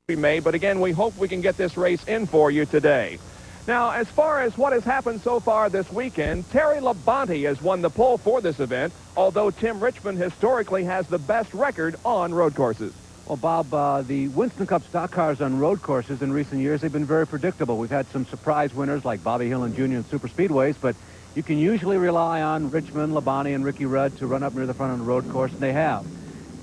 be made, but again, we hope we can get this race in for you today. Now, as far as what has happened so far this weekend, Terry Labonte has won the pole for this event, although Tim Richmond historically has the best record on road courses. Well, Bob, the Winston Cup stock cars on road courses in recent years, they've been very predictable. We've had some surprise winners like Bobby Hillin Jr. in super speedways, but you can usually rely on Richmond, Labonte, and Ricky Rudd to run up near the front on the road course, and they have.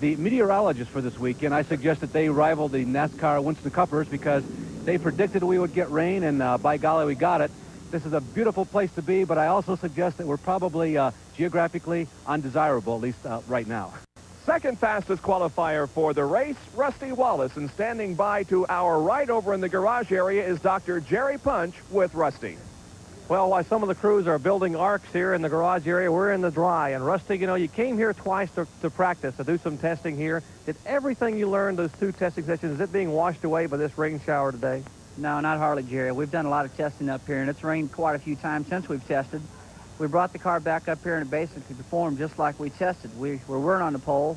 The meteorologists for this weekend, I suggest that they rival the NASCAR Winston Cuppers because they predicted we would get rain, and by golly, we got it. This is a beautiful place to be, but I also suggest that we're probably geographically undesirable, at least right now. Second fastest qualifier for the race, Rusty Wallace, and standing by to our right over in the garage area is Dr. Jerry Punch with Rusty. Well, while some of the crews are building arcs here in the garage area, we're in the dry. And Rusty, you know, you came here twice to practice, to do some testing here. Did everything you learned those two testing sessions, is it being washed away by this rain shower today? No, not hardly, Jerry. We've done a lot of testing up here, and it's rained quite a few times since we've tested. We brought the car back up here and it basically performed just like we tested. We weren't on the pole.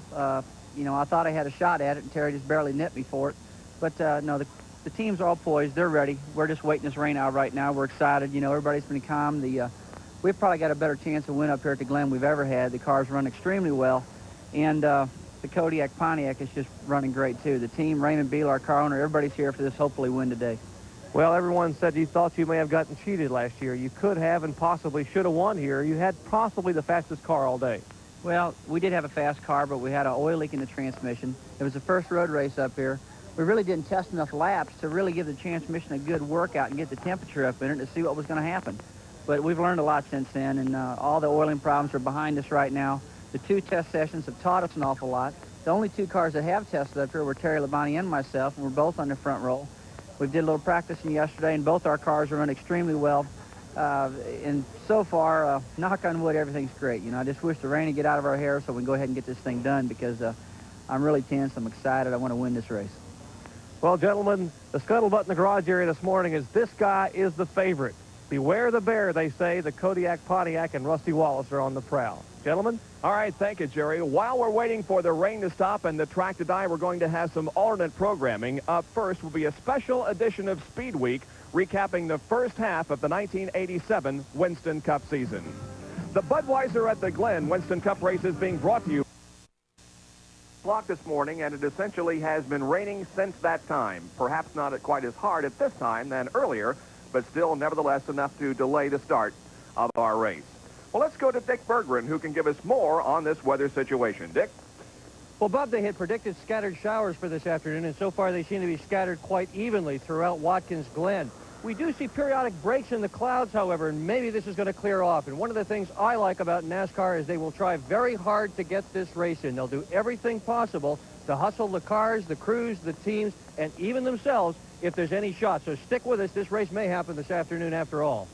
You know, I thought I had a shot at it, and Terry just barely nipped me for it. But, no, the teams are all poised. They're ready. We're just waiting this rain out right now. We're excited. You know, everybody's been calm. We've probably got a better chance of win up here at the Glen we've ever had. The cars run extremely well. And the Kodiak Pontiac is just running great, too. The team, Raymond Beal, our car owner, everybody's here for this hopefully win today. Well, everyone said you thought you may have gotten cheated last year. You could have and possibly should have won here. You had possibly the fastest car all day. Well, we did have a fast car, but we had an oil leak in the transmission. It was the first road race up here. We really didn't test enough laps to really give the transmission a good workout and get the temperature up in it to see what was going to happen. But we've learned a lot since then, and all the oiling problems are behind us right now. The two test sessions have taught us an awful lot. The only two cars that have tested up here were Terry Labonte and myself, and we're both on the front row. We did a little practicing yesterday, and both our cars are running extremely well. And so far, knock on wood, everything's great. You know, I just wish the rain would get out of our hair so we can go ahead and get this thing done because I'm really tense. I'm excited. I want to win this race. Well, gentlemen, the scuttlebutt in the garage area this morning is this guy is the favorite. Beware the bear, they say. The Kodiak Pontiac and Rusty Wallace are on the prowl. Gentlemen? All right, thank you, Jerry. While we're waiting for the rain to stop and the track to die, we're going to have some alternate programming. Up first will be a special edition of Speed Week, recapping the first half of the 1987 Winston Cup season. The Budweiser at the Glen Winston Cup race is being brought to you this morning, and it essentially has been raining since that time. Perhaps not quite as hard at this time than earlier, but still nevertheless enough to delay the start of our race. Well, let's go to Dick Berggren, who can give us more on this weather situation. Dick? Well, Bob, they had predicted scattered showers for this afternoon, and so far they seem to be scattered quite evenly throughout Watkins Glen. We do see periodic breaks in the clouds, however, and maybe this is going to clear off. And one of the things I like about NASCAR is they will try very hard to get this race in. They'll do everything possible to hustle the cars, the crews, the teams, and even themselves if there's any shot. So stick with us. This race may happen this afternoon after all.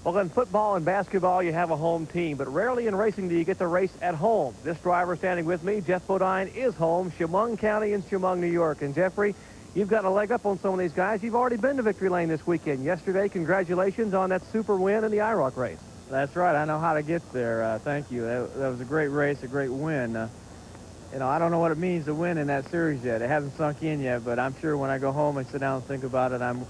Well, in football and basketball, you have a home team, but rarely in racing do you get to race at home. This driver standing with me, Jeff Bodine, is home, Chemung County in Chemung, New York. And Jeffrey, you've got a leg up on some of these guys. You've already been to victory lane this weekend. Yesterday, congratulations on that super win in the IROC race. That's right. I know how to get there. Thank you. That was a great race, a great win. You know, I don't know what it means to win in that series yet. It hasn't sunk in yet, but I'm sure when I go home and sit down and think about it, I'm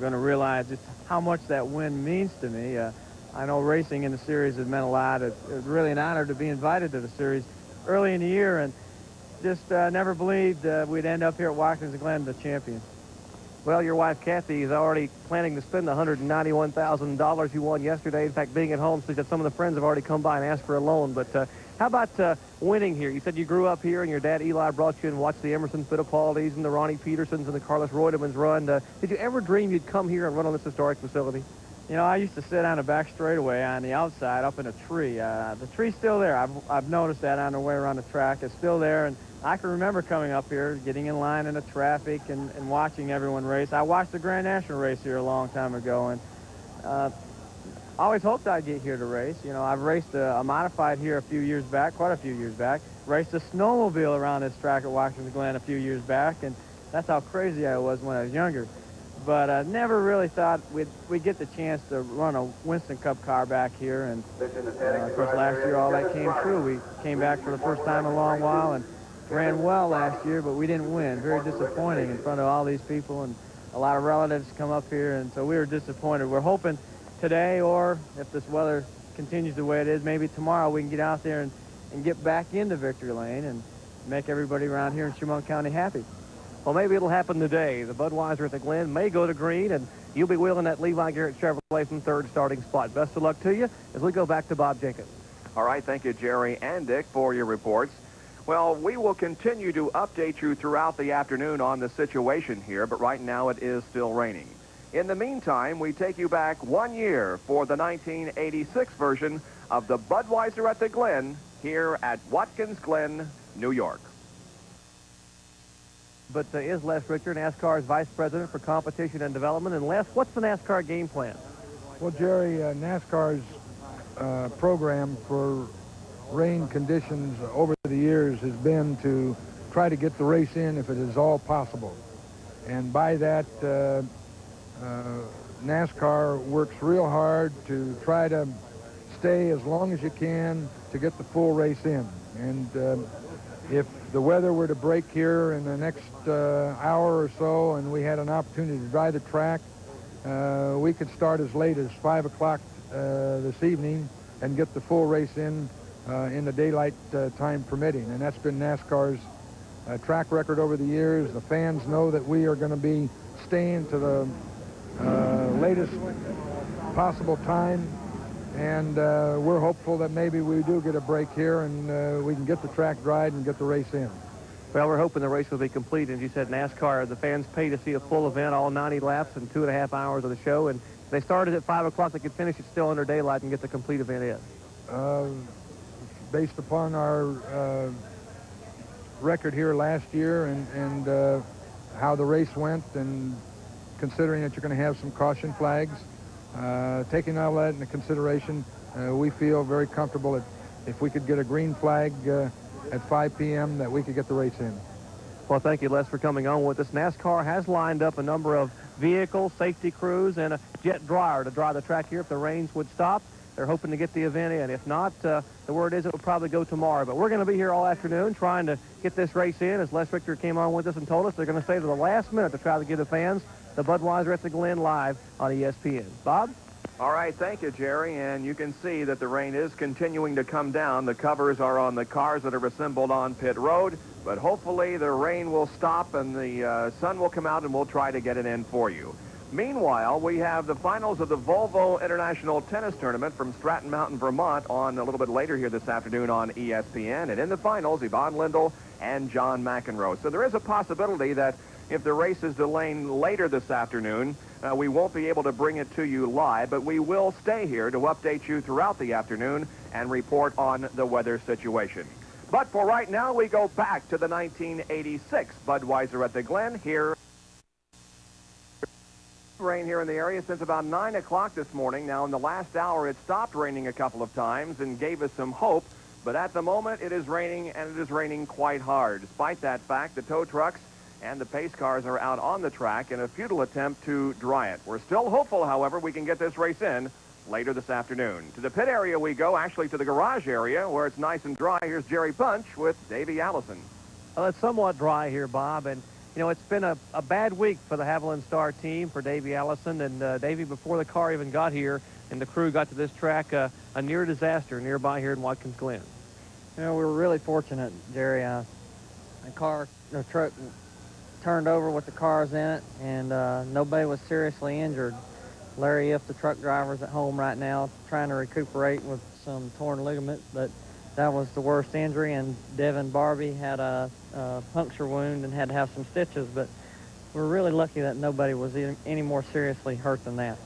going to realize just how much that win means to me. I know racing in the series has meant a lot. It was really an honor to be invited to the series early in the year, and just never believed we'd end up here at Watkins and Glen the champions. Well, your wife, Kathy, is already planning to spend the $191,000 you won yesterday. In fact, being at home, so that some of the friends have already come by and asked for a loan. But how about winning here? You said you grew up here, and your dad, Eli, brought you and watched the Emerson Fittipaldis and the Ronnie Petersons and the Carlos Reutemans run. Did you ever dream you'd come here and run on this historic facility? You know, I used to sit on the back straightaway on the outside up in a tree. The tree's still there. I've noticed that on the way around the track. It's still there, and I can remember coming up here, getting in line in the traffic and watching everyone race. I watched the Grand National race here a long time ago, and I always hoped I'd get here to race. You know, I've raced a modified here a few years back, quite a few years back. Raced a snowmobile around this track at Watkins Glen a few years back, and that's how crazy I was when I was younger. But I never really thought we'd get the chance to run a Winston Cup car back here. And of course, last year all that came true. We came back for the first time in a long while, and ran well last year, but we didn't win. Very disappointing in front of all these people and a lot of relatives come up here, and so we were disappointed. We're hoping today, or if this weather continues the way it is, maybe tomorrow we can get out there and get back into victory lane and make everybody around here in Chemung County happy. Well, maybe it'll happen today. The Budweiser at the Glen may go to green, and you'll be wheeling that Levi Garrett Chevrolet from third starting spot. Best of luck to you as we go back to Bob Jenkins. All right, thank you, Jerry and Dick, for your reports. Well, we will continue to update you throughout the afternoon on the situation here, but right now it is still raining. In the meantime, we take you back 1 year for the 1986 version of the Budweiser at the Glen here at Watkins Glen, New York. But is Les Richter, NASCAR's Vice President for Competition and Development. And Les, what's the NASCAR game plan? Well, Jerry, NASCAR's program for rain conditions over the years has been to try to get the race in if it is all possible. And by that, NASCAR works real hard to try to stay as long as you can to get the full race in. And if the weather were to break here in the next hour or so and we had an opportunity to dry the track, we could start as late as 5 o'clock this evening and get the full race in the daylight time permitting. And that's been NASCAR's track record over the years. The fans know that we are going to be staying to the latest possible time. And we're hopeful that maybe we do get a break here and we can get the track dried and get the race in. Well, we're hoping the race will be complete. As you said, NASCAR, the fans pay to see a full event, all 90 laps and 2.5 hours of the show. And if they started at 5 o'clock, they could finish it still under daylight and get the complete event in. Based upon our record here last year and how the race went, and considering that you're going to have some caution flags, taking all that into consideration, we feel very comfortable that if we could get a green flag at 5 p.m. that we could get the race in. Well, thank you, Les, for coming on with us. NASCAR has lined up a number of vehicles, safety crews, and a jet dryer to dry the track here if the rains would stop. They're hoping to get the event in. If not, the word is it will probably go tomorrow. But we're going to be here all afternoon trying to get this race in. As Les Richter came on with us and told us they're going to stay to the last minute to try to give the fans the Budweiser at the Glen live on ESPN. Bob? All right, thank you, Jerry. And you can see that the rain is continuing to come down. The covers are on the cars that are assembled on pit road. But hopefully the rain will stop and the sun will come out and we'll try to get it in for you. Meanwhile, we have the finals of the Volvo International Tennis Tournament from Stratton Mountain, Vermont on a little bit later here this afternoon on ESPN. And in the finals, Yvonne Lindell and John McEnroe. So there is a possibility that if the race is delayed later this afternoon, we won't be able to bring it to you live, but we will stay here to update you throughout the afternoon and report on the weather situation. But for right now, we go back to the 1986 Budweiser at the Glen here. Rain here in the area since about 9 o'clock this morning. Now, in the last hour, it stopped raining a couple of times and gave us some hope. But at the moment, it is raining, and it is raining quite hard. Despite that fact, the tow trucks and the pace cars are out on the track in a futile attempt to dry it. We're still hopeful, however, we can get this race in later this afternoon. To the pit area we go, actually to the garage area where it's nice and dry. Here's Jerry Punch with Davey Allison. Well, it's somewhat dry here, Bob, and you know, it's been a bad week for the Haviland Star team, for Davey Allison. And Davey, before the car even got here and the crew got to this track, a near disaster nearby here in Watkins Glen. You know, we were really fortunate, Jerry. The truck turned over with the cars in it, and nobody was seriously injured. Larry, if the truck driver's at home right now trying to recuperate with some torn ligaments, but that was the worst injury, and Devin Barbie had a puncture wound and had to have some stitches, but we're really lucky that nobody was any more seriously hurt than that.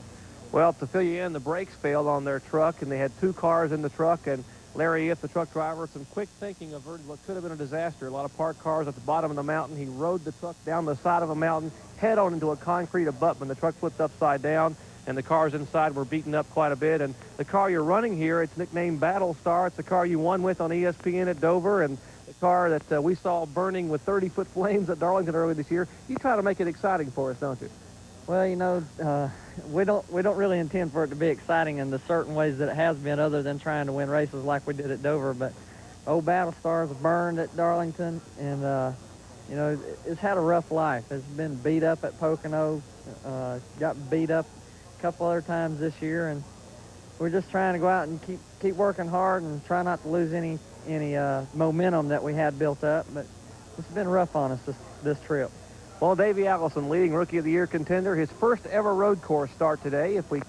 Well, to fill you in, the brakes failed on their truck, and they had 2 cars in the truck, and Larry, if the truck driver, some quick thinking averted what could have been a disaster. A lot of parked cars at the bottom of the mountain. He rode the truck down the side of a mountain, head on into a concrete abutment. The truck flipped upside down, and the cars inside were beaten up quite a bit. And the car you're running here, it's nicknamed Battle Star. It's the car you won with on ESPN at Dover, and the car that we saw burning with 30-foot flames at Darlington earlier this year. You try to make it exciting for us, don't you? Well, you know, we don't really intend for it to be exciting in the certain ways that it has been, other than trying to win races like we did at Dover. But old battle stars burned at Darlington, and you know, it's had a rough life. It's been beat up at Pocono, got beat up a couple other times this year, and we're just trying to go out and keep working hard and try not to lose any momentum that we had built up. But it's been rough on us this trip. Well, Davey Allison, leading Rookie of the Year contender, his first ever road course start today, if it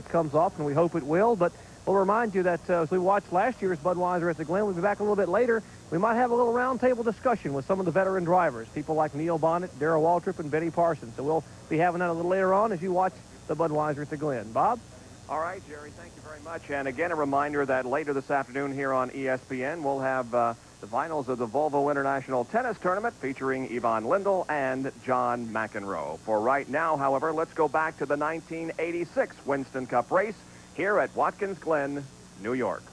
comes off, and we hope it will. But we'll remind you that as we watched last year's Budweiser at the Glen, we'll be back a little bit later. We might have a little roundtable discussion with some of the veteran drivers, people like Neil Bonnet, Darrell Waltrip, and Benny Parsons. So we'll be having that a little later on as you watch the Budweiser at the Glen. Bob? All right, Jerry, thank you very much. And again, a reminder that later this afternoon here on ESPN, we'll have the finals of the Volvo International Tennis Tournament featuring Yvonne Lindell and John McEnroe. For right now, however, let's go back to the 1986 Winston Cup race here at Watkins Glen, New York.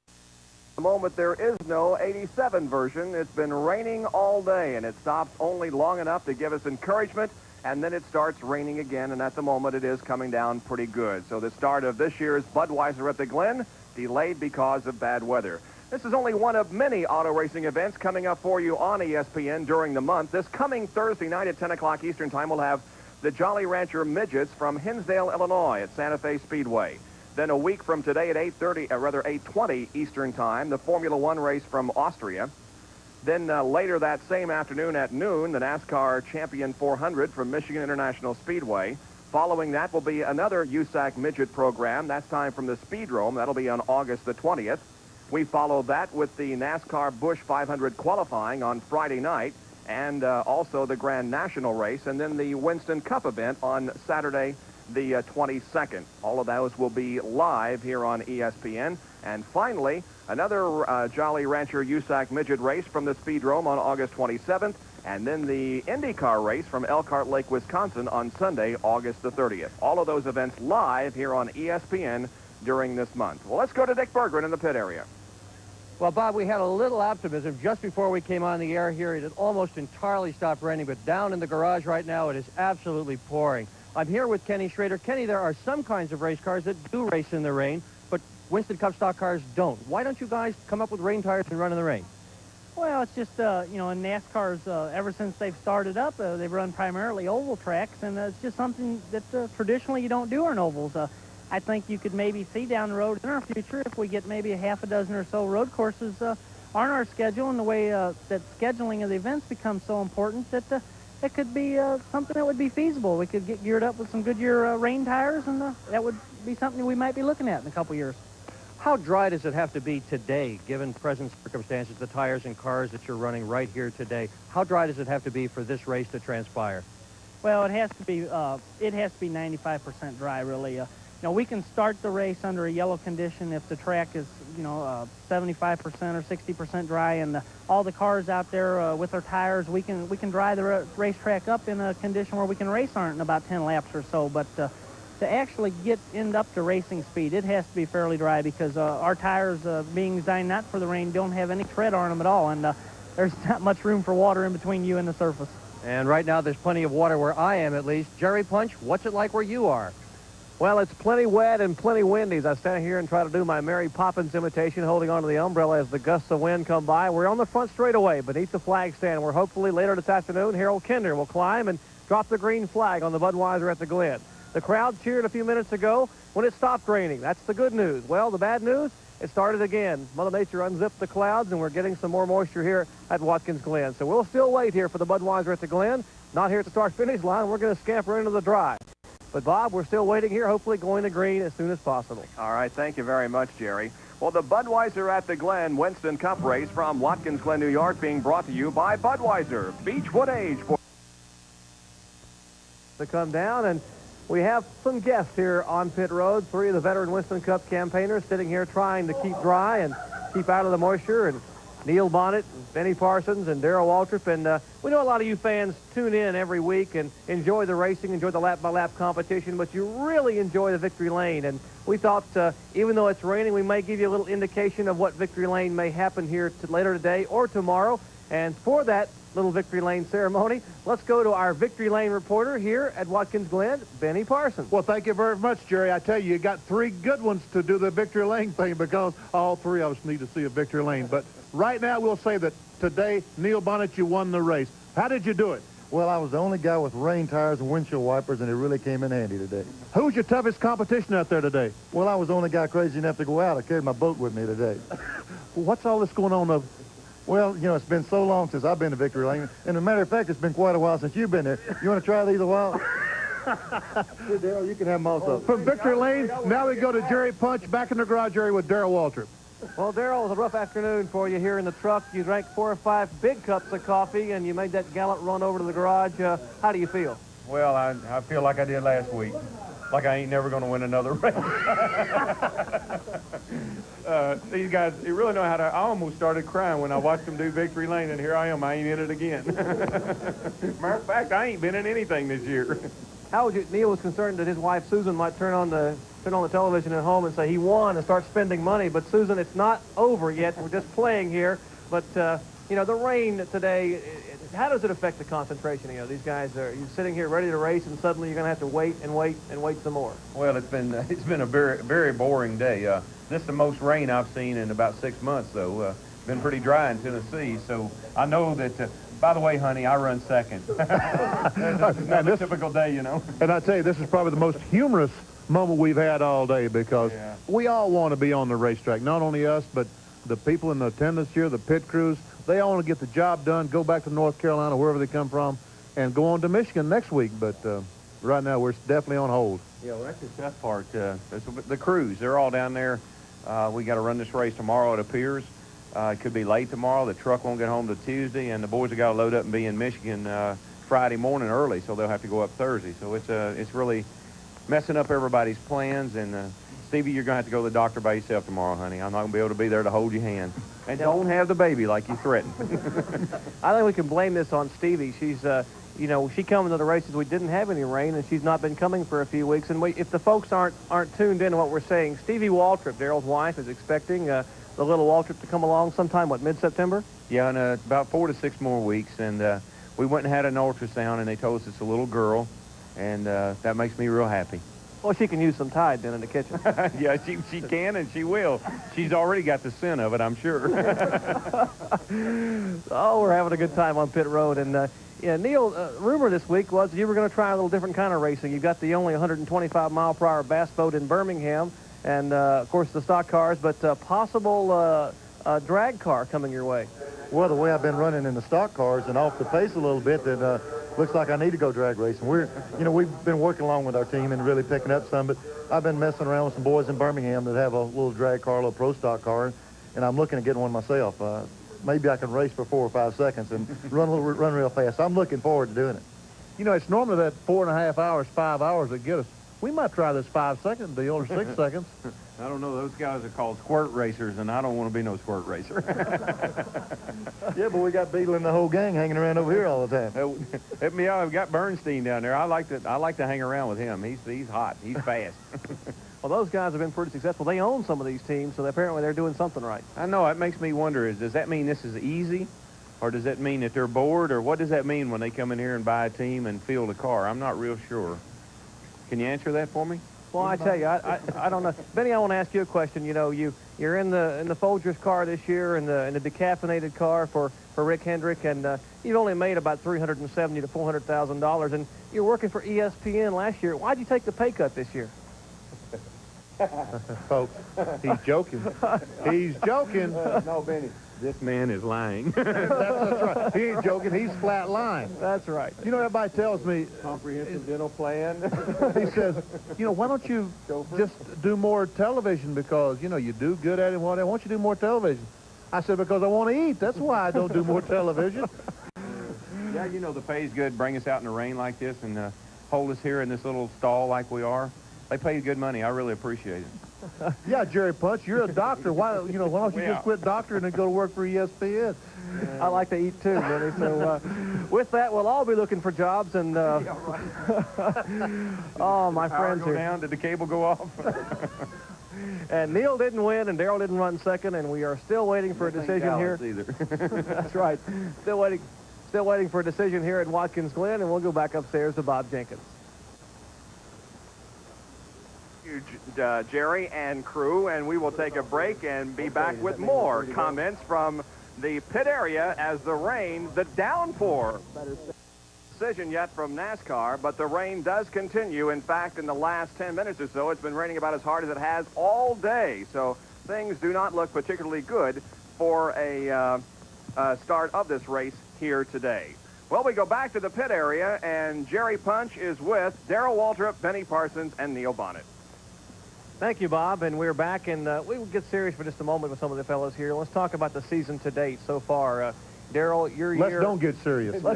At the moment, there is no 87 version. It's been raining all day, and it stops only long enough to give us encouragement, and then it starts raining again, and at the moment, it is coming down pretty good. So the start of this year's Budweiser at the Glen delayed because of bad weather. This is only one of many auto racing events coming up for you on ESPN during the month. This coming Thursday night at 10 o'clock Eastern Time, we'll have the Jolly Rancher Midgets from Hinsdale, Illinois at Santa Fe Speedway. Then a week from today at 8:20 Eastern Time, the Formula One race from Austria. Then later that same afternoon at noon, the NASCAR Champion 400 from Michigan International Speedway. Following that will be another USAC Midget program. That's time from the Speedrome. That'll be on August the 20th. We follow that with the NASCAR Busch 500 qualifying on Friday night, and also the Grand National race, and then the Winston Cup event on Saturday the 22nd. All of those will be live here on ESPN. And finally, another Jolly Rancher USAC Midget race from the Speedrome on August 27th, and then the IndyCar race from Elkhart Lake, Wisconsin on Sunday, August the 30th. All of those events live here on ESPN during this month. Well, let's go to Dick Berggren in the pit area. Well, Bob, we had a little optimism just before we came on the air here. It had almost entirely stopped raining, but down in the garage right now, it is absolutely pouring. I'm here with Kenny Schrader. Kenny, there are some kinds of race cars that do race in the rain, but Winston Cup stock cars don't. Why don't you guys come up with rain tires and run in the rain? Well, it's just, you know, in NASCAR's, ever since they've started up, they've run primarily oval tracks, and it's just something that traditionally you don't do on ovals. I think you could maybe see down the road in our future if we get maybe a half a dozen or so road courses on our schedule, and the way that scheduling of the events becomes so important that it could be something that would be feasible. We could get geared up with some Goodyear rain tires, and that would be something we might be looking at in a couple years. How dry does it have to be today, given present circumstances, the tires and cars that you're running right here today? How dry does it have to be for this race to transpire? Well, it has to be 95% dry, really. You know, we can start the race under a yellow condition if the track is, you know, 75% or 60% dry, and all the cars out there with their tires, we can dry the racetrack up in a condition where we can race on it in about 10 laps or so. But to actually end up to racing speed, it has to be fairly dry, because our tires, being designed not for the rain, don't have any tread on them at all, and there's not much room for water in between you and the surface. And right now there's plenty of water where I am, at least. Jerry Punch, what's it like where you are? Well, it's plenty wet and plenty windy as I stand here and try to do my Mary Poppins imitation, holding onto the umbrella as the gusts of wind come by. We're on the front straightaway beneath the flag stand, where hopefully later this afternoon, Harold Kinder will climb and drop the green flag on the Budweiser at the Glen. The crowd cheered a few minutes ago when it stopped raining. That's the good news. Well, the bad news, it started again. Mother Nature unzipped the clouds, and we're getting some more moisture here at Watkins Glen. So we'll still wait here for the Budweiser at the Glen. Not here at the start-finish line. We're going to scamper into the dry. But, Bob, we're still waiting here, hopefully going to green as soon as possible. All right, thank you very much, Jerry. Well, the Budweiser at the Glen Winston Cup race from Watkins Glen, New York, being brought to you by Budweiser. Beechwood Age. To come down, and we have some guests here on pit road. 3 of the veteran Winston Cup campaigners sitting here trying to keep dry and keep out of the moisture, and Neil Bonnet, and Benny Parsons, and Darrell Waltrip, and We know a lot of you fans tune in every week and enjoy the racing, enjoy the lap-by-lap competition, but you really enjoy the Victory Lane. And we thought, even though it's raining, we may give you a little indication of what Victory Lane may happen here later today or tomorrow. And for that little Victory Lane ceremony, let's go to our Victory Lane reporter here at Watkins Glen, Benny Parsons. Well, thank you very much, Jerry. I tell you, you got 3 good ones to do the Victory Lane thing because all 3 of us need to see a Victory Lane. But right now, we'll say that today, Neil Bonnet, you won the race. How did you do it? Well, I was the only guy with rain tires and windshield wipers, and it really came in handy today. Who's your toughest competition out there today? Well, I was the only guy crazy enough to go out. I carried my boat with me today. What's all this going on of? Well, you know, it's been so long since I've been to Victory Lane. And as a matter of fact, it's been quite a while since you've been there. You want to try these a while? Here, Darryl, you can have them also. From Victory Lane, now we go to Jerry Punch, back in the garage area with Darryl Waltrip. Well, Darryl, it was a rough afternoon for you here in the truck. You drank 4 or 5 big cups of coffee, and you made that gallant run over to the garage. How do you feel? Well, I feel like I did last week. Like I ain't never going to win another race. These guys, they really know how to... I almost started crying when I watched them do Victory Lane, and here I am. I ain't in it again. Matter of fact, I ain't been in anything this year. How would you... Neil was concerned that his wife, Susan, might turn on the television at home and say he won and start spending money. But, Susan, it's not over yet. We're just playing here. But, you know, the rain today, how does it affect the concentration? You know, these guys are sitting here ready to race, and suddenly you're going to have to wait and wait and wait some more. Well, it's been a very, very boring day. This is the most rain I've seen in about 6 months, though. Been pretty dry in Tennessee, so I know that... by the way, honey, I run second. Not a typical day, you know. And I tell you, this is probably the most humorous moment we've had all day because we all want to be on the racetrack. Not only us, but the people in the attendance here, the pit crews. They all want to get the job done, go back to North Carolina, wherever they come from, and go on to Michigan next week. But right now, we're definitely on hold. Yeah, well, that's the tough part. The crews, they're all down there. We got to run this race tomorrow, it appears. It could be late tomorrow. The truck won't get home till Tuesday, and the boys have got to load up and be in Michigan Friday morning early, so they'll have to go up Thursday. So it's really messing up everybody's plans. And Stevie, you're going to have to go to the doctor by yourself tomorrow, honey. I'm not going to be able to be there to hold your hand. And don't have the baby like you threatened. I think we can blame this on Stevie. She's, you know, she come into the races. We didn't have any rain, and she's not been coming for a few weeks. And if the folks aren't tuned in to what we're saying, Stevie Waltrip, Darryl's wife, is expecting the little Waltrip to come along sometime, what, mid-September? Yeah, in about 4 to 6 more weeks. And we went and had an ultrasound, and they told us it's a little girl, and that makes me real happy. Well, she can use some Tide then in the kitchen. Yeah, she can and she will. She's already got the scent of it, I'm sure. Oh, we're having a good time on pit road. And, yeah, Neil, rumor this week was you were going to try a little different kind of racing. You've got the only 125-mile-per-hour bass boat in Birmingham and, of course, the stock cars, but possible drag car coming your way. Well, the way I've been running in the stock cars and off the pace a little bit, that looks like I need to go drag racing. We've been working along with our team and really picking up some, but I've been messing around with some boys in Birmingham that have a little drag car, a little pro stock car, and I'm looking at getting one myself. Maybe I can race for 4 or 5 seconds and run real fast. I'm looking forward to doing it. You know, it's normally that 4.5 hours, 5 hours that get us. We might try this 5-second deal or 6 seconds. I don't know. Those guys are called squirt racers, and I don't want to be no squirt racer. Yeah, but we got Beetle and the whole gang hanging around over here all the time. Help me out. I've got Bernstein down there. I like to hang around with him. He's hot. He's fast. Well, those guys have been pretty successful. They own some of these teams, so apparently they're doing something right. I know. It makes me wonder, does that mean this is easy? Or does that mean that they're bored? Or what does that mean when they come in here and buy a team and field a car? I'm not real sure. Can you answer that for me? Well, I tell you, I don't know. Benny, I want to ask you a question. You know, you're in the Folgers car this year, in the decaffeinated car for Rick Hendrick, and you've only made about $370,000 to $400,000, and you're working for ESPN last year. Why'd you take the pay cut this year? Folks, he's joking. He's joking. No, Benny. This man is lying. That's right. He ain't joking. He's flat lying. That's right. You know, everybody tells me... Comprehensive dental plan. He says, you know, why don't you just do more television because, you know, you do good at it. Why don't you do more television? I said, because I want to eat. That's why I don't do more television. Yeah, you know, the pay's good. Bring us out in the rain like this and hold us here in this little stall like we are. They pay good money. I really appreciate it. Yeah, Jerry Punch, you're a doctor. Why don't you just quit doctoring and go to work for ESPN? I like to eat too, Benny. So with that, we'll all be looking for jobs. And oh, my friends Go here. down. Did the cable go off? And Neil didn't win, and Darrell didn't run second, and we are still waiting for a decision here. Either. That's right. Still waiting for a decision here at Watkins Glen, and we'll go back upstairs to Bob Jenkins. Jerry and crew, and we will take a break and be back with more comments from the pit area as the rain, the downpour. Decision yet from NASCAR, but the rain does continue. In fact, in the last 10 minutes or so, it's been raining about as hard as it has all day. So things do not look particularly good for a start of this race here today. Well, we go back to the pit area, and Jerry Punch is with Darrell Waltrip, Benny Parsons, and Neil Bonnet. Thank you, Bob, and we're back, and we will get serious for just a moment with some of the fellows here. Let's talk about the season to date so far. Darrell, your year... Don't get serious. Yeah,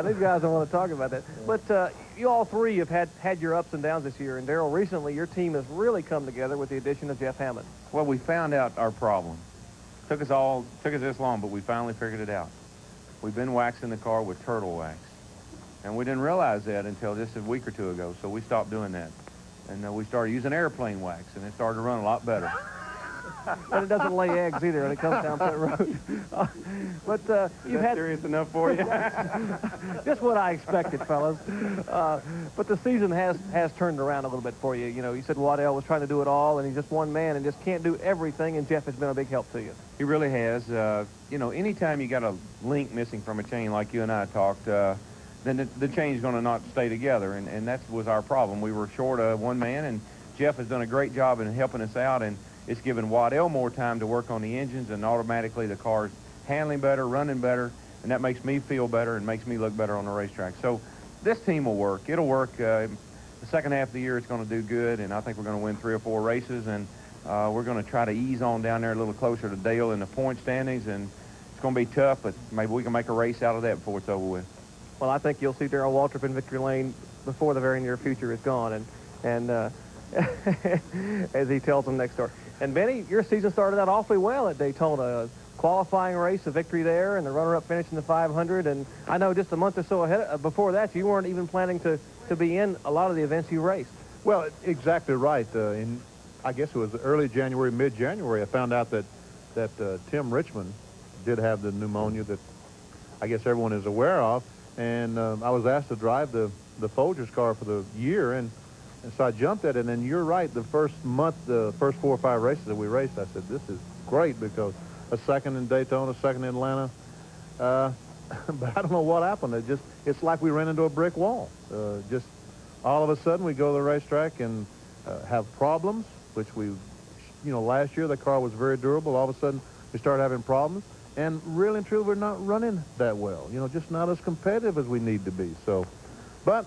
these guys don't want to talk about that. But you all three have had your ups and downs this year, and Darrell, recently your team has really come together with the addition of Jeff Hammond. Well, we found out our problem. Took us this long, but we finally figured it out. We've been waxing the car with turtle wax, and we didn't realize that until just a week or two ago, so we stopped doing that. And we started using airplane wax, and it started to run a lot better. But it doesn't lay eggs either when it comes down that road. But you've had... serious enough for you? Just what I expected, fellas. But the season has turned around a little bit for you. You know, you said Waddell was trying to do it all, and he's just one man and just can't do everything, and Jeff has been a big help to you. He really has. You know, anytime you got a link missing from a chain like you and I talked, then the chain's going to not stay together, and that was our problem. We were short of one man, and Jeff has done a great job in helping us out, and it's given Waddell more time to work on the engines, and automatically the car's handling better, running better, and that makes me feel better and makes me look better on the racetrack. So this team will work. It'll work. The second half of the year it's going to do good, and I think we're going to win 3 or 4 races, and we're going to try to ease on down there a little closer to Dale in the point standings, and it's going to be tough, but maybe we can make a race out of that before it's over with. Well, I think you'll see Darrell Waltrip in victory lane before the very near future is gone, and as he tells them next door. And Benny, your season started out awfully well at Daytona. Qualifying race, a victory there, and the runner-up finish in the 500. And I know just a month or so ahead before that, you weren't even planning to be in a lot of the events you raced. Well, exactly right. In I guess it was early January, mid-January, I found out that Tim Richmond did have the pneumonia that I guess everyone is aware of. And I was asked to drive the Folgers car for the year, and so I jumped at it. And then you're right, the first month, the first 4 or 5 races that we raced, I said, this is great, because a second in Daytona, second in Atlanta. But I don't know what happened. It's like we ran into a brick wall. Just all of a sudden we go to the racetrack and have problems, which last year the car was very durable. All of a sudden we started having problems. And really and truly, we're not running that well. Just not as competitive as we need to be. So, but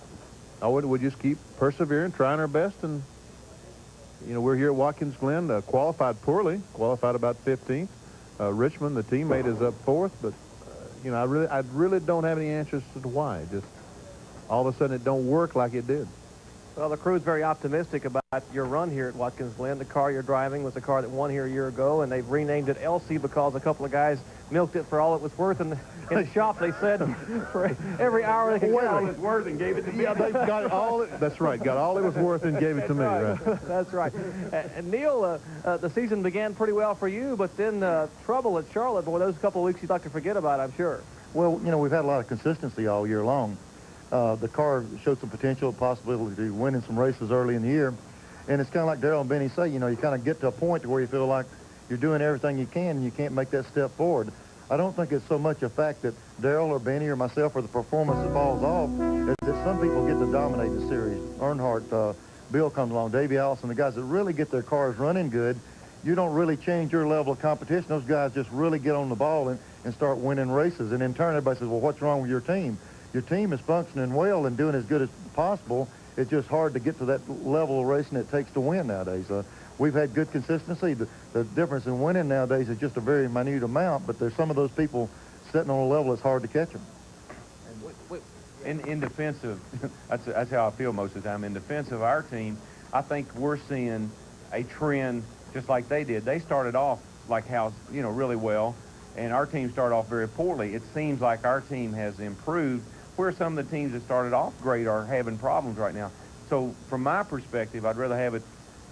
we just keep persevering, trying our best. And, we're here at Watkins Glen, qualified poorly, qualified about 15th. Richmond, the teammate, is up 4th. But, I really don't have any answers to why. Just all of a sudden it don't work like it did. Well, the crew's very optimistic about your run here at Watkins Glen. The car you're driving was the car that won here a year ago, and they've renamed it Elsie because a couple of guys milked it for all it was worth in the shop. They said for every hour they could get all it was worth and gave it to me. Yeah, they got all. That's right. Got all it was worth and gave it to me. Right. That's right. And Neil, the season began pretty well for you, but then trouble at Charlotte. Boy, those couple of weeks you'd like to forget about, I'm sure. Well, we've had a lot of consistency all year long. The car showed some potential, possibility to winning some races early in the year. And it's kind of like Darrell and Benny say, you kind of get to a point where you feel like you're doing everything you can and you can't make that step forward. I don't think it's so much a fact that Darrell or Benny or myself or the performance that falls off, is that some people get to dominate the series. Earnhardt, Bill comes along, Davey Allison, the guys that really get their cars running good. You don't really change your level of competition. Those guys just really get on the ball and start winning races. And in turn, everybody says, well, what's wrong with your team? Your team is functioning well and doing as good as possible. It's just hard to get to that level of racing it takes to win nowadays. We've had good consistency. The difference in winning nowadays is just a very minute amount, but there's some of those people sitting on a level that's hard to catch them. In defense of, that's how I feel most of the time. In defense of our team, I think we're seeing a trend just like they did. They started off like how, you know, really well, and our team started off very poorly. It seems like our team has improved, where some of the teams that started off great are having problems right now. So from my perspective, I'd rather have it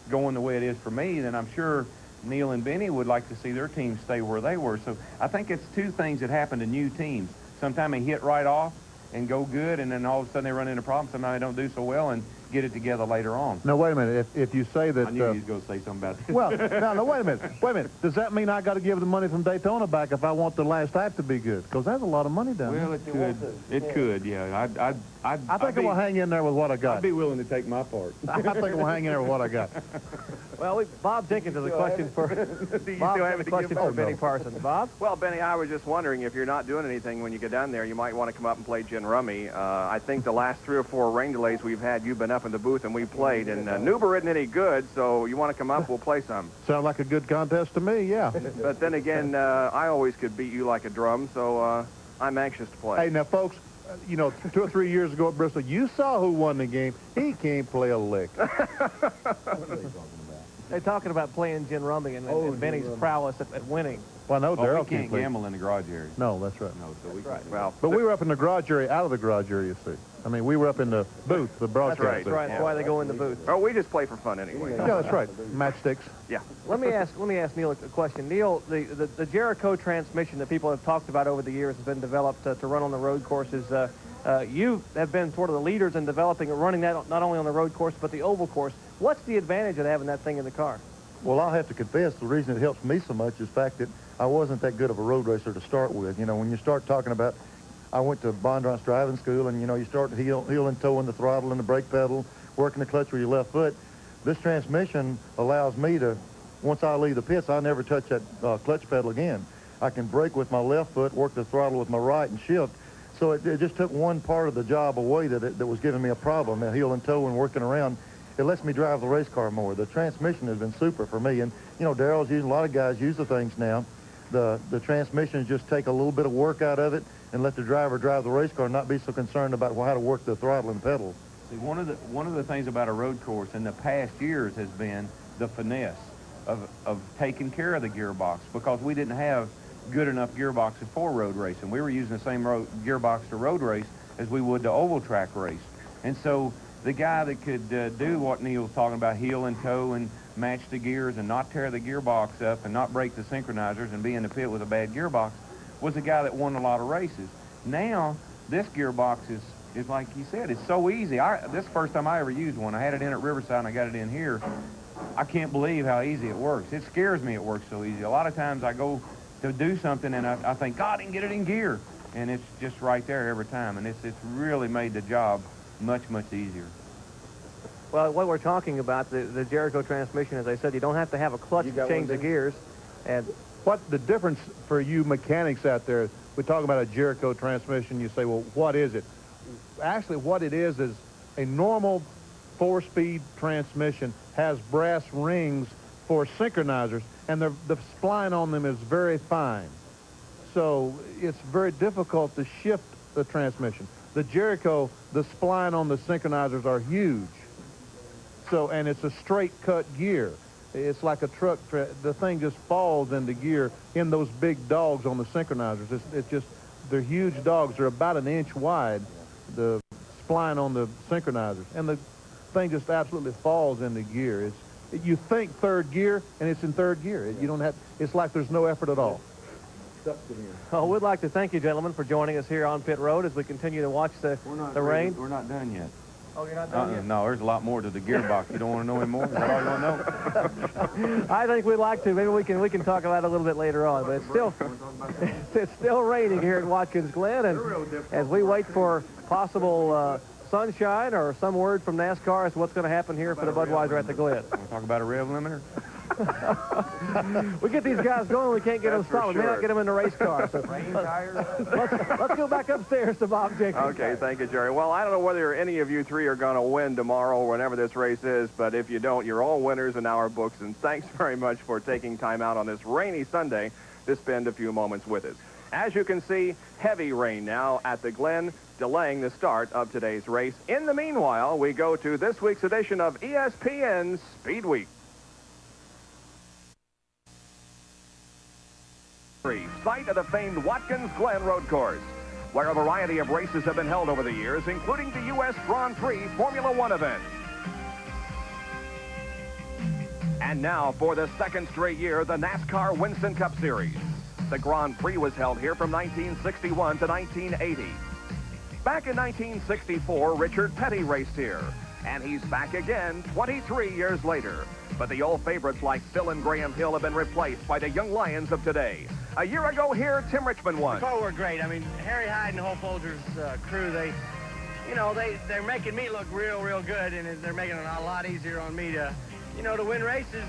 going the way it is for me than I'm sure Neil and Benny would like to see their team stay where they were. So I think it's two things that happen to new teams. Sometimes they hit right off and go good, and then all of a sudden they run into problems. Sometimes they don't do so well and get it together later on. No, wait a minute. If you say that... I knew you was going to say something about this. Well, no, wait a minute. Wait a minute. Does that mean I got to give the money from Daytona back if I want the last lap to be good? Because that's a lot of money down there. Well, it could. It could, yeah. I think I'm going to hang in there with what I got. I'd be willing to take my part. I think I'm going to hang in there with what I got. Well, Bob Jenkins has a question for Benny Parsons. Bob? Well, Benny, I was just wondering if you're not doing anything when you get down there, you might want to come up and play gin rummy. I think the last 3 or 4 rain delays we've had, you've been up in the booth and we played, and Newber isn't any good, so you want to come up, we'll play some. Sound like a good contest to me, yeah. But then again, I always could beat you like a drum, so I'm anxious to play. Hey, now, folks, you know, 2 or 3 years ago at Bristol, you saw who won the game. He can't play a lick. They're talking about playing gin rummy and Benny's prowess at winning. Well, no, Darryl we can't gamble in the garage area. No, that's right. No, so we right. Well, but we were up in the garage area, out of the garage area, you see. I mean, we were up in the booth, the broadcast booth. That's right. That's why they go in the booth. Oh, we just play for fun anyway. Yeah, that's right. Matchsticks. Yeah. Let me ask Neil a question. Neil, the Jericho transmission that people have talked about over the years has been developed to run on the road courses. You have been sort of the leaders in developing and running that not only on the road course but the oval course. What's the advantage of having that thing in the car? Well, I'll have to confess the reason it helps me so much is the fact that I wasn't that good of a road racer to start with. You know, when you start talking about, I went to Bondurant's driving school, and, you know, you start heel and toeing the throttle and the brake pedal, working the clutch with your left foot. This transmission allows me to, once I leave the pits, I never touch that clutch pedal again. I can brake with my left foot, work the throttle with my right, and shift. So it just took one part of the job away that was giving me a problem, heel and toe and working around. It lets me drive the race car more. The transmission has been super for me. And, you know, Darryl's using, a lot of guys use the things now. The transmissions just take a little bit of work out of it and let the driver drive the race car and not be so concerned about how to work the throttle and pedal. See, one of the things about a road course in the past years has been the finesse of taking care of the gearbox, because we didn't have good enough gearboxes for road racing. We were using the same gearbox to road race as we would to oval track race. And so the guy that could do what Neil was talking about, heel and toe and match the gears and not tear the gearbox up and not break the synchronizers and be in the pit with a bad gearbox, was the guy that won a lot of races. Now, this gearbox is like you said, it's so easy. This is the first time I ever used one. I had it in at Riverside and I got it in here. I can't believe how easy it works. It scares me it works so easy. A lot of times I go to do something and I think, God, I didn't get it in gear. And it's just right there every time. And it's really made the job much, much easier. Well, what we're talking about, the Jericho transmission, as I said, you don't have to have a clutch to change the gears. And what the difference for you mechanics out there, we talk about a Jericho transmission, you say, well, what is it? Actually, what it is a normal 4-speed transmission has brass rings for synchronizers, and the spline on them is very fine. So it's very difficult to shift the transmission. The Jericho, the spline on the synchronizers are huge. So, and it's a straight cut gear. It's like a truck. The thing just falls into gear in those big dogs on the synchronizers. It's just, they're huge dogs. They're about 1 inch wide, the spline on the synchronizers. And the thing just absolutely falls into gear. You think third gear, and it's in third gear. You don't have, it's like there's no effort at all. Well, we'd like to thank you, gentlemen, for joining us here on Pit Road as we continue to watch the rain. We're not done yet. Oh, you're not done yet? No, there's a lot more to the gearbox. You don't want to know any more? Is that all you want to know? I think we'd like to. Maybe we can talk about it a little bit later on. But it's still raining here at Watkins Glen, and as we wait for possible sunshine or some word from NASCAR as to what's going to happen here for the Budweiser at the Glen. Want to talk about a rev limiter? We get these guys going, we can't get them stopped. We may not get them in the race car. So let's go back upstairs to Bob Jenkins. Okay, thank you, Jerry. Well, I don't know whether any of you three are going to win tomorrow or whenever this race is, but if you don't, you're all winners in our books, and thanks very much for taking time out on this rainy Sunday to spend a few moments with us. As you can see, heavy rain now at the Glen. delaying the start of today's race. In the meanwhile, we go to this week's edition of ESPN's Speed Week. Site of the famed Watkins Glen road course, where a variety of races have been held over the years, including the U.S. Grand Prix Formula One event. And now, for the second straight year, the NASCAR Winston Cup Series. The Grand Prix was held here from 1961 to 1980. Back in 1964, Richard Petty raced here, and he's back again 23 years later. But the old favorites like Phil and Graham Hill have been replaced by the young lions of today. A year ago here, Tim Richmond won. The car were great. I mean, Harry Hyde and Hope Folger's crew, they're making me look real good, and they're making it a lot easier on me to win races.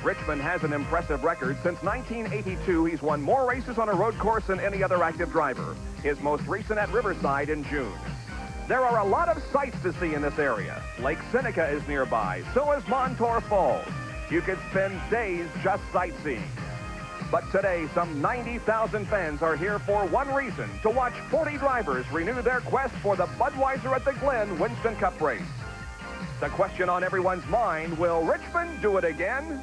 Richmond has an impressive record. Since 1982, he's won more races on a road course than any other active driver. His most recent at Riverside in June. There are a lot of sights to see in this area. Lake Seneca is nearby. So is Montour Falls. You could spend days just sightseeing. But today, some 90,000 fans are here for one reason, to watch 40 drivers renew their quest for the Budweiser at the Glen Winston Cup race. The question on everyone's mind, will Richmond do it again?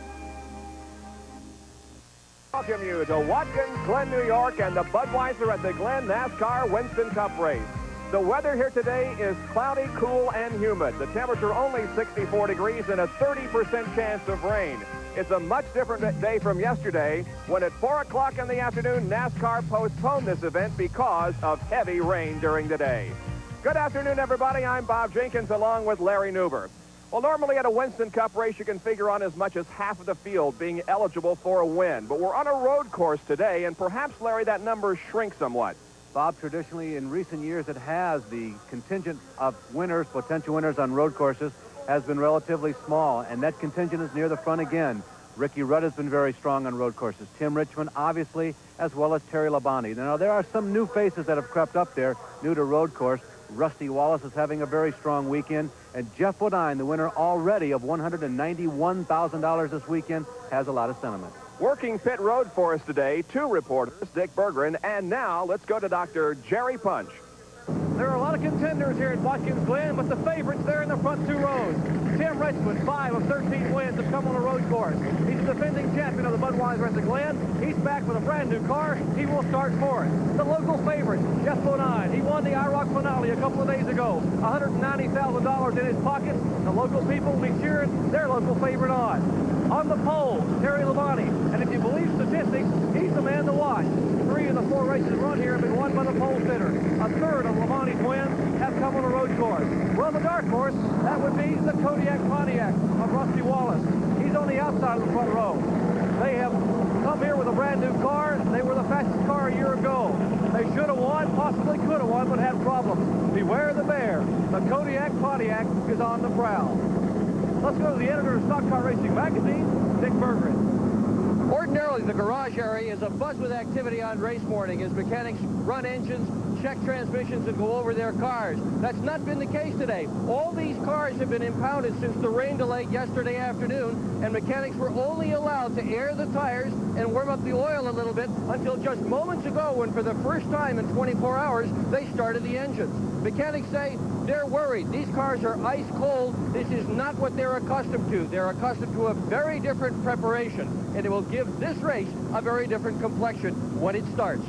Welcome you to Watkins, Glen, New York, and the Budweiser at the Glen NASCAR Winston Cup race. The weather here today is cloudy, cool, and humid. The temperature only 64 degrees and a 30% chance of rain. It's a much different day from yesterday when at 4 o'clock in the afternoon, NASCAR postponed this event because of heavy rain during the day. Good afternoon, everybody. I'm Bob Jenkins along with Larry Newber. Well, normally at a Winston Cup race, you can figure on as much as half of the field being eligible for a win. But we're on a road course today, and perhaps, Larry, that number shrinks somewhat. Bob, traditionally in recent years, it has. The contingent of winners, potential winners on road courses, has been relatively small, and that contingent is near the front again. Ricky Rudd has been very strong on road courses. Tim Richmond, obviously, as well as Terry Labonte. Now, there are some new faces that have crept up there, new to road course. Rusty Wallace is having a very strong weekend, and Jeff Bodine, the winner already of $191,000 this weekend, has a lot of sentiment. Working pit road for us today, two reporters, Dick Berggren, and now let's go to Dr. Jerry Punch. There are a lot of contenders here at Watkins Glen, but the favorites there in the front two rows. Tim Richmond, 5 of 13 wins have come on a road course. He's the defending champion of the Budweiser at the Glen. He's back with a brand new car. He will start for it. The local favorite, Jeff Bodine. He won the IROC finale a couple of days ago. $190,000 in his pocket. The local people will be cheering their local favorite on. On the pole, Terry Labonte. And if you believe statistics, he's the man to watch. 3 of the 4 races run here have been won by the pole sitter. A third of Labonte's wins have come on a road course. Well, the dark horse, that would be the Kodiak Pontiac of Rusty Wallace. He's on the outside of the front row. They have come here with a brand new car. They were the fastest car a year ago. They should have won, possibly could have won, but had problems. Beware the bear. The Kodiak Pontiac is on the prowl. Let's go to the editor of Stock Car Racing Magazine, Dick Berggren. Ordinarily, the garage area is abuzz with activity on race morning as mechanics run engines, check transmissions, and go over their cars. That's not been the case today. All these cars have been impounded since the rain delay yesterday afternoon, and mechanics were only allowed to air the tires and warm up the oil a little bit until just moments ago when, for the first time in 24 hours, they started the engines. Mechanics say they're worried. These cars are ice cold. This is not what they're accustomed to. They're accustomed to a very different preparation, and it will give this race a very different complexion when it starts.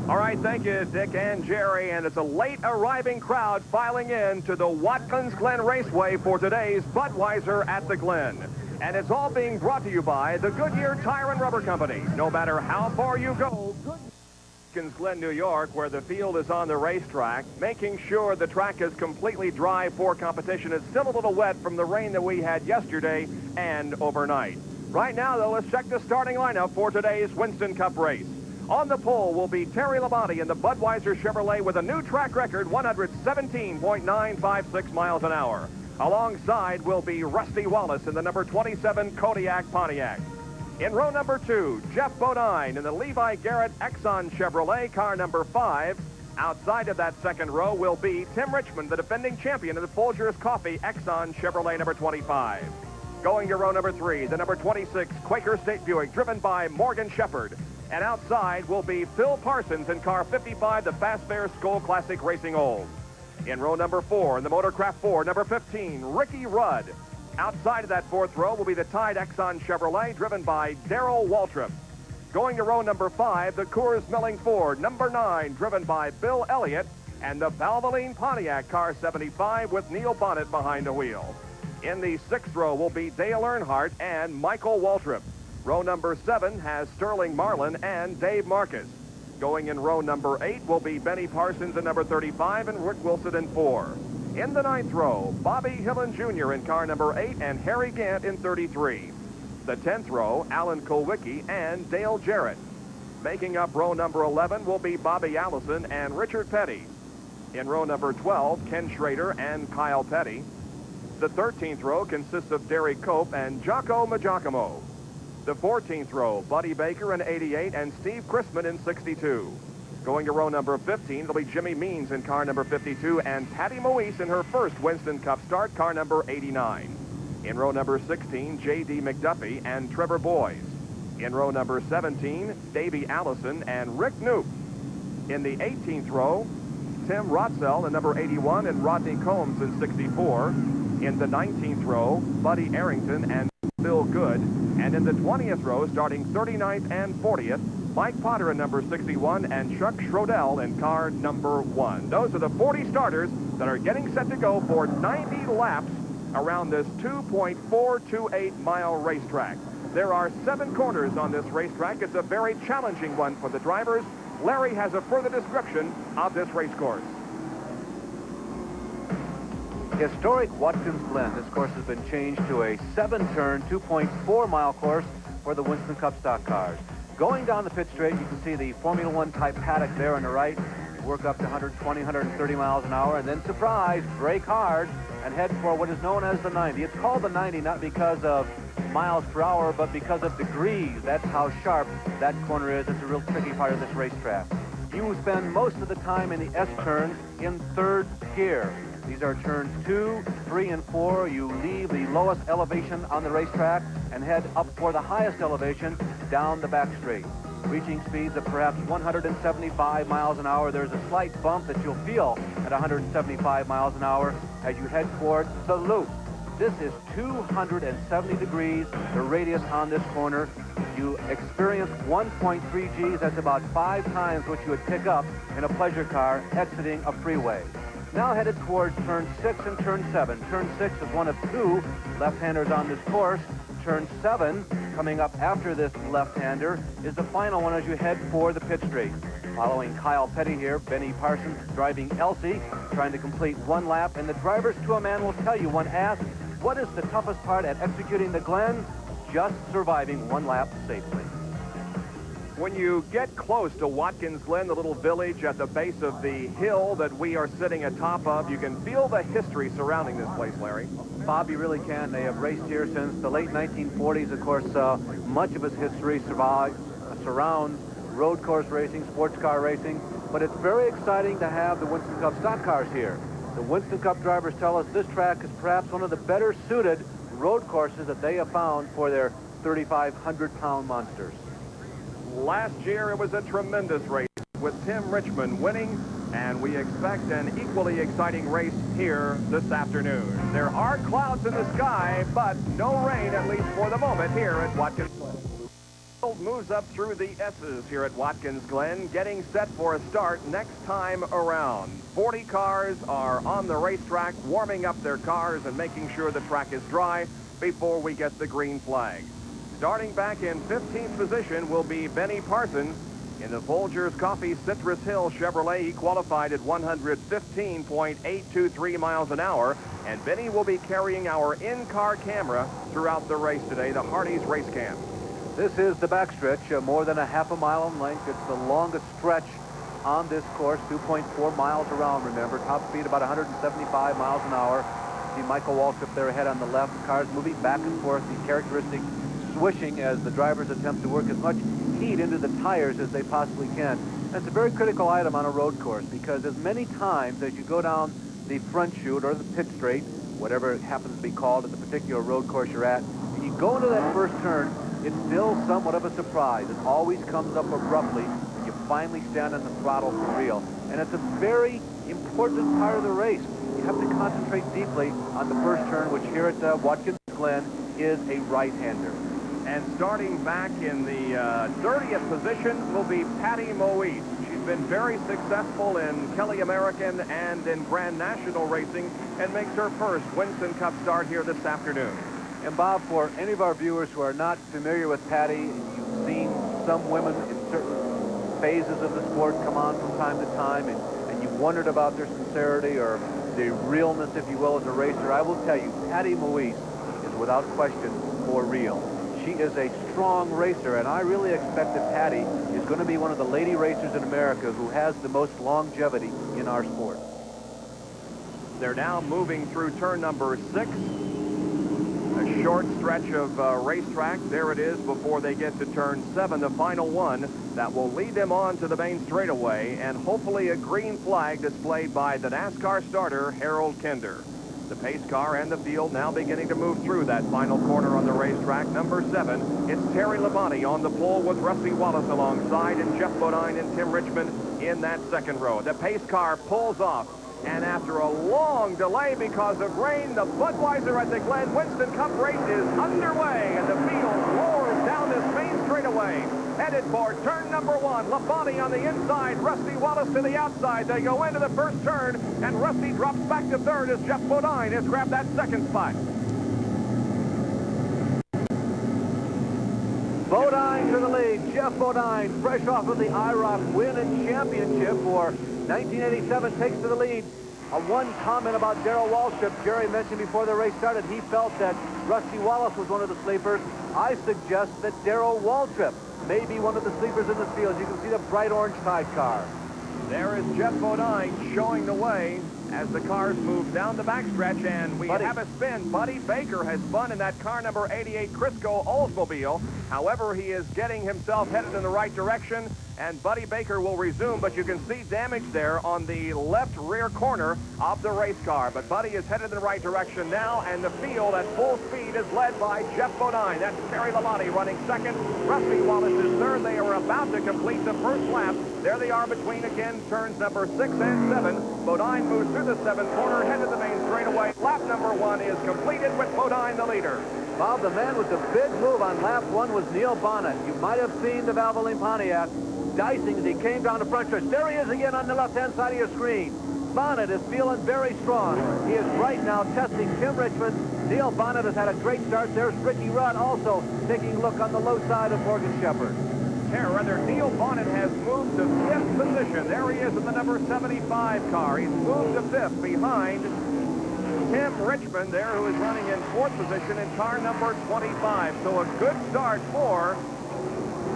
All right, thank you, Dick and Jerry. And it's a late arriving crowd filing in to the Watkins Glen Raceway for today's Budweiser at the Glen. And it's all being brought to you by the Goodyear Tire and Rubber Company. No matter how far you go, Watkins Glen, New York, where the field is on the racetrack, making sure the track is completely dry for competition. It's still a little wet from the rain that we had yesterday and overnight. Right now, though, let's check the starting lineup for today's Winston Cup race. On the pole will be Terry Labonte in the Budweiser Chevrolet with a new track record, 117.956 miles an hour. Alongside will be Rusty Wallace in the number 27 Kodiak Pontiac. In row number 2, Jeff Bodine in the Levi Garrett Exxon Chevrolet, car number 5. Outside of that second row will be Tim Richmond, the defending champion in the Folgers Coffee Exxon Chevrolet number 25. Going to row number 3, the number 26 Quaker State Buick, driven by Morgan Shepherd. And outside will be Phil Parsons in car 55, the Fast Bear Skoal Classic Racing Old. In row number 4, in the Motorcraft 4, number 15, Ricky Rudd. Outside of that fourth row will be the Tide Exxon Chevrolet, driven by Darrell Waltrip. Going to row number 5, the Coors Milling Ford, number 9, driven by Bill Elliott, and the Valvoline Pontiac car 75 with Neil Bonnet behind the wheel. In the 6th row will be Dale Earnhardt and Michael Waltrip. Row number 7 has Sterling Marlin and Dave Marcus. Going in row number 8 will be Benny Parsons in number 35 and Rick Wilson in 4. In the 9th row, Bobby Hillen Jr. in car number 8 and Harry Gant in 33. The 10th row, Alan Kulwicki and Dale Jarrett. Making up row number 11 will be Bobby Allison and Richard Petty. In row number 12, Ken Schrader and Kyle Petty. The 13th row consists of Derek Cope and Jocko Magiacomo. The 14th row, Buddy Baker in 88 and Steve Chrisman in 62. Going to row number 15, it'll be Jimmy Means in car number 52 and Patty Moise in her first Winston Cup start, car number 89. In row number 16, J.D. McDuffie and Trevor Boyes. In row number 17, Davey Allison and Rick Knoop. In the 18th row, Tim Rotzel in number 81 and Rodney Combs in 64. In the 19th row, Buddy Arrington and Bill Good. And in the 20th row, starting 39th and 40th, Mike Potter in number 61 and Chuck Schrodel in car number 1. Those are the 40 starters that are getting set to go for 90 laps around this 2.428-mile racetrack. There are 7 corners on this racetrack. It's a very challenging one for the drivers. Larry has a further description of this race course. Historic Watkins Glen. This course has been changed to a 7-turn, 2.4-mile course for the Winston Cup stock cars. Going down the pit straight, you can see the Formula One type paddock there on the right. Work up to 120, 130 miles an hour, and then surprise, brake hard and head for what is known as the 90. It's called the 90 not because of miles per hour, but because of degrees. That's how sharp that corner is. It's a real tricky part of this racetrack. You spend most of the time in the S turns in 3rd gear. These are turns 2, 3, and 4. You leave the lowest elevation on the racetrack and head up for the highest elevation down the back straight. Reaching speeds of perhaps 175 miles an hour. There's a slight bump that you'll feel at 175 miles an hour as you head toward the loop. This is 270 degrees, the radius on this corner. You experience 1.3 Gs. That's about 5 times what you would pick up in a pleasure car exiting a freeway. Now headed towards turn 6 and turn 7. Turn 6 is one of 2 left-handers on this course. Turn 7, coming up after this left-hander, is the final one as you head for the pit straight. Following Kyle Petty here, Benny Parsons driving Elsie, trying to complete 1 lap. And the drivers to a man will tell you when asked, what is the toughest part at executing the Glen? Just surviving 1 lap safely. When you get close to Watkins Glen, the little village at the base of the hill that we are sitting atop of, you can feel the history surrounding this place, Larry. Bob, you really can. They have raced here since the late 1940s. Of course, much of its history surrounds road course racing, sports car racing. But it's very exciting to have the Winston Cup stock cars here. The Winston Cup drivers tell us this track is perhaps one of the better suited road courses that they have found for their 3,500-pound monsters. Last year, it was a tremendous race with Tim Richmond winning, and we expect an equally exciting race here this afternoon. There are clouds in the sky, but no rain, at least for the moment, here at Watkins Glen. Moves up through the S's here at Watkins Glen, getting set for a start next time around. 40 cars are on the racetrack, warming up their cars and making sure the track is dry before we get the green flag. Starting back in 15th position will be Benny Parsons. In the Folgers Coffee Citrus Hill Chevrolet, he qualified at 115.823 miles an hour, and Benny will be carrying our in-car camera throughout the race today, the Hardee's Race Cam. This is the backstretch, more than a half a mile in length. It's the longest stretch on this course, 2.4 miles around, remember. Top speed about 175 miles an hour. See Michael Waltrip there ahead on the left. Cars moving back and forth, the characteristic swishing as the drivers attempt to work as much heat into the tires as they possibly can. That's a very critical item on a road course because as many times as you go down the front chute or the pit straight, whatever it happens to be called at the particular road course you're at, and you go into that first turn, it's still somewhat of a surprise. It always comes up abruptly when you finally stand on the throttle for real. And it's a very important part of the race. You have to concentrate deeply on the first turn, which here at Watkins Glen is a right-hander. And starting back in the 30th position will be Patty Moise. She's been very successful in Kelly American and in Grand National racing and makes her first Winston Cup start here this afternoon. And Bob, for any of our viewers who are not familiar with Patty, you've seen some women in certain phases of the sport come on from time to time, and you've wondered about their sincerity or the realness, if you will, as a racer. I will tell you, Patty Moise is without question for real. She is a strong racer, and I really expect that Patty is going to be one of the lady racers in America who has the most longevity in our sport. They're now moving through turn number 6. A short stretch of racetrack. There it is before they get to turn 7, the final one that will lead them on to the main straightaway, and hopefully a green flag displayed by the NASCAR starter, Harold Kinder. The pace car and the field now beginning to move through that final corner on the racetrack. Number 7, it's Terry Labonte on the pole with Rusty Wallace alongside, and Jeff Bodine and Tim Richmond in that second row. The pace car pulls off. And after a long delay because of rain, the Budweiser at the Glen Winston Cup race is underway, and the field roars down this main straightaway. Headed for turn number 1. Labonte on the inside, Rusty Wallace to the outside. They go into the first turn, and Rusty drops back to third as Jeff Bodine has grabbed that second spot. Bodine to the lead. Jeff Bodine, fresh off of the IROC win and championship for 1987, takes to the lead. One comment about Darrell Waltrip. Jerry mentioned before the race started he felt that Rusty Wallace was one of the sleepers. I suggest that Darrell Waltrip may be one of the sleepers in this field. You can see the bright orange sidecar. There is Jeff Bodine showing the way as the cars move down the backstretch, and we have a spin. Buddy Baker has spun in that car number 88 Crisco Oldsmobile. However, he is getting himself headed in the right direction, and Buddy Baker will resume, but you can see damage there on the left rear corner of the race car. But Buddy is headed in the right direction now, and the field at full speed is led by Jeff Bodine. That's Terry Labonte running second. Rusty Wallace is third. They are about to complete the first lap. There they are between, again, turns number 6 and 7. Bodine moves through the 7th corner, headed the main straightaway. Lap number 1 is completed with Bodine the leader. Bob, the man with the big move on lap 1 was Neil Bonnet. You might have seen the Valvoline Pontiac dicing as he came down the front stretch. There he is again on the left-hand side of your screen. Bonnet is feeling very strong. He is right now testing Tim Richmond. Neil Bonnet has had a great start. There's Ricky Rudd also taking a look on the low side of Morgan Shepherd. Neil Bonnet has moved to 5th position. There he is in the number 75 car. He's moved to 5th behind Tim Richmond there, who is running in 4th position in car number 25. So a good start for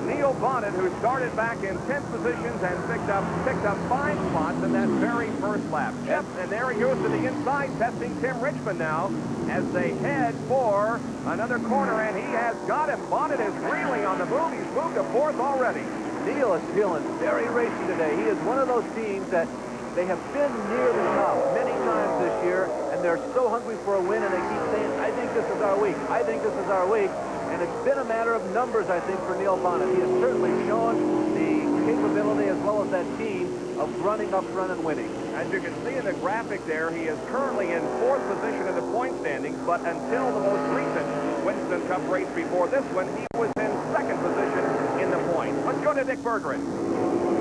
Neil Bonnet, who started back in 10th positions and picked up 5 spots in that very first lap. Yep, and there he goes to the inside, testing Tim Richmond now as they head for another corner, and he has got him. Bonnet is really on the move. He's moved to 4th already. Neil is feeling very racy today. He is one of those teams that they have been near the top many times this year, and they're so hungry for a win, and they keep saying, I think this is our week. I think this is our week. And it's been a matter of numbers, I think, for Neil Bonnet. He has certainly shown the capability as well as that team of running up front and winning. As you can see in the graphic there, he is currently in 4th position in the point standings, but until the most recent Winston Cup race before this one, he was in 2nd position in the points. Let's go to Dick Bergeron.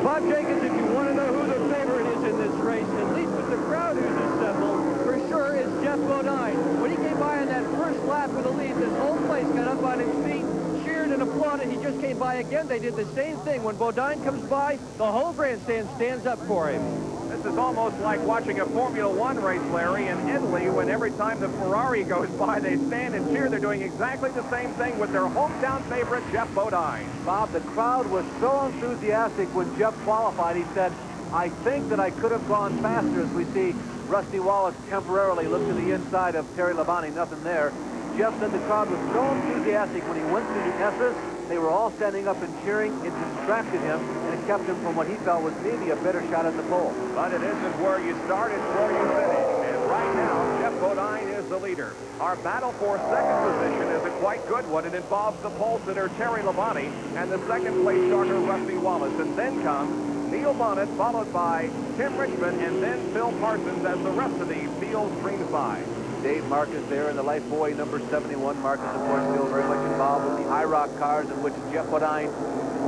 Bob Jenkins, if you want to know who the favorite is in this race, at least with the crowd who's assembled, for sure is Jeff Bodine. When he came by on that first lap with the lead, this whole place got up on its feet, cheered and applauded. He just came by again. They did the same thing. When Bodine comes by, the whole grandstand stands up for him. This is almost like watching a Formula One race, Larry, in Italy, when every time the Ferrari goes by, they stand and cheer. They're doing exactly the same thing with their hometown favorite, Jeff Bodine. Bob, the crowd was so enthusiastic when Jeff qualified. He said, I think that I could have gone faster, as we see Rusty Wallace temporarily look to the inside of Terry Labonte, nothing there. Jeff said the crowd was so enthusiastic when he went through the S's. They were all standing up and cheering. It distracted him, and it kept him from what he felt was maybe a better shot at the pole. But it isn't where you start, it's where you finish. And right now, Jeff Bodine is the leader. Our battle for second position is a quite good one. It involves the pole sitter Terry Labonte and the second place starter Rusty Wallace. And then comes Neil Bonnet, followed by Tim Richmond, and then Phil Parsons as the rest of the field streams by. Dave Marcus there in the life buoy, number 71. Marcus, of course, still very much involved with the High Rock cars, in which Jeff Bodine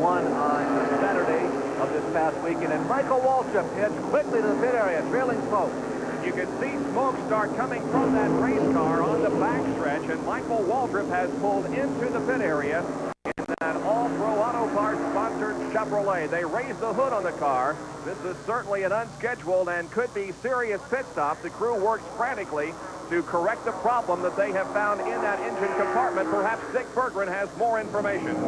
won on Saturday of this past weekend. And Michael Waltrip heads quickly to the pit area, trailing smoke. You can see smoke start coming from that race car on the backstretch, and Michael Waltrip has pulled into the pit area in that all-pro auto parts sponsored Chevrolet. They raised the hood on the car. This is certainly an unscheduled and could be serious pit stop. The crew works frantically to correct the problem that they have found in that engine compartment. Perhaps Dick Berggren has more information.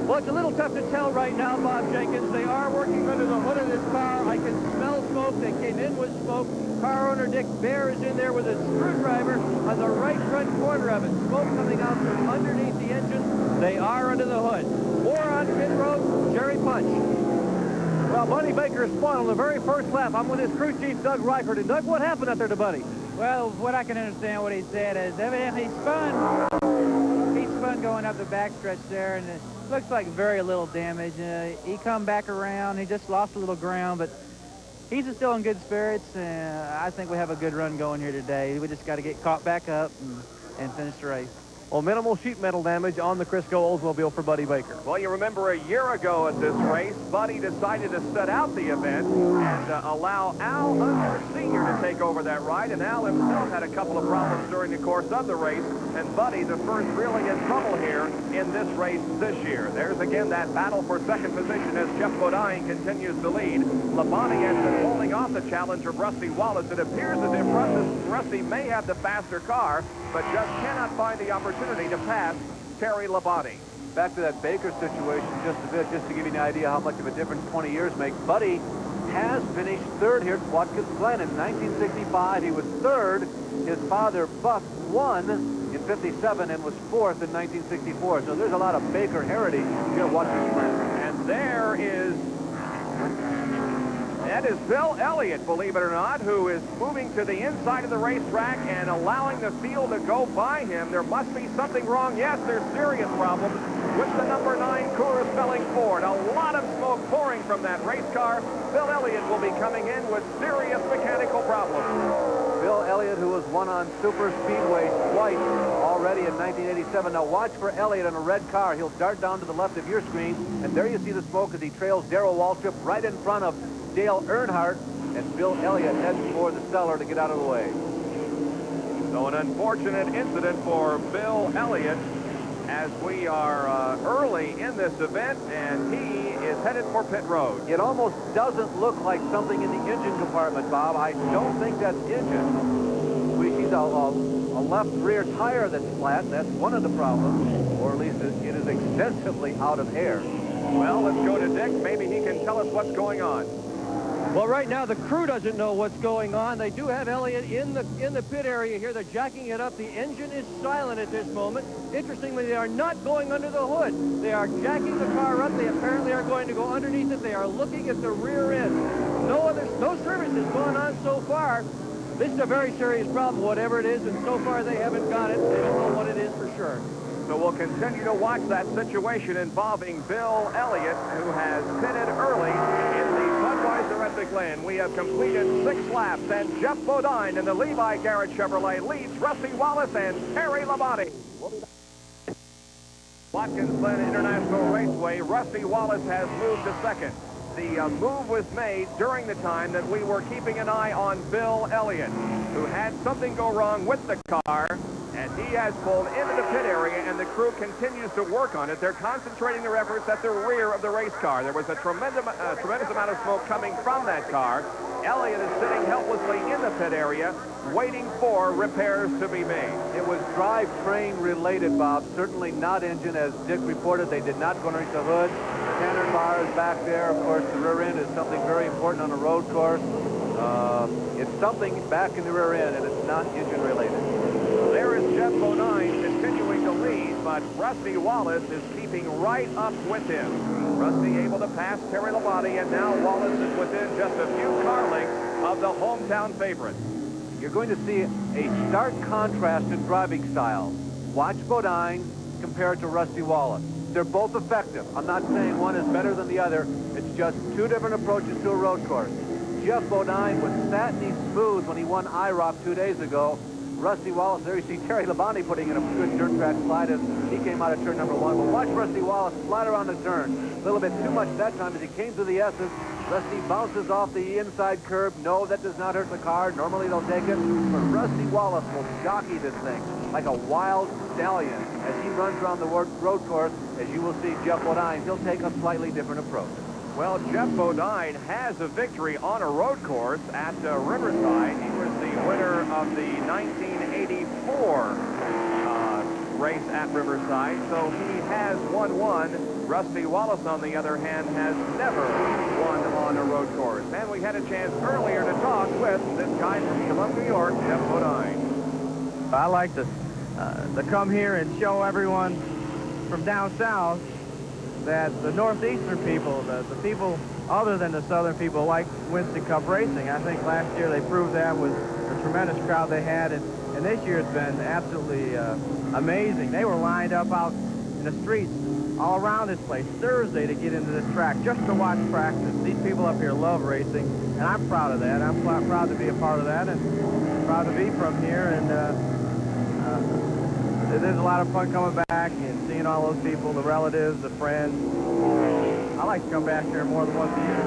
Well, it's a little tough to tell right now, Bob Jenkins. They are working under the hood of this car. I can smell smoke. They came in with smoke. Car owner Dick Bear is in there with a screwdriver on the right front corner of it. Smoke coming out from underneath the engine. They are under the hood. More on pit road, Jerry Punch. Well, Buddy Baker spun on the very first lap. I'm with his crew chief, Doug Reichert. And Doug, what happened out there to Buddy? Well, what I can understand what he said is evidently he spun going up the backstretch there, and it looks like very little damage. He come back around. He just lost a little ground, but he's still in good spirits. I think we have a good run going here today. We just got to get caught back up and finish the race. Well, minimal sheet metal damage on the Crisco Oldsmobile for Buddy Baker. Well, you remember a year ago at this race, Buddy decided to set out the event and allow Al Unser Sr. to take over that ride, and Al himself had a couple of problems during the course of the race, and Buddy, the first, really in trouble here in this race this year. There's again that battle for second position as Jeff Bodine continues to lead. Labonte has been holding off the challenge of Rusty Wallace. It appears as if Rusty may have the faster car, but just cannot find the opportunity to pass Terry Labonte. Back to that Baker situation just a bit, just to give you an idea how much of a difference 20 years make. Buddy has finished third here at Watkins Glen in 1965. He was third. His father, Buck, won in 57 and was fourth in 1964. So there's a lot of Baker heritage here at Watkins Glen. And that is Bill Elliott, believe it or not, who is moving to the inside of the racetrack and allowing the field to go by him. There must be something wrong. Yes, there's serious problems with the number 9 Coors Spelling Ford. A lot of smoke pouring from that race car. Bill Elliott will be coming in with serious mechanical problems. Bill Elliott, who has won on Super Speedway twice already in 1987. Now watch for Elliott in a red car. He'll dart down to the left of your screen, and there you see the smoke as he trails Darrell Waltrip right in front of Dale Earnhardt, and Bill Elliott heads for the cellar to get out of the way. So an unfortunate incident for Bill Elliott as we are early in this event, and he is headed for pit road. It almost doesn't look like something in the engine compartment, Bob. I don't think that's engine. We see a left rear tire that's flat. That's one of the problems, or at least it is extensively out of air. Well, let's go to Dick. Maybe he can tell us what's going on. Well, right now the crew doesn't know what's going on. They do have Elliott in the pit area here. They're jacking it up. The engine is silent at this moment. Interestingly, they are not going under the hood. They are jacking the car up. They apparently are going to go underneath it. They are looking at the rear end. No service has gone on so far. This is a very serious problem, whatever it is, and so far they haven't got it. They don't know what it is for sure. So we'll continue to watch that situation involving Bill Elliott, who has pitted early in the Budweiser at the Glen. We have completed 6 laps, and Jeff Bodine in the Levi Garrett Chevrolet leads Rusty Wallace and Terry Labonte. Watkins Glen International Raceway, Rusty Wallace has moved to second. The move was made during the time that we were keeping an eye on Bill Elliott, who had something go wrong with the car, and he has pulled into the pit area, and the crew continues to work on it. They're concentrating their efforts at the rear of the race car. There was a tremendous amount of smoke coming from that car. Elliott is sitting helplessly in the pit area, waiting for repairs to be made. It was drivetrain related, Bob. Certainly not engine, as Dick reported. They did not go underneath the hood. Standard bars back there. Of course, the rear end is something very important on a road course. It's something back in the rear end, and it's not engine related. There is Jeff Bodine continuing to lead, but Rusty Wallace is keeping right up with him. Rusty able to pass Terry Labonte, and now Wallace is within just a few car lengths of the hometown favorite. you're going to see a stark contrast in driving style. Watch Bodine compared to Rusty Wallace. They're both effective. I'm not saying one is better than the other. It's just two different approaches to a road course. Jeff Bodine was satiny smooth when he won IROC 2 days ago. Rusty Wallace, there you see Terry Labonte putting in a good dirt track slide as he came out of turn number 1. But watch Rusty Wallace slide around the turn. A little bit too much that time as he came to the S's. Rusty bounces off the inside curb. No, that does not hurt the car. Normally they'll take it. But Rusty Wallace will jockey this thing like a wild stallion as he runs around the road course. As you will see Jeff Bodine, he'll take a slightly different approach. Well, Jeff Bodine has a victory on a road course at Riverside. He was the winner of the 1984 race at Riverside, so he has won one. Rusty Wallace, on the other hand, has never won on a road course. And we had a chance earlier to talk with this guy from Columbia, New York, Jeff Bodine. I like to come here and show everyone from down south that the northeastern people, the people other than the southern people, like Winston Cup racing. I think last year they proved that with a tremendous crowd they had, and this year it's been absolutely amazing. They were lined up out in the streets all around this place Thursday to get into this track just to watch practice. These people up here love racing, and I'm proud of that. I'm proud to be a part of that, and proud to be from here. And there's a lot of fun coming back and seeing all those people, the relatives, the friends. I like to come back here more than once a year.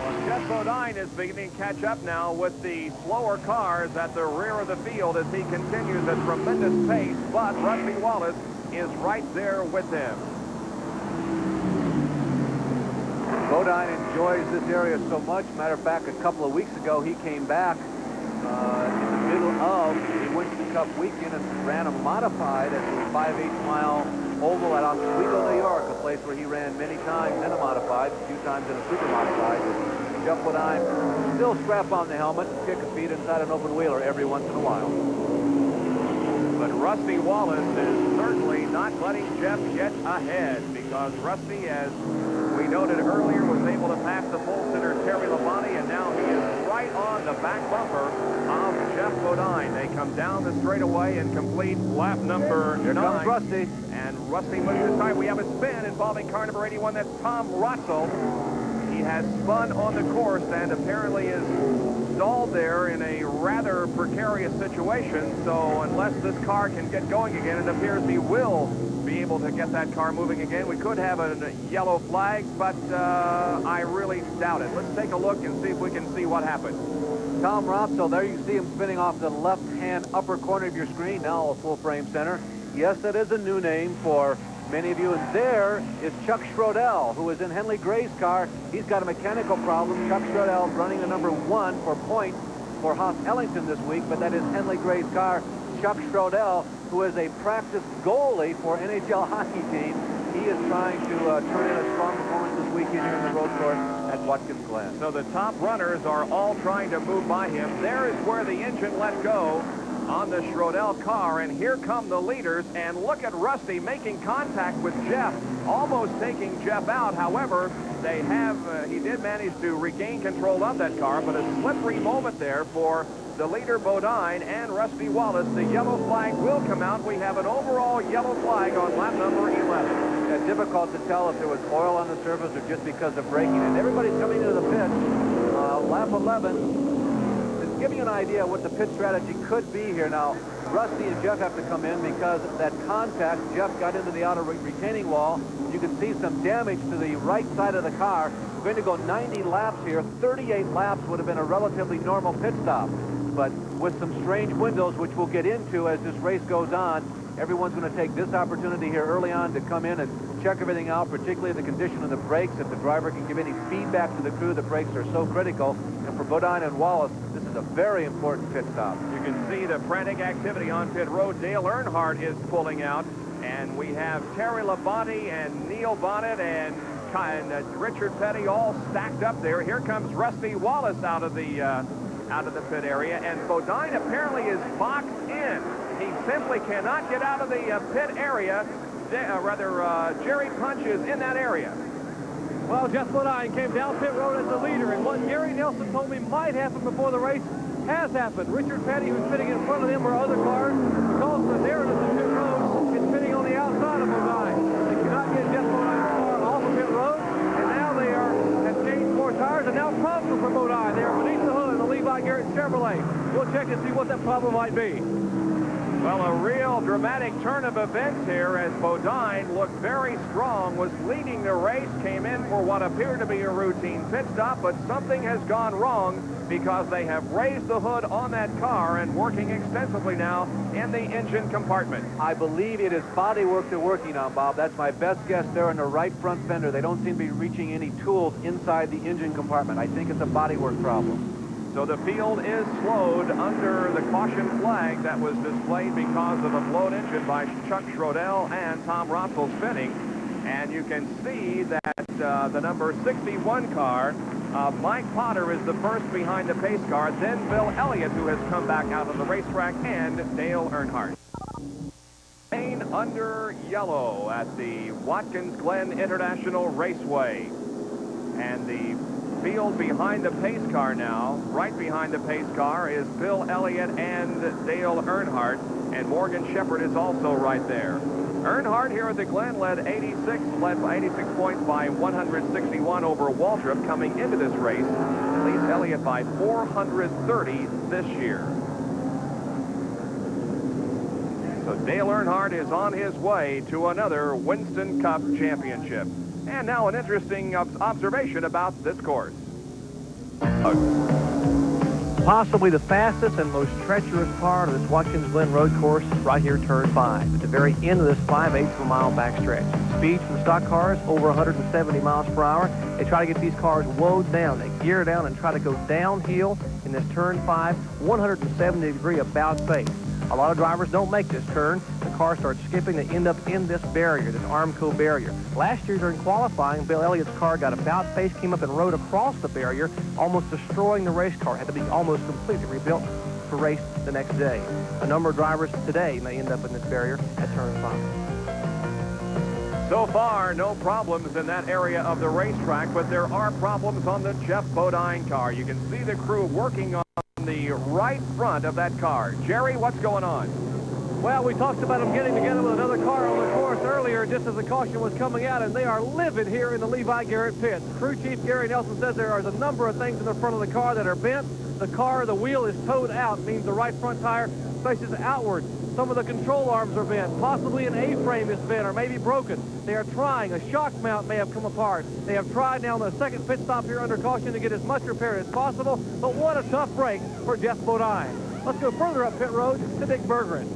Well, Jeff Bodine is beginning to catch up now with the slower cars at the rear of the field as he continues at tremendous pace, but Rusty Wallace is right there with him. Bodine enjoys this area so much. Matter of fact, a couple of weeks ago, he came back in the middle of the Winston Cup weekend and ran a modified at the 5/8 mile oval at Oswego, New York, a place where he ran many times in a modified, a few times in a super modified. Jeff Bodine still strap on the helmet and kick a feet inside an open wheeler every once in a while. But Rusty Wallace is certainly not letting Jeff get ahead, because Rusty, as we noted earlier, was able to pass the pole sitter Terry Labonte, and now he is right on the back bumper of Jeff Bodine. They come down the straightaway and complete lap number 9. Here comes Rusty. And Rusty moves aside. We have a spin involving car number 81. That's Tom Rotzel. He has spun on the course and apparently is stalled there in a rather precarious situation. So unless this car can get going again, it appears he will be able to get that car moving again. We could have a yellow flag, but I really doubt it. Let's take a look and see if we can see what happened. Tom Rotzel, there you see him spinning off the left-hand upper corner of your screen, now a full-frame center. Yes, that is a new name for many of you. And there is Chuck Schrodel, who is in Henley Gray's car. He's got a mechanical problem. Chuck Schrodel running the number 1 for point for Haas Ellington this week, but that is Henley Gray's car. Chuck Schrodel, who is a practice goalie for NHL hockey team. He is trying to turn in a strong performance this weekend here in the road course at Watkins Glen. So the top runners are all trying to move by him. There is where the engine let go on the Schrodel car, and here come the leaders, and look at Rusty making contact with Jeff, almost taking Jeff out. However, they have he did manage to regain control of that car, but a slippery moment there for the leader Bodine and Rusty Wallace. The yellow flag will come out. We have an overall yellow flag on lap number 11. It's difficult to tell if there was oil on the surface or just because of braking. And everybody's coming into the pit. Lap 11. Give you an idea what the pit strategy could be here. Now, Rusty and Jeff have to come in because that contact, Jeff got into the outer retaining wall. You can see some damage to the right side of the car. We're going to go 90 laps here. 38 laps would have been a relatively normal pit stop. But with some strange windows, which we'll get into as this race goes on, everyone's going to take this opportunity here early on to come in and check everything out, particularly the condition of the brakes. If the driver can give any feedback to the crew, the brakes are so critical. And for Bodine and Wallace, this is a very important pit stop. You can see the frantic activity on pit road. Dale Earnhardt is pulling out, and we have Terry Labonte and Neil Bonnet and Richard Petty all stacked up there. Here comes Rusty Wallace out of the pit area, and Bodine apparently is boxed in. He simply cannot get out of the pit area. Jerry Punch is in that area. Well, Jeff Bodine came down pit road as the leader, and what Gary Nelson told me might happen before the race has happened. Richard Petty, who's sitting in front of them, or other cars, because the narrative of pit road is sitting on the outside of Bodine. They cannot get Jeff Bodine's car off of pit road, and now they have changed more tires, and now problem for Bodine. They are beneath the hood of the Levi Garrett Chevrolet. We'll check and see what that problem might be. Well, a real dramatic turn of events here as Bodine looked very strong, was leading the race, came in for what appeared to be a routine pit stop, but something has gone wrong because they have raised the hood on that car and working extensively now in the engine compartment. I believe it is bodywork they're working on, Bob. That's my best guess there in the right front fender. They don't seem to be reaching any tools inside the engine compartment. I think it's a bodywork problem. So the field is slowed under the caution flag that was displayed because of a blown engine by Chuck Schrodel and Tom Rotzel's spinning. And you can see that the number 61 car, Mike Potter, is the first behind the pace car, then Bill Elliott, who has come back out of the racetrack, and Dale Earnhardt. Lane under yellow at the Watkins Glen International Raceway. And the field behind the pace car now, right behind the pace car, is Bill Elliott and Dale Earnhardt, and Morgan Shepherd is also right there. Earnhardt here at the Glen led 86 points by 161 over Waltrip coming into this race, and leads Elliott by 430 this year. So Dale Earnhardt is on his way to another Winston Cup championship. And now an interesting observation about this course. Possibly the fastest and most treacherous part of this Watkins Glen Road course is right here, turn 5. At the very end of this 5/8 of a mile backstretch. Speed from the stock cars over 170 miles per hour. They try to get these cars woed down. They gear down and try to go downhill in this turn 5, 170-degree about face. A lot of drivers don't make this turn. The car starts skipping. They end up in this barrier, this Armco barrier. Last year during qualifying, Bill Elliott's car got about face, came up and rode across the barrier, almost destroying the race car. Had to be almost completely rebuilt to race the next day. A number of drivers today may end up in this barrier at turn 5. So far, no problems in that area of the racetrack, but there are problems on the Jeff Bodine car. You can see the crew working on the right front of that car. Jerry, what's going on? Well, we talked about them getting together with another car on the course earlier just as the caution was coming out, and they are livid here in the Levi Garrett pit. Crew Chief Gary Nelson says there are a number of things in the front of the car that are bent. The wheel is towed out, means the right front tire faces outward. Some of the control arms are bent. Possibly an A-frame is bent or maybe broken. They are trying. A shock mount may have come apart. They have tried now on the second pit stop here under caution to get as much repair as possible, but what a tough break for Jeff Bodine. Let's go further up pit road to Dick Bergeron.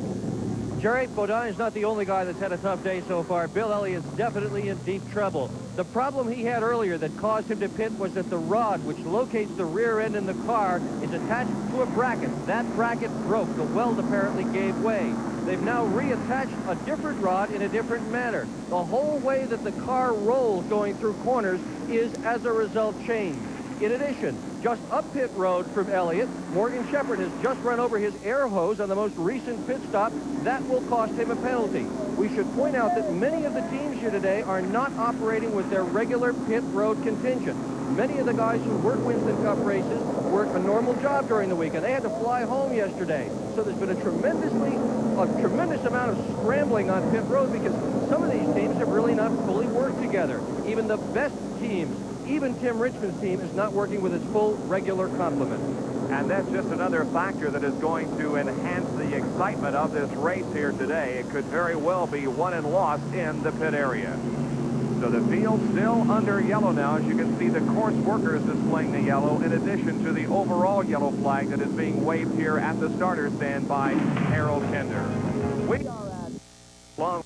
Jerry, Bodine's not the only guy that's had a tough day so far. Bill Elliott's definitely in deep trouble. The problem he had earlier that caused him to pit was that the rod, which locates the rear end in the car, is attached to a bracket. That bracket broke. The weld apparently gave way. They've now reattached a different rod in a different manner. The whole way that the car rolls going through corners is, as a result, changed. In addition, just up pit road from Elliott, Morgan Shepherd has just run over his air hose on the most recent pit stop. That will cost him a penalty. We should point out that many of the teams here today are not operating with their regular pit road contingent. Many of the guys who work Winston Cup races work a normal job during the week, and they had to fly home yesterday. So there's been a tremendous amount of scrambling on pit road because some of these teams have really not fully worked together. Even the best teams, even Tim Richmond's team, is not working with its full regular complement. And that's just another factor that is going to enhance the excitement of this race here today. It could very well be won and lost in the pit area. So the field still under yellow now. As you can see, the course workers displaying the yellow in addition to the overall yellow flag that is being waved here at the starter stand by Harold Kinder. We are at long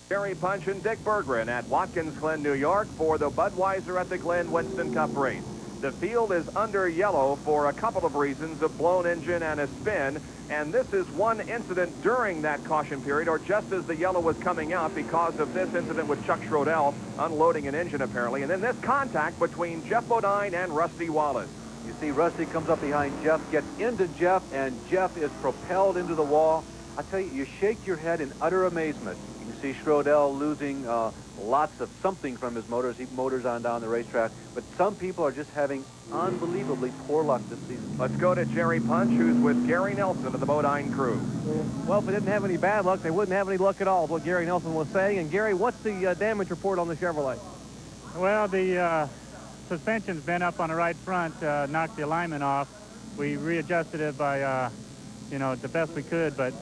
Jerry Punch and Dick Bergeron at Watkins Glen, New York for the Budweiser at the Glen Winston Cup race. The field is under yellow for a couple of reasons, a blown engine and a spin. And this is one incident during that caution period, or just as the yellow was coming out because of this incident with Chuck Schrodel unloading an engine apparently. And then this contact between Jeff Bodine and Rusty Wallace. You see Rusty comes up behind Jeff, gets into Jeff, and Jeff is propelled into the wall. I tell you, you shake your head in utter amazement. You can see Schrodel losing lots of something from his motors. He motors on down the racetrack. But some people are just having unbelievably poor luck this season. Let's go to Jerry Punch, who's with Gary Nelson of the Bodine crew. Well, if they didn't have any bad luck, they wouldn't have any luck at all, is what Gary Nelson was saying. And, Gary, what's the damage report on the Chevrolet? Well, the suspension's been up on the right front, knocked the alignment off. We readjusted it by, you know, the best we could, but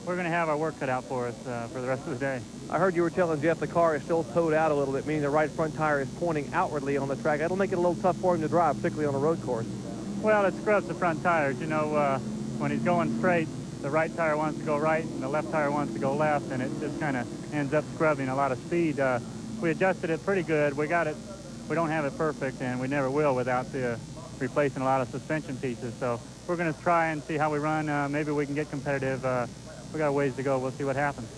we're going to have our work cut out for us for the rest of the day. I heard you were telling Jeff the car is still towed out a little bit, meaning the right front tire is pointing outwardly on the track. That'll make it a little tough for him to drive, particularly on a road course. Well, it scrubs the front tires. You know, when he's going straight, the right tire wants to go right and the left tire wants to go left, and it just kind of ends up scrubbing a lot of speed. We adjusted it pretty good. We got it. We don't have it perfect, and we never will without replacing a lot of suspension pieces. So we're going to try and see how we run. Maybe we can get competitive. We got a ways to go. We'll see what happens.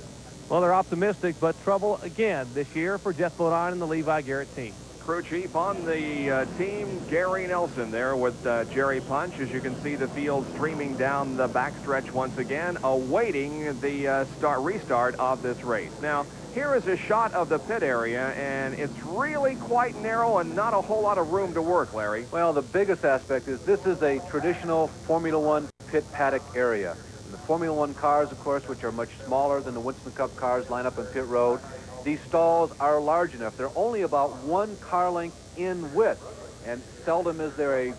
Well, they're optimistic, but trouble again this year for Jeff Bodine and the Levi Garrett team. Crew chief on the team, Gary Nelson, there with Jerry Punch. As you can see, the field streaming down the backstretch once again, awaiting the restart of this race. Now, here is a shot of the pit area, and it's really quite narrow and not a whole lot of room to work, Larry. Well, the biggest aspect is this is a traditional Formula One pit paddock area. And the Formula One cars, of course, which are much smaller than the Winston Cup cars, line up in pit road. These stalls are large enough. They're only about 1 car length in width, and seldom is there a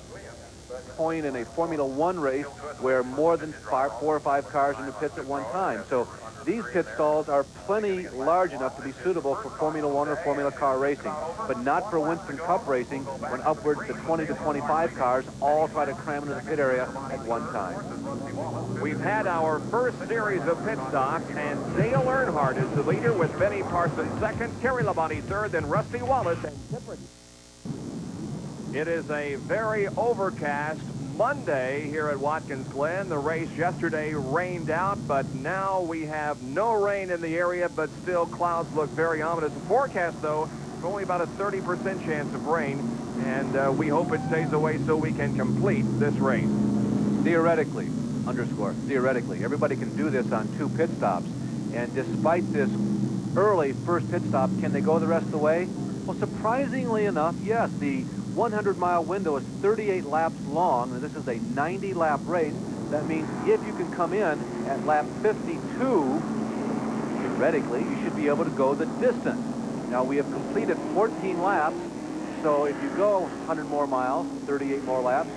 point in a Formula One race where more than 4 or 5 cars in the pits at one time. So these pit stalls are plenty large enough to be suitable for Formula One or Formula Car racing, but not for Winston Cup racing when upwards to 20 to 25 cars all try to cram into the pit area at one time. We've had our first series of pit stops, and Dale Earnhardt is the leader with Benny Parsons second, Terry Labonte third, then Rusty Wallace and Tipper. It is a very overcast Monday here at Watkins Glen. The race yesterday rained out, but now we have no rain in the area, but still clouds look very ominous. The forecast, though, only about a 30% chance of rain, and we hope it stays away so we can complete this race. Theoretically, theoretically, everybody can do this on 2 pit stops, and despite this early first pit stop, can they go the rest of the way? Well, surprisingly enough, yes. The 100-mile window is 38 laps long, and this is a 90-lap race. That means if you can come in at lap 52, theoretically, you should be able to go the distance. Now, we have completed 14 laps, so if you go 100 more miles, 38 more laps,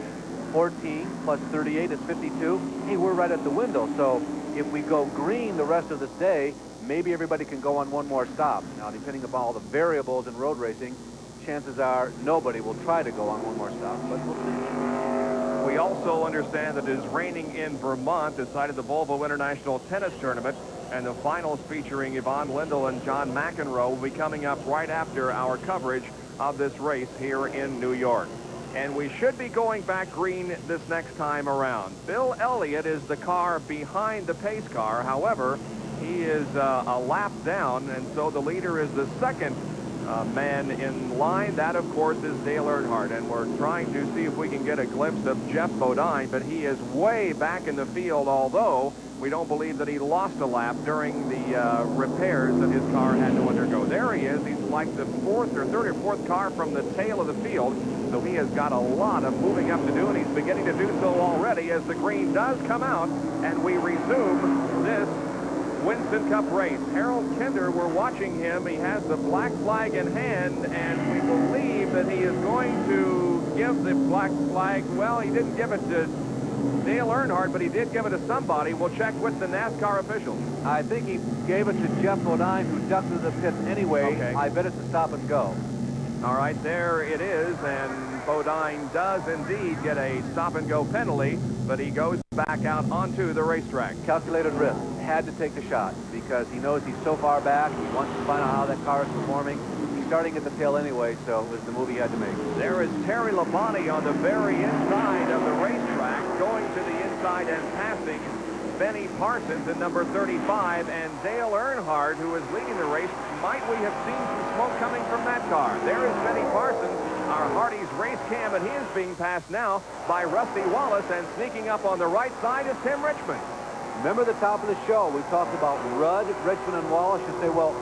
14 plus 38 is 52. Hey, we're right at the window. So if we go green the rest of this day, maybe everybody can go on 1 more stop. Now, depending upon all the variables in road racing, chances are nobody will try to go on 1 more stop, but we'll see. We also understand that it is raining in Vermont, decided the Volvo International Tennis Tournament, and the finals featuring Yvonne Lindell and John McEnroe will be coming up right after our coverage of this race here in New York. And we should be going back green this next time around. Bill Elliott is the car behind the pace car. However, he is a lap down, and so the leader is the second man in line. That, of course, is Dale Earnhardt, and we're trying to see if we can get a glimpse of Jeff Bodine, but he is way back in the field, although we don't believe that he lost a lap during the repairs that his car had to undergo. There he is. He's like the 4th or 3rd or 4th car from the tail of the field, so he has got a lot of moving up to do, and he's beginning to do so already as the green does come out, and we resume this Winston Cup race. Harold Kinder, we're watching him. He has the black flag in hand, and we believe that he is going to give the black flag. Well, he didn't give it to Dale Earnhardt, but he did give it to somebody. We'll check with the NASCAR officials. I think he gave it to Jeff Bodine, who ducked to the pits anyway. Okay. I bet it's a stop and go. All right, there it is, and Bodine does indeed get a stop-and-go penalty, but he goes back out onto the racetrack. Calculated risk. Had to take the shot because he knows he's so far back. He wants to find out how that car is performing. He's starting at the tail anyway, so it was the move he had to make. There is Terry Labonte on the very inside of the racetrack, going to the inside and passing Benny Parsons in number 35, and Dale Earnhardt, who is leading the race. Might we have seen some smoke coming from that car? There is Benny Parsons, our Hardee's race cam, and he is being passed now by Rusty Wallace, and sneaking up on the right side is Tim Richmond. Remember the top of the show, we talked about Rudd, Richmond, and Wallace. You say, well,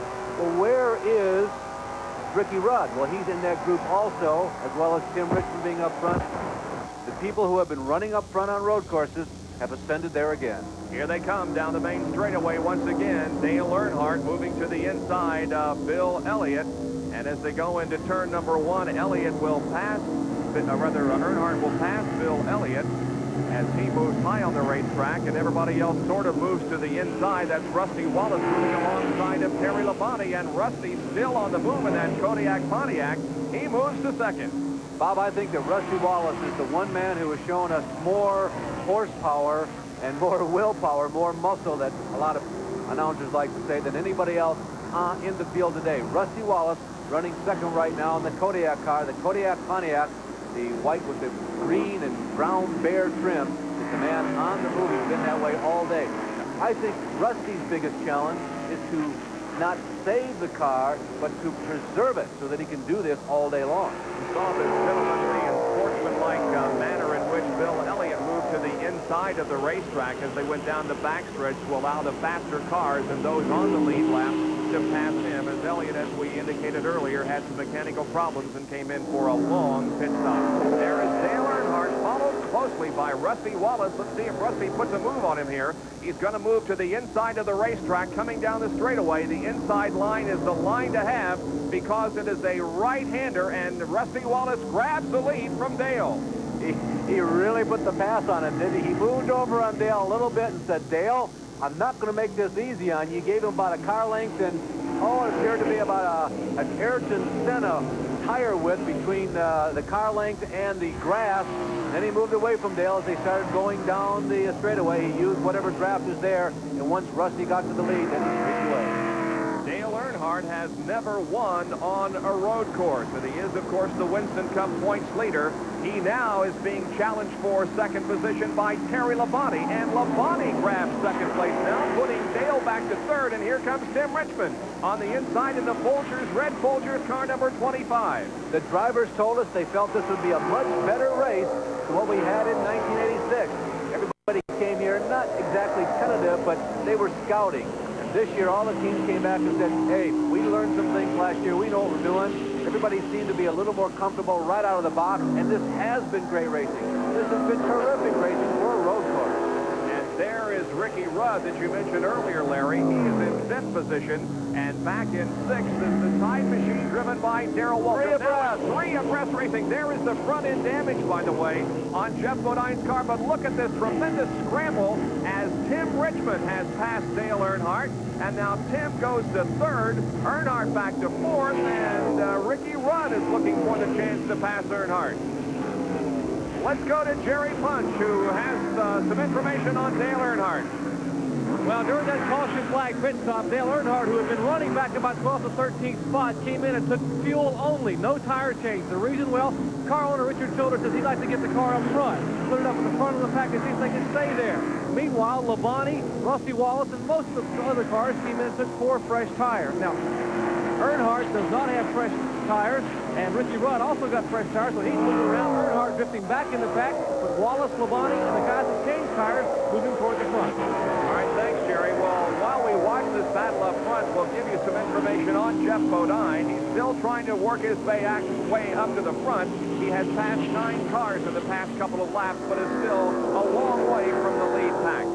where is Ricky Rudd? Well, he's in that group also, as well as Tim Richmond being up front. The people who have been running up front on road courses have ascended there again. Here they come down the main straightaway once again. Dale Earnhardt moving to the inside of Bill Elliott. And as they go into turn number 1, Elliott will pass, Earnhardt will pass Bill Elliott as he moves high on the racetrack, and everybody else sort of moves to the inside. That's Rusty Wallace moving alongside of Terry Labonte, and Rusty still on the move in that Kodiak Pontiac. He moves to second. Bob, I think that Rusty Wallace is the one man who has shown us more horsepower and more willpower, more muscle, that a lot of announcers like to say, than anybody else in the field today. Rusty Wallace running second right now in the Kodiak car, the Kodiak Pontiac, the white with the green and brown bear trim. It's a man on the move. He's been that way all day. I think Rusty's biggest challenge is to not save the car, but to preserve it so that he can do this all day long. We saw this gentlemanly and sportsmanlike manner in which Bill Elliott moved to the inside of the racetrack as they went down the backstretch to allow the faster cars and those on the lead lap to pass him, as Elliott, as we indicated earlier, had some mechanical problems and came in for a long pit stop. There is Dale Earnhardt, followed closely by Rusty Wallace. Let's see if Rusty puts a move on him here. He's going to move to the inside of the racetrack, coming down the straightaway. The inside line is the line to have because it is a right-hander, and Rusty Wallace grabs the lead from Dale. He really put the pass on him, didn't he? He moved over on Dale a little bit and said, Dale, I'm not going to make this easy on you. Gave him about a car length and, it appeared to be about an Ayrton Senna tire width between the car length and the grass. Then he moved away from Dale as they started going down the straightaway. He used whatever draft was there, and once Rusty got to the lead, then he streaked away. Dale Earnhardt has never won on a road course, and he is, of course, the Winston Cup points leader. He now is being challenged for second position by Terry Labonte, and Labonte grabs second place now, putting Dale back to third, and here comes Tim Richmond on the inside in the Folgers, red Folgers car number 25. The drivers told us they felt this would be a much better race than what we had in 1986. Everybody came here not exactly tentative, but they were scouting. And this year, all the teams came back and said, hey, we learned some things last year. We know what we're doing. Everybody seemed to be a little more comfortable right out of the box, and this has been great racing. This has been terrific racing for a road course. And there is Ricky Rudd that you mentioned earlier, Larry. He is in 5th position, and back in 6th is the Tide Machine driven by Darrell Walker. Three abreast racing. There is the front end damage, by the way, on Jeff Bodine's car, but look at this tremendous scramble as Tim Richmond has passed Dale Earnhardt. And now Tim goes to 3rd, Earnhardt back to 4th, and Ricky Rudd is looking for the chance to pass Earnhardt. Let's go to Jerry Punch, who has some information on Dale Earnhardt. Well, during that caution flag pit stop, Dale Earnhardt, who had been running back about 12th to 13th spot, came in and took fuel only, no tire change. The reason, well, car owner Richard Childers says he'd like to get the car up front, put it up in the front of the pack and see if they can stay there. Meanwhile, Labonte, Rusty Wallace, and most of the other cars came in and took 4 fresh tires. Now, Earnhardt does not have fresh tires, and Richie Rudd also got fresh tires, so he's moving around. Earnhardt drifting back in the pack, with Wallace, Labonte, and the guys that changed tires moving toward the front. All right, thanks, Jerry. Well, while we watch this battle up front, we'll give you some information on Jeff Bodine. He's still trying to work his way up to the front. He has passed 9 cars in the past couple of laps, but is still a long way from the lead pack.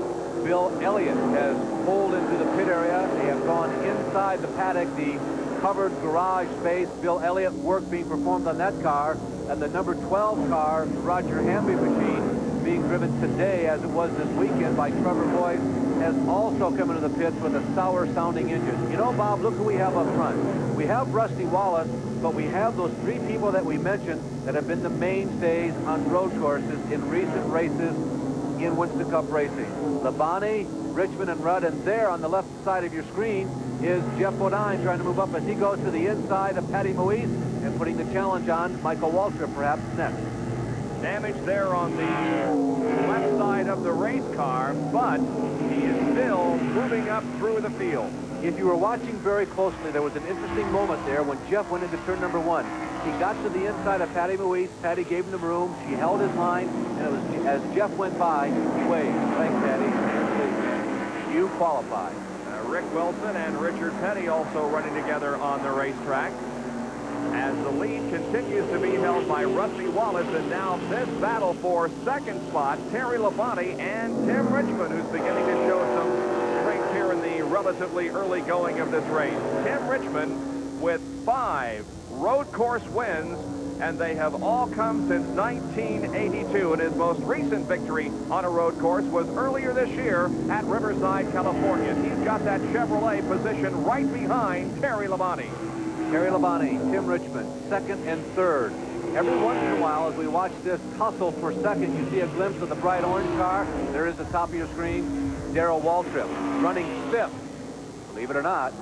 Bill Elliott has pulled into the pit area. They have gone inside the paddock, the covered garage space. Bill Elliott work being performed on that car, and the number 12 car, Roger Hamby machine, being driven today as it was this weekend by Trevor Boyce, has also come into the pits with a sour-sounding engine. You know, Bob, look who we have up front. We have Rusty Wallace, but we have those 3 people that we mentioned that have been the mainstays on road courses in recent races in Winston Cup racing. Labonte, Richmond, and Rudd, and there on the left side of your screen is Jeff Bodine trying to move up as he goes to the inside of Patty Moise and putting the challenge on Michael Waltrip perhaps next. Damage there on the left side of the race car, but he is still moving up through the field. If you were watching very closely, there was an interesting moment there when Jeff went into turn number 1. He got to the inside of Patty Moise. Patty gave him the room. She held his line, and it was as Jeff went by, he waved. Thanks, Patty. you qualify. Rick Wilson and Richard Petty also running together on the racetrack. As the lead continues to be held by Rusty Wallace, and now this battle for second spot, Terry Labonte and Tim Richmond, who's beginning to show some strength here in the relatively early going of this race. Tim Richmond with 5 road course wins, and they have all come since 1982. And his most recent victory on a road course was earlier this year at Riverside, California. He's got that Chevrolet position right behind Terry Labonte. Terry Labonte, Tim Richmond, second and third. Every once in a while, as we watch this tussle for second, you see a glimpse of the bright orange car. There is the top of your screen, Darrell Waltrip, running 5th. Believe it or not,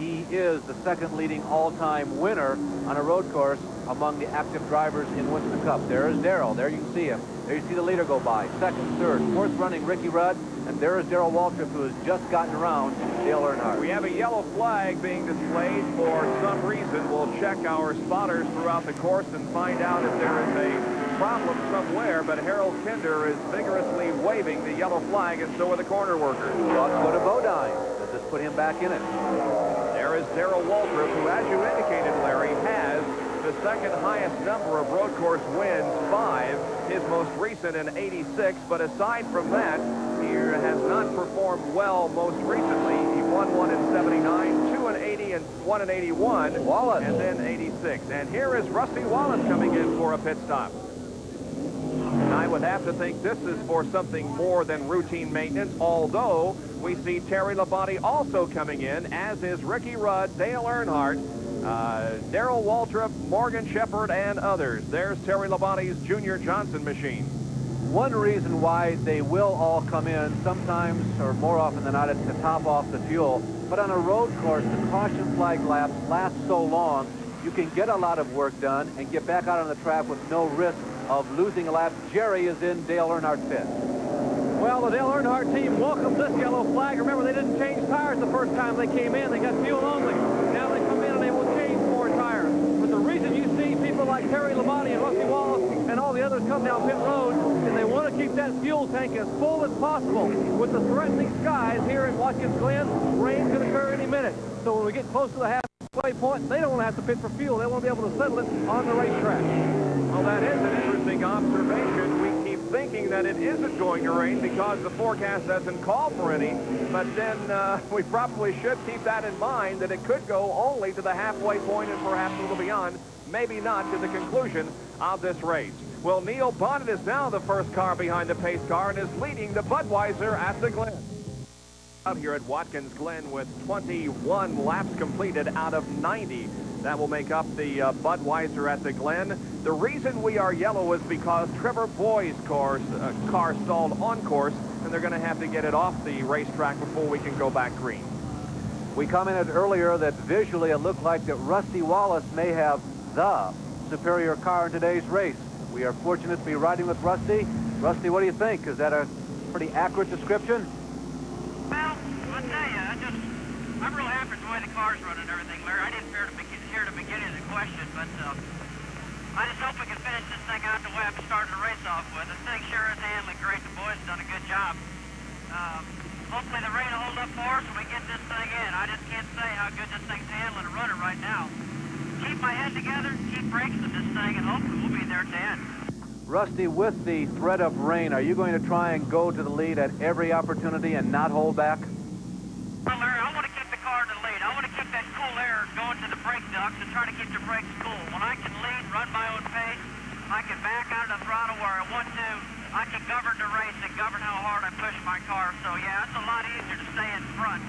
he is the second leading all-time winner on a road course among the active drivers in Winston Cup. There is Darrell. There you can see him. There you see the leader go by. Second, third, fourth running Ricky Rudd. And there is Darrell Waltrip, who has just gotten around Dale Earnhardt. We have a yellow flag being displayed for some reason. We'll check our spotters throughout the course and find out if there is a problem somewhere. But Harold Kinder is vigorously waving the yellow flag, and so are the corner workers. Go to Bodine. Does this put him back in it? There is Darrell Waltrip, who, as you indicated, Larry, has the second highest number of road course wins, 5, his most recent in 86. But aside from that, he has not performed well most recently. He won 1 in 79, 2 in 80, and 1 in 81. Wallace. And then 86. And here is Rusty Wallace coming in for a pit stop. I would have to think this is for something more than routine maintenance, although we see Terry Labonte also coming in, as is Ricky Rudd, Dale Earnhardt, Darrell Waltrip, Morgan Shepherd, and others. There's Terry Labonte's Junior Johnson machine. One reason why they will all come in sometimes, or more often than not, it's to top off the fuel. But on a road course, the caution flag laps last so long, you can get a lot of work done and get back out on the track with no risk of losing a lap. Jerry is in Dale Earnhardt's pit. Well, the Dale Earnhardt team welcomes this yellow flag. Remember, they didn't change tires the first time they came in. They got fuel only. Now they come in and they will change 4 tires. But the reason you see people like Terry Labonte and Rusty Wallace and all the others come down pit road, and they want to keep that fuel tank as full as possible. With the threatening skies here in Watkins Glen, rain could occur any minute. So when we get close to the halfway point, they don't want to have to pit for fuel. They want to be able to settle it on the racetrack. Well, that is an interesting observation. We keep thinking that it isn't going to rain because the forecast doesn't call for any, but then we probably should keep that in mind, that it could go only to the halfway point and perhaps a little beyond, maybe not to the conclusion of this race. Well, Neil Bonnet is now the first car behind the pace car and is leading the Budweiser at the Glen. Out here at Watkins Glen with 21 laps completed out of 90. That will make up the Budweiser at the Glen. The reason we are yellow is because Trevor Boyd's car stalled on course, and they're going to have to get it off the racetrack before we can go back green. We commented earlier that visually it looked like that Rusty Wallace may have the superior car in today's race. We are fortunate to be riding with Rusty. Rusty, what do you think? Is that a pretty accurate description? Well, I'll tell you, I'm real happy with the way the car's running and everything, Larry. I didn't hear the beginning of the question, but I just hope we can finish this thing out the way I'm starting the race off with. This thing sure is handling great. The boys have done a good job. Hopefully the rain will hold up for us and we get this thing in. I just can't say how good this thing's handling and running right now. Keep my head together, keep brakes on this thing, and hopefully we'll be there at the end. Rusty, with the threat of rain, are you going to try and go to the lead at every opportunity and not hold back? Well, Larry, I want to keep the car in the lead. I want to keep that cool air going to the brake ducts and try to keep the brakes cool. When I can lead, run my own pace, I can back out of the throttle where I want to. I can govern the race and govern how hard I push my car. So, yeah, it's a lot easier to stay in front.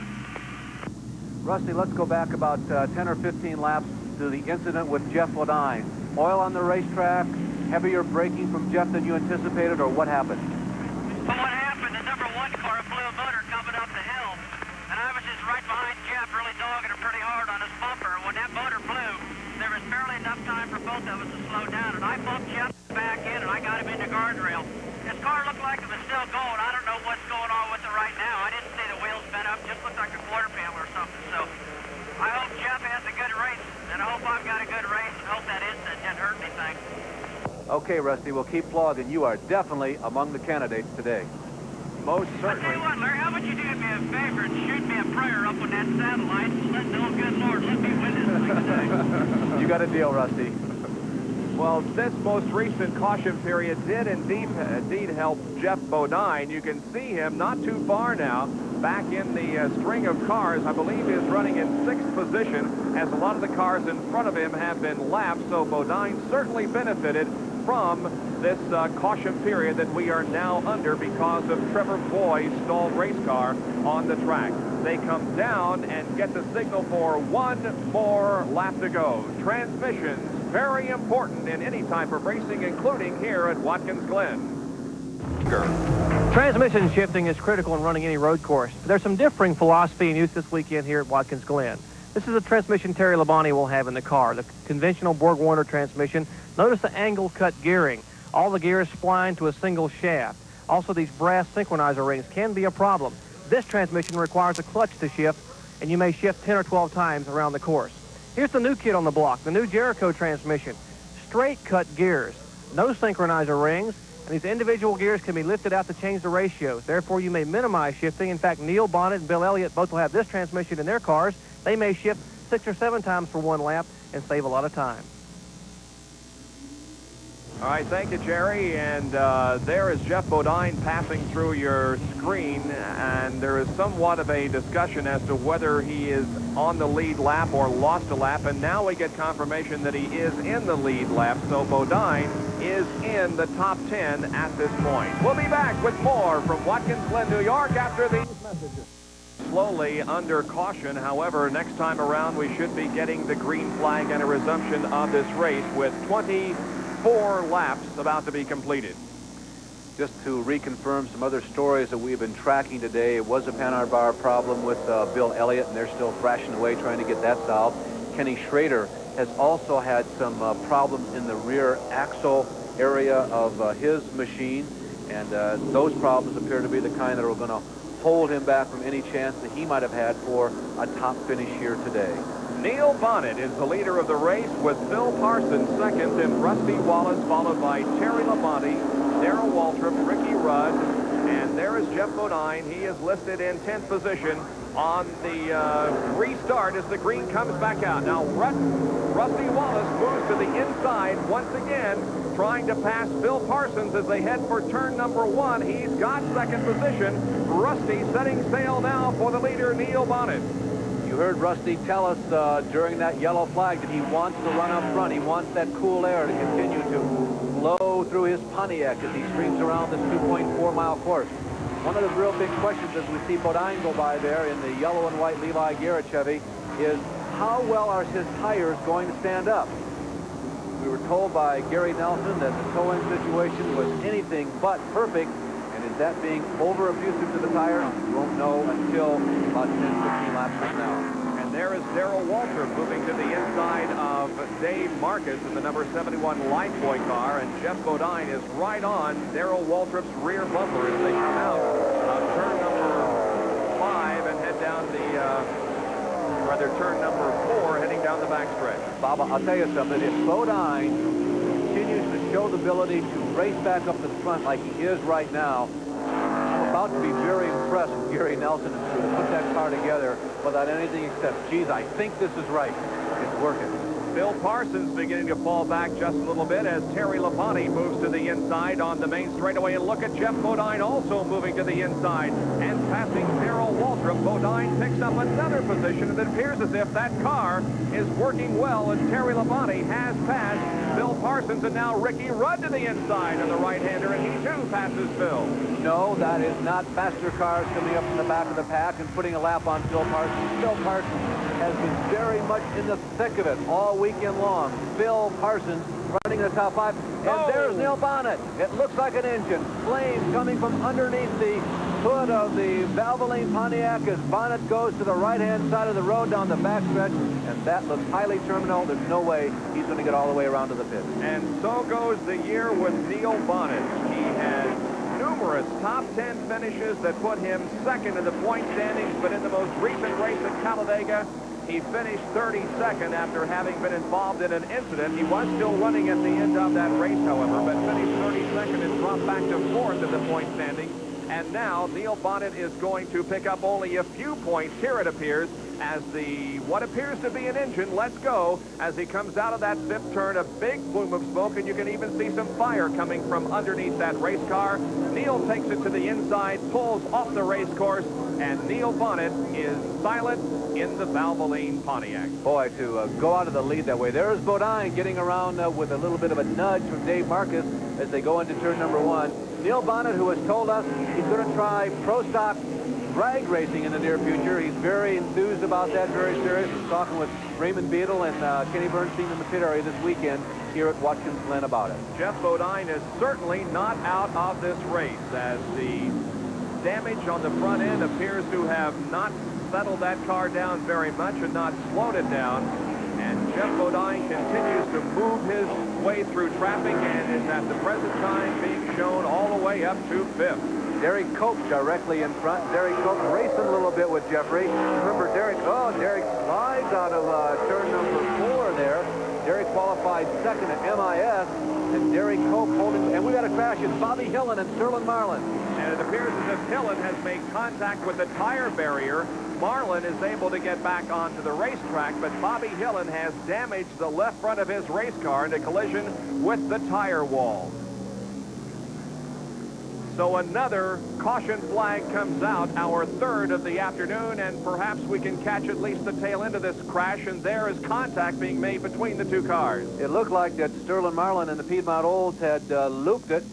Rusty, let's go back about 10 or 15 laps to the incident with Jeff Ledine. Oil on the racetrack, heavier braking from Jeff than you anticipated, or what happened? Well, what happened, the number 1 car blew a motor coming up the hill, and I was just right behind Jeff, really dogging it pretty hard on his bumper. When that motor blew, there was barely enough time for both of us to slow down, and I bumped Jeff back in, and I got him in the guardrail. His car looked like it was still going. I don't know what's going on with it right now. I didn't see the wheels bent up. Just looked like a quarter panel or something. So I hope Jeff has a good race, and I hope I've got a good race, and hope that incident didn't hurt anything. Okay, Rusty, we'll keep plugging. You are definitely among the candidates today. Most I tell you certainly. what, Larry, how about you do me a favor and shoot me a prayer up on that satellite and let the old good Lord let me win this thing today. You got a deal, Rusty. Well, this most recent caution period did indeed help Jeff Bodine. You can see him not too far now, back in the string of cars. I believe is running in 6th position, as a lot of the cars in front of him have been lapped. So Bodine certainly benefited from this caution period that we are now under because of Trevor Boyd's stalled race car on the track. They come down and get the signal for one more lap to go. Transmissions, very important in any type of racing, including here at Watkins Glen. Transmission shifting is critical in running any road course. There's some differing philosophy in use this weekend here at Watkins Glen. This is a transmission Terry Labonte will have in the car, the conventional Borg-Warner transmission. Notice the angle cut gearing. All the gears spline to a single shaft. Also, these brass synchronizer rings can be a problem. This transmission requires a clutch to shift, and you may shift 10 or 12 times around the course. Here's the new kid on the block, the new Jericho transmission. Straight cut gears, no synchronizer rings, and these individual gears can be lifted out to change the ratios. Therefore, you may minimize shifting. In fact, Neil Bonnet and Bill Elliott both will have this transmission in their cars. They may shift 6 or 7 times for one lap and save a lot of time. All right, thank you, Jerry. And there is Jeff Bodine passing through your screen, and there is somewhat of a discussion as to whether he is on the lead lap or lost a lap, and now we get confirmation that he is in the lead lap, so Bodine is in the top 10 at this point. We'll be back with more from Watkins Glen, New York after these messages. Slowly under caution. However, next time around we should be getting the green flag and a resumption of this race with 24 laps about to be completed. Just to reconfirm some other stories that we've been tracking today, it was a Panhard bar problem with Bill Elliott, and they're still thrashing away trying to get that solved. Kenny Schrader has also had some problems in the rear axle area of his machine, and those problems appear to be the kind that are going to hold him back from any chance that he might have had for a top finish here today. Neil Bonnet is the leader of the race with Phil Parsons second and Rusty Wallace, followed by Terry Labonte, Darrell Waltrip, Ricky Rudd, and there is Jeff Bodine. He is listed in 10th position on the restart as the green comes back out. Now Rusty Wallace moves to the inside once again, trying to pass Phil Parsons as they head for turn number 1. He's got second position. Rusty setting sail now for the leader, Neil Bonnet. You heard Rusty tell us during that yellow flag that he wants to run up front. He wants that cool air to continue to blow through his Pontiac as he streams around this 2.4-mile course. One of the real big questions as we see Bodine go by there in the yellow and white Levi Garrett Chevy is how well are his tires going to stand up? We were told by Gary Nelson that the towing situation was anything but perfect, and is that being over abusive to the tire? You won't know until about 10, 15 laps from now. And there is Darrell Waltrip moving to the inside of Dave Marcus in the number 71 Lifeboy car, and Jeff Bodine is right on Darrell Waltrip's rear bumper as they come out of turn number 5 and head down turn number 4, heading down the backstretch. Bob, I'll tell you something. If Bodine continues to show the ability to race back up to the front like he is right now, I'm about to be very impressed with Gary Nelson and to put that car together without anything except, geez, I think this is right. It's working. Phil Parsons beginning to fall back just a little bit as Terry Labonte moves to the inside on the main straightaway. And look at Jeff Bodine also moving to the inside and passing Darrell Waltrip. Bodine picks up another position, and it appears as if that car is working well as Terry Labonte has passed Phil Parsons, and now Ricky Rudd to the inside of the right-hander, and he too passes Phil. No, that is not faster cars coming up from the back of the pack and putting a lap on Phil Parsons. Phil Parsons has been very much in the thick of it all weekend long. Phil Parsons running in the top 5. And there's Neil Bonnet. It looks like an engine. Flames coming from underneath the hood of the Valvoline Pontiac as Bonnet goes to the right-hand side of the road down the backstretch. And that looks highly terminal. There's no way he's going to get all the way around to the pit. And so goes the year with Neil Bonnet. He has numerous top 10 finishes that put him second in the point standings, but in the most recent race at Talladega, he finished 32nd after having been involved in an incident. He was still running at the end of that race, however, but finished 32nd and dropped back to 4th in the point standings And now Neil Bonnet is going to pick up only a few points here, it appears, as what appears to be an engine lets go as he comes out of that fifth turn. A big plume of smoke, and you can even see some fire coming from underneath that race car. Neil takes it to the inside, pulls off the race course, and Neil Bonnet is silent in the Valvoline Pontiac. Boy, to go out of the lead that way. There's Bodine getting around with a little bit of a nudge from Dave Marcus as they go into turn number 1. Neil Bonnet, who has told us he's going to try pro stock drag racing in the near future. He's very enthused about that, very serious. He's talking with Raymond Beadle and Kenny Bernstein in the pit area this weekend here at Watkins Glen about it. Jeff Bodine is certainly not out of this race as the damage on the front end appears to have not settled that car down very much and not slowed it down. And Jeff Bodine continues to move his way through traffic and is at the present time being shown all the way up to 5th. Derek Cope directly in front. Derek Cope racing a little bit with Jeffrey. Remember, Derek slides out of turn number 4 there. Derek qualified second at MIS, and Derek Cope holding, and we got a crash in Bobby Hillen and Sterling Marlin. And it appears as if Hillen has made contact with the tire barrier. Marlin is able to get back onto the racetrack, but Bobby Hillen has damaged the left front of his race car in a collision with the tire wall. So another caution flag comes out, our third of the afternoon, and perhaps we can catch at least the tail end of this crash, and there is contact being made between the two cars. It looked like that Sterling Marlin and the Piedmont Olds had looped it,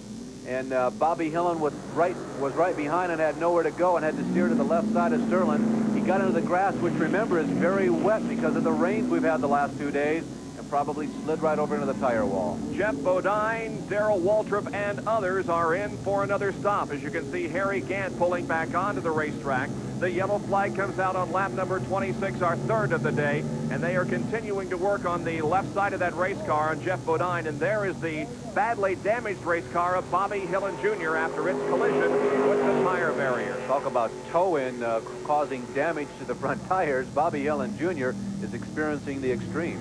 and Bobby Hillen was right behind and had nowhere to go and had to steer to the left side of Sterling. He got into the grass, which, remember, is very wet because of the rains we've had the last 2 days, and probably slid right over into the tire wall. Jeff Bodine, Darrell Waltrip, and others are in for another stop. As you can see, Harry Gant pulling back onto the racetrack. The yellow flag comes out on lap number 26, our third of the day, and they are continuing to work on the left side of that race car on Jeff Bodine, and there is the badly damaged race car of Bobby Hillen Jr. after its collision with the tire barrier. Talk about toe-in causing damage to the front tires. Bobby Hillen Jr. is experiencing the extreme.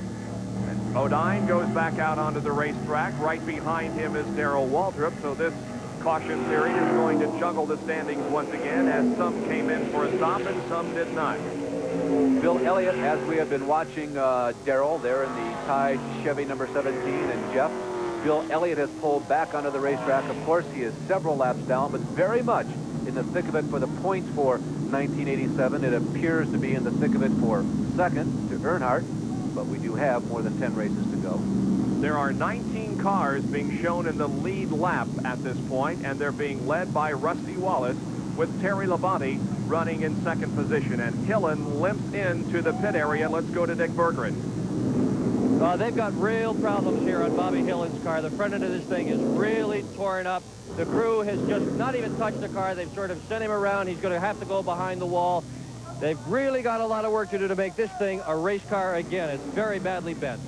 And Bodine goes back out onto the racetrack. Right behind him is Darrell Waltrip, so this caution period is going to juggle the standings once again, as some came in for a stop and some did not. Bill Elliott, as we have been watching Darrell there in the tied Chevy number 17 and Jeff, Bill Elliott has pulled back onto the racetrack. Of course, he is several laps down, but very much in the thick of it for the points for 1987. It appears to be in the thick of it for second to Earnhardt, but we do have more than 10 races to go. There are 19 cars being shown in the lead lap at this point, and they're being led by Rusty Wallace, with Terry Labonte running in second position. And Hillen limps into the pit area. Let's go to Dick Bergeron. They've got real problems here on Bobby Hillen's car. The front end of this thing is really torn up. The crew has just not even touched the car. They've sort of sent him around. He's going to have to go behind the wall. They've really got a lot of work to do to make this thing a race car again. It's very badly bent.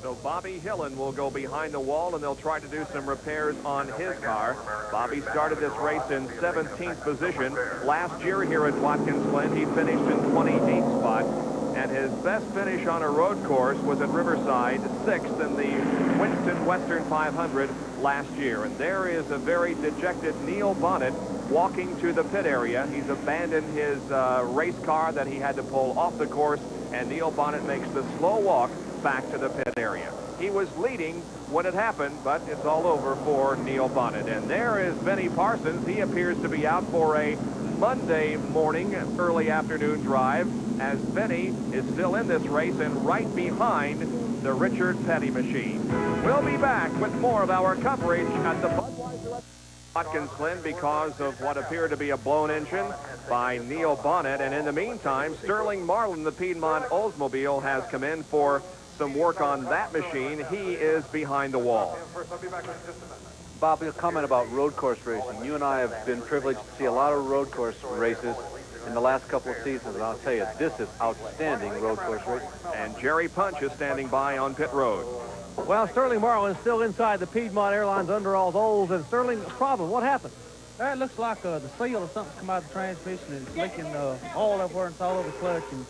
So Bobby Hillen will go behind the wall, and they'll try to do some repairs on his car. Bobby started this race in 17th position. Last year here at Watkins Glen, he finished in 28th spot. And his best finish on a road course was at Riverside, 6th in the Winston Western 500 last year. And there is a very dejected Neil Bonnet walking to the pit area. He's abandoned his race car that he had to pull off the course, and Neil Bonnet makes the slow walk back to the pit area. He was leading when it happened, but it's all over for Neil Bonnet. And there is Benny Parsons. He appears to be out for a Monday morning, early afternoon drive, as Benny is still in this race and right behind the Richard Petty machine. We'll be back with more of our coverage at the Budweiser Watkins Glen because of what appeared to be a blown engine by Neil Bonnet. And in the meantime, Sterling Marlin, the Piedmont Oldsmobile, has come in for some work on that machine. He is behind the wall. Bob, a comment about road course racing. You and I have been privileged to see a lot of road course races in the last couple of seasons, and I'll tell you, this is outstanding road course racing. And Jerry Punch is standing by on pit road. Well, Sterling Marlin is still inside the Piedmont Airlines underalls Olds, and Sterling, problem, what happened? It looks like the seal or something's come out of the transmission and it's leaking oil everywhere and it's all over the clutch. And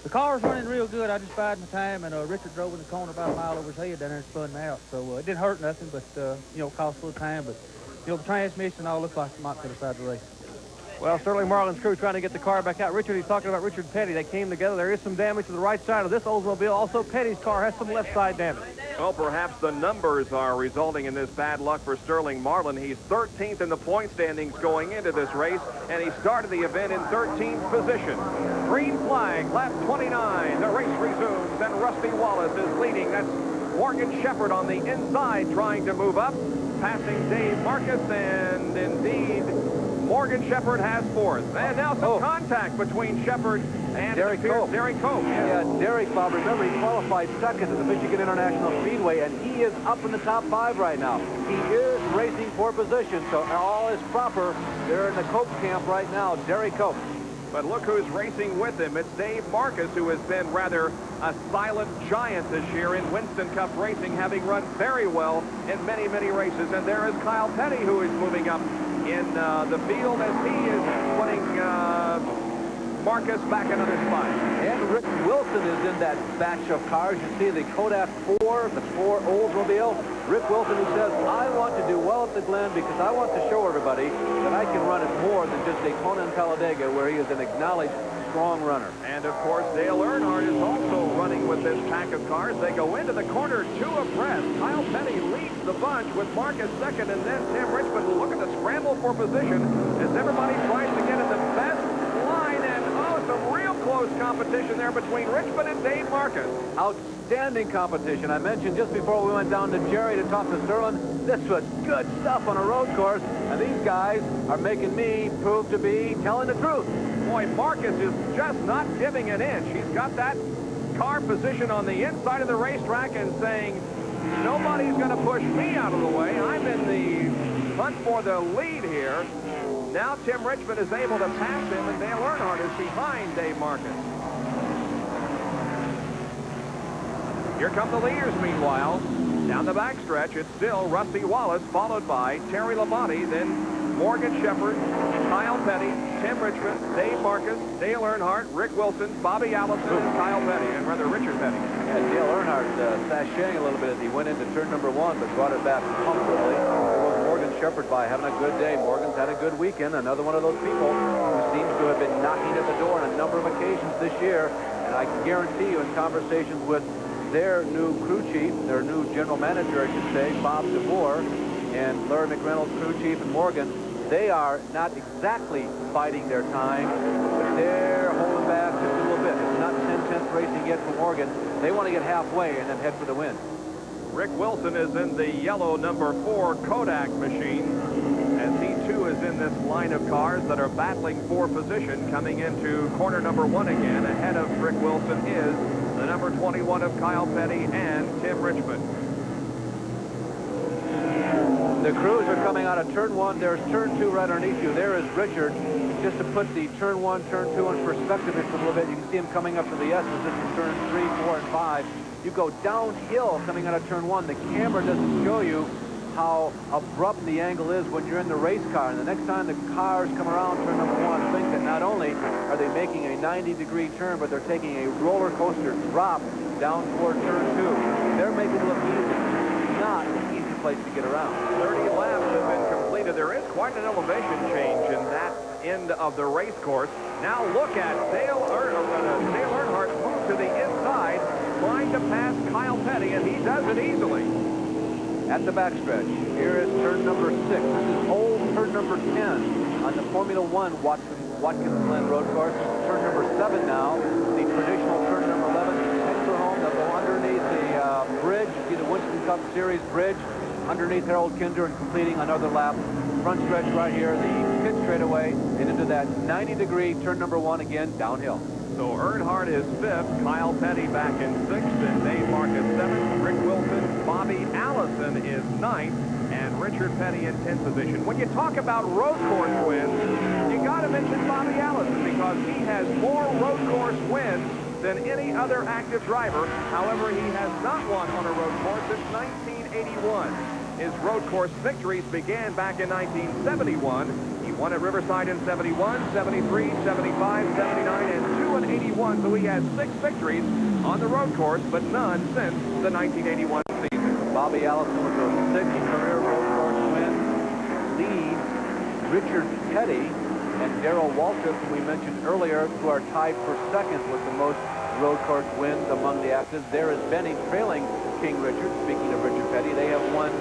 the car's running real good. I just bided my time, and Richard drove in the corner about a mile over his head down there and spun me out. So it didn't hurt nothing, but, you know, it cost a little time. But the transmission all looks like it might put aside the race. Well, Sterling Marlin's crew trying to get the car back out. Richard, he's talking about Richard Petty. They came together. There is some damage to the right side of this Oldsmobile. Also, Petty's car has some left side damage. Well, perhaps the numbers are resulting in this bad luck for Sterling Marlin. He's 13th in the point standings going into this race, and he started the event in 13th position. Green flag, lap 29. The race resumes, and Rusty Wallace is leading. That's Morgan Shepherd on the inside trying to move up, passing Dave Marcus, and indeed Morgan Shepherd has fourth. And now some contact between Shepherd and Derek Cope. Derek Cope. Yeah, Derek, Bob, remember he qualified second at the Michigan International Speedway, and he is up in the top 5 right now. He is racing for position, so all is proper. They're in the Cope camp right now, Derek Cope. But look who's racing with him. It's Dave Marcus, who has been rather a silent giant this year in Winston Cup racing, having run very well in many, many races. And there is Kyle Petty, who is moving up in the field as he is putting Marcus back another spot. And Rick Wilson is in that batch of cars. You see the Kodak 4, the 4 Oldsmobile. Rick Wilson, who says, I want to do well at the Glen because I want to show everybody that I can run it more than just Daytona and Talladega, where he is an acknowledged strong runner. And, of course, Dale Earnhardt is also running with this pack of cars. They go into the corner 2 abreast. Kyle Petty leads the bunch with Marcus second, and then Tim Richmond. Look at the scramble for position as everybody tries to get in the best line, and some real close competition there between Richmond and Dave Marcus. Outstanding competition. I mentioned just before we went down to Jerry to talk to Sterling, this was good stuff on a road course, and these guys are making me prove to be telling the truth. Boy, Marcus is just not giving an inch. He's got that car position on the inside of the racetrack and saying, nobody's going to push me out of the way. I'm in the hunt for the lead here. Now Tim Richmond is able to pass him, and Dale Earnhardt is behind Dave Marcus. Here come the leaders, meanwhile. Down the backstretch, it's still Rusty Wallace, followed by Terry Labonte, then Morgan Shepherd, Kyle Petty, Tim Richmond, Dave Marcus, Dale Earnhardt, Rick Wilson, Bobby Allison, and Kyle Petty, and rather Richard Petty. Yeah, Dale Earnhardt sashaying a little bit as he went into turn number 1, but brought it back comfortably. Morgan Shepherd by having a good day. Morgan's had a good weekend. Another one of those people who seems to have been knocking at the door on a number of occasions this year. And I can guarantee you in conversations with their new crew chief, their new general manager, I should say, Bob DeVore, and Larry McReynolds, crew chief, and Morgan, they are not exactly biding their time, but they're holding back just a little bit. It's not 10-10th racing yet for Morgan. They want to get halfway and then head for the win. Rick Wilson is in the yellow number 4 Kodak machine, as he too is in this line of cars that are battling for position coming into corner number 1 again. Ahead of Rick Wilson is the number 21 of Kyle Petty and Tim Richmond. The crews are coming out of turn 1. There's turn 2 right underneath you. There is Richard. Just to put the turn 1, turn 2 in perspective just a little bit, you can see him coming up to the S's. This is turn 3, 4, and 5. You go downhill coming out of turn 1. The camera doesn't show you how abrupt the angle is when you're in the race car. And the next time the cars come around turn number 1, think that not only are they making a 90-degree turn, but they're taking a roller coaster drop down toward turn 2. They're making it look easy. Not an easy place to get around. 30 laps have been completed. There is quite an elevation change in that end of the race course. Now look at Dale Earnhardt move to the inside, trying to pass Kyle Petty, and he does it easily. At the backstretch, here is turn number 6. This is old turn number 10 on the Formula 1 Watkins Glen road course. Turn number 7 now, the traditional turn number 11. Enter home, they'll go underneath the bridge. You see the Winston Cup Series bridge underneath Harold Kinder and completing another lap. Front stretch right here, the pit straightaway, and into that 90-degree turn number 1 again, downhill. So Earnhardt is 5th, Kyle Petty back in 6th, and Dave Marcus 7th, Rick Wilson, Bobby Allison is 9th, and Richard Petty in 10th position. When you talk about road course wins, you got to mention Bobby Allison because he has more road course wins than any other active driver. However, he has not won on a road course since 1981. His road course victories began back in 1971. He won at Riverside in 71, 73, 75, 79, and 2 in 81. So he has 6 victories on the road course, but none since the 1981 season. Bobby Allison with a 6th career road course win. Richard Petty and Darrell Waltrip, who we mentioned earlier, who are tied for second with the most road course wins among the actives. There is Benny trailing King Richard. Speaking of Richard Petty, they have won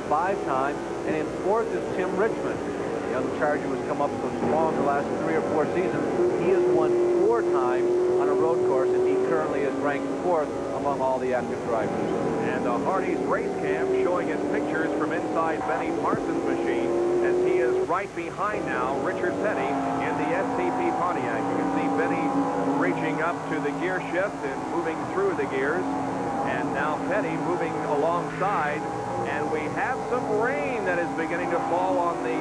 5 times. And in 4th is Tim Richmond, the young Charger who's come up so strong the last 3 or 4 seasons. He has won 4 times on a road course, and he currently is ranked 4th among all the active drivers. And the Hardee's race cam showing us pictures from inside Benny Parsons' machine as he is right behind now Richard Petty in the STP Pontiac. You can see Benny reaching up to the gear shift and moving through the gears. And now Petty moving alongside. And we have some rain that is beginning to fall on the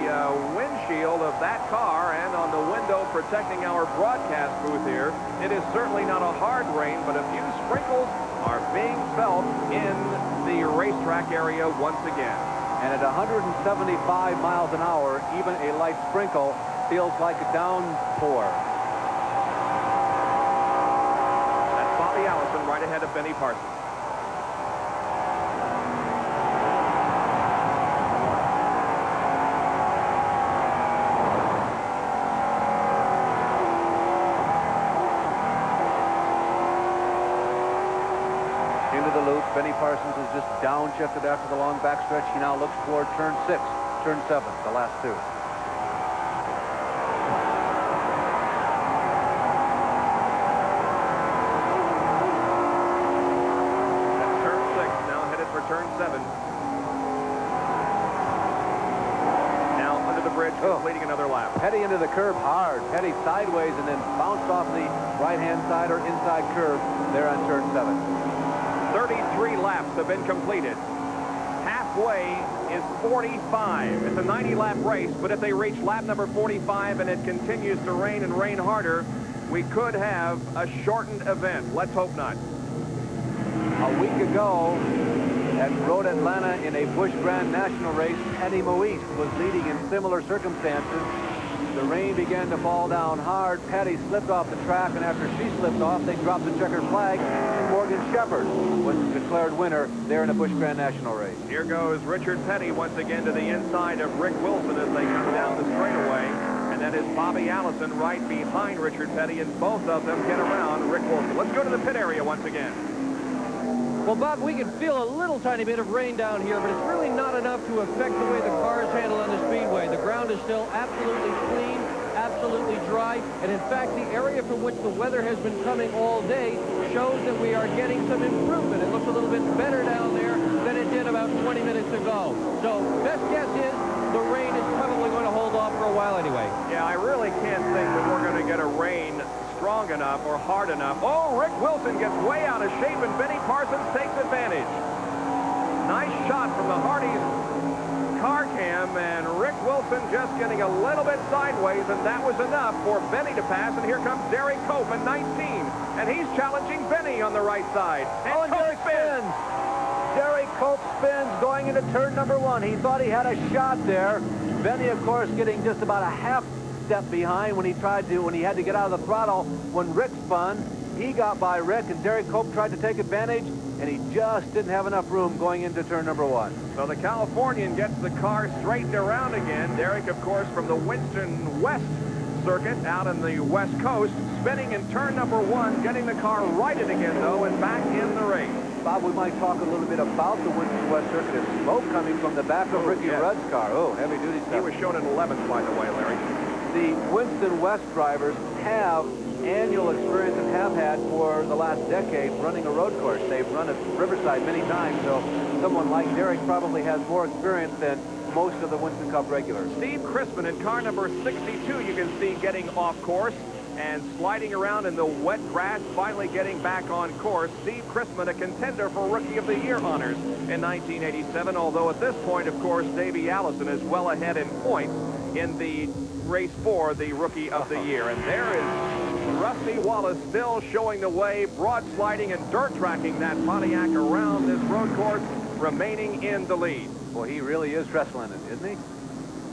windshield of that car and on the window protecting our broadcast booth here. It is certainly not a hard rain, but a few sprinkles are being felt in the racetrack area once again. And at 175 miles an hour, even a light sprinkle feels like a downpour. That's Bobby Allison right ahead of Benny Parsons. Benny Parsons is just downshifted after the long backstretch. He now looks toward turn 6, turn 7, the last 2. That's turn 6, now headed for turn 7. Now under the bridge, completing another lap. Petty into the curb hard. Petty sideways and then bounced off the right-hand side or inside curve there on turn 7. 33 laps have been completed. Halfway is 45. It's a 90-lap race, but if they reach lap number 45 and it continues to rain and rain harder, we could have a shortened event. Let's hope not. A week ago at Road Atlanta in a Busch Grand National race, Patty Moise was leading in similar circumstances. The rain began to fall down hard. Patty slipped off the track, and after she slipped off, they dropped the checkered flag, and Morgan Shepherd was declared winner there in a Busch Grand National race. Here goes Richard Petty once again to the inside of Rick Wilson as they come down the straightaway. And that is Bobby Allison right behind Richard Petty, and both of them get around Rick Wilson. Let's go to the pit area once again. Well, Bob, we can feel a little tiny bit of rain down here, but it's really not enough to affect the way the cars handle on the speedway. The ground is still absolutely clean, absolutely dry, and in fact, the area from which the weather has been coming all day shows that we are getting some improvement. It looks a little bit better down there than it did about 20 minutes ago. So, best guess is the rain is probably going to hold off for a while anyway. Yeah, I really can't think that we're going to get a rain strong enough or hard enough. Oh, Rick Wilson gets way out of shape, and Benny Parsons takes advantage. Nice shot from the Hardee's car cam, and Rick Wilson just getting a little bit sideways, and that was enough for Benny to pass. And here comes Derek Cope in 19, and he's challenging Benny on the right side. And Cope spins. Derek Cope spins going into turn number 1. He thought he had a shot there. Benny, of course, getting just about a half step behind when he had to get out of the throttle when Rick spun. He got by Rick, and Derek Cope tried to take advantage, and he just didn't have enough room going into turn number 1. So the Californian gets the car straightened around again. Derek, of course, from the Winston West circuit out on the West Coast, spinning in turn number 1, getting the car righted again, though, and back in the race. Bob, we might talk a little bit about the Winston West circuit. There's smoke coming from the back of Ricky Rudd's car. Oh, heavy-duty stuff. He was shown in 11th, by the way, Larry. The Winston West drivers have annual experience and have had for the last decade running a road course. They've run at Riverside many times, so someone like Derek probably has more experience than most of the Winston Cup regulars. Steve Crispin in car number 62, you can see getting off course and sliding around in the wet grass, finally getting back on course. Steve Crispin, a contender for Rookie of the Year honors in 1987, although at this point, of course, Davey Allison is well ahead in points in the race for the Rookie of the Year. And there is Rusty Wallace still showing the way, broad sliding and dirt tracking that Pontiac around this road course, remaining in the lead. Boy, he really is wrestling it, isn't he?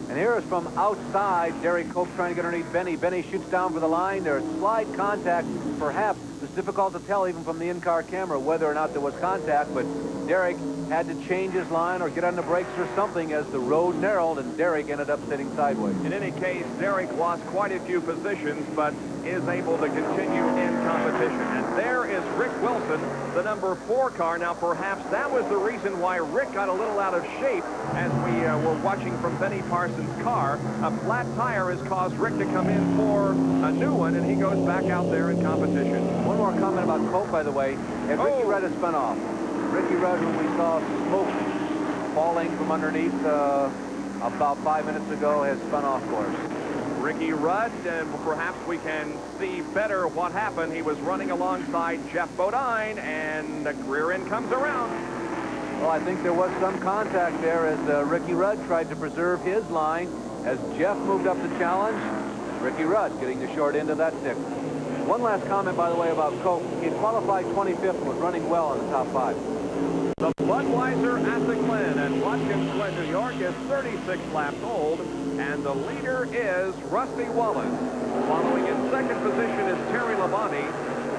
And here is from outside, Derek Cope trying to get underneath Benny. Benny shoots down for the line. There's slight contact, perhaps. It's difficult to tell even from the in-car camera whether or not there was contact, but Derek had to change his line or get on the brakes or something as the road narrowed, and Derek ended up sitting sideways. In any case, Derek lost quite a few positions, but is able to continue in competition. And there is Rick Wilson, the number 4 car. Now, perhaps that was the reason why Rick got a little out of shape as we were watching from Benny Parsons' car. A flat tire has caused Rick to come in for a new one, and he goes back out there in competition. One more comment about Cope, by the way. And Ricky Rudd has spun off. Ricky Rudd, who we saw smoke falling from underneath about 5 minutes ago, has spun off course. Ricky Rudd, and perhaps we can see better what happened. He was running alongside Jeff Bodine, and the rear end comes around. Well, I think there was some contact there as Ricky Rudd tried to preserve his line as Jeff moved up the challenge. Ricky Rudd getting the short end of that stick. One last comment, by the way, about Cope. He had qualified 25th and was running well in the top 5. The Budweiser at the Glen at Watkins, Glen, New York is 36 laps old, and the leader is Rusty Wallace. Following in second position is Terry Labonte.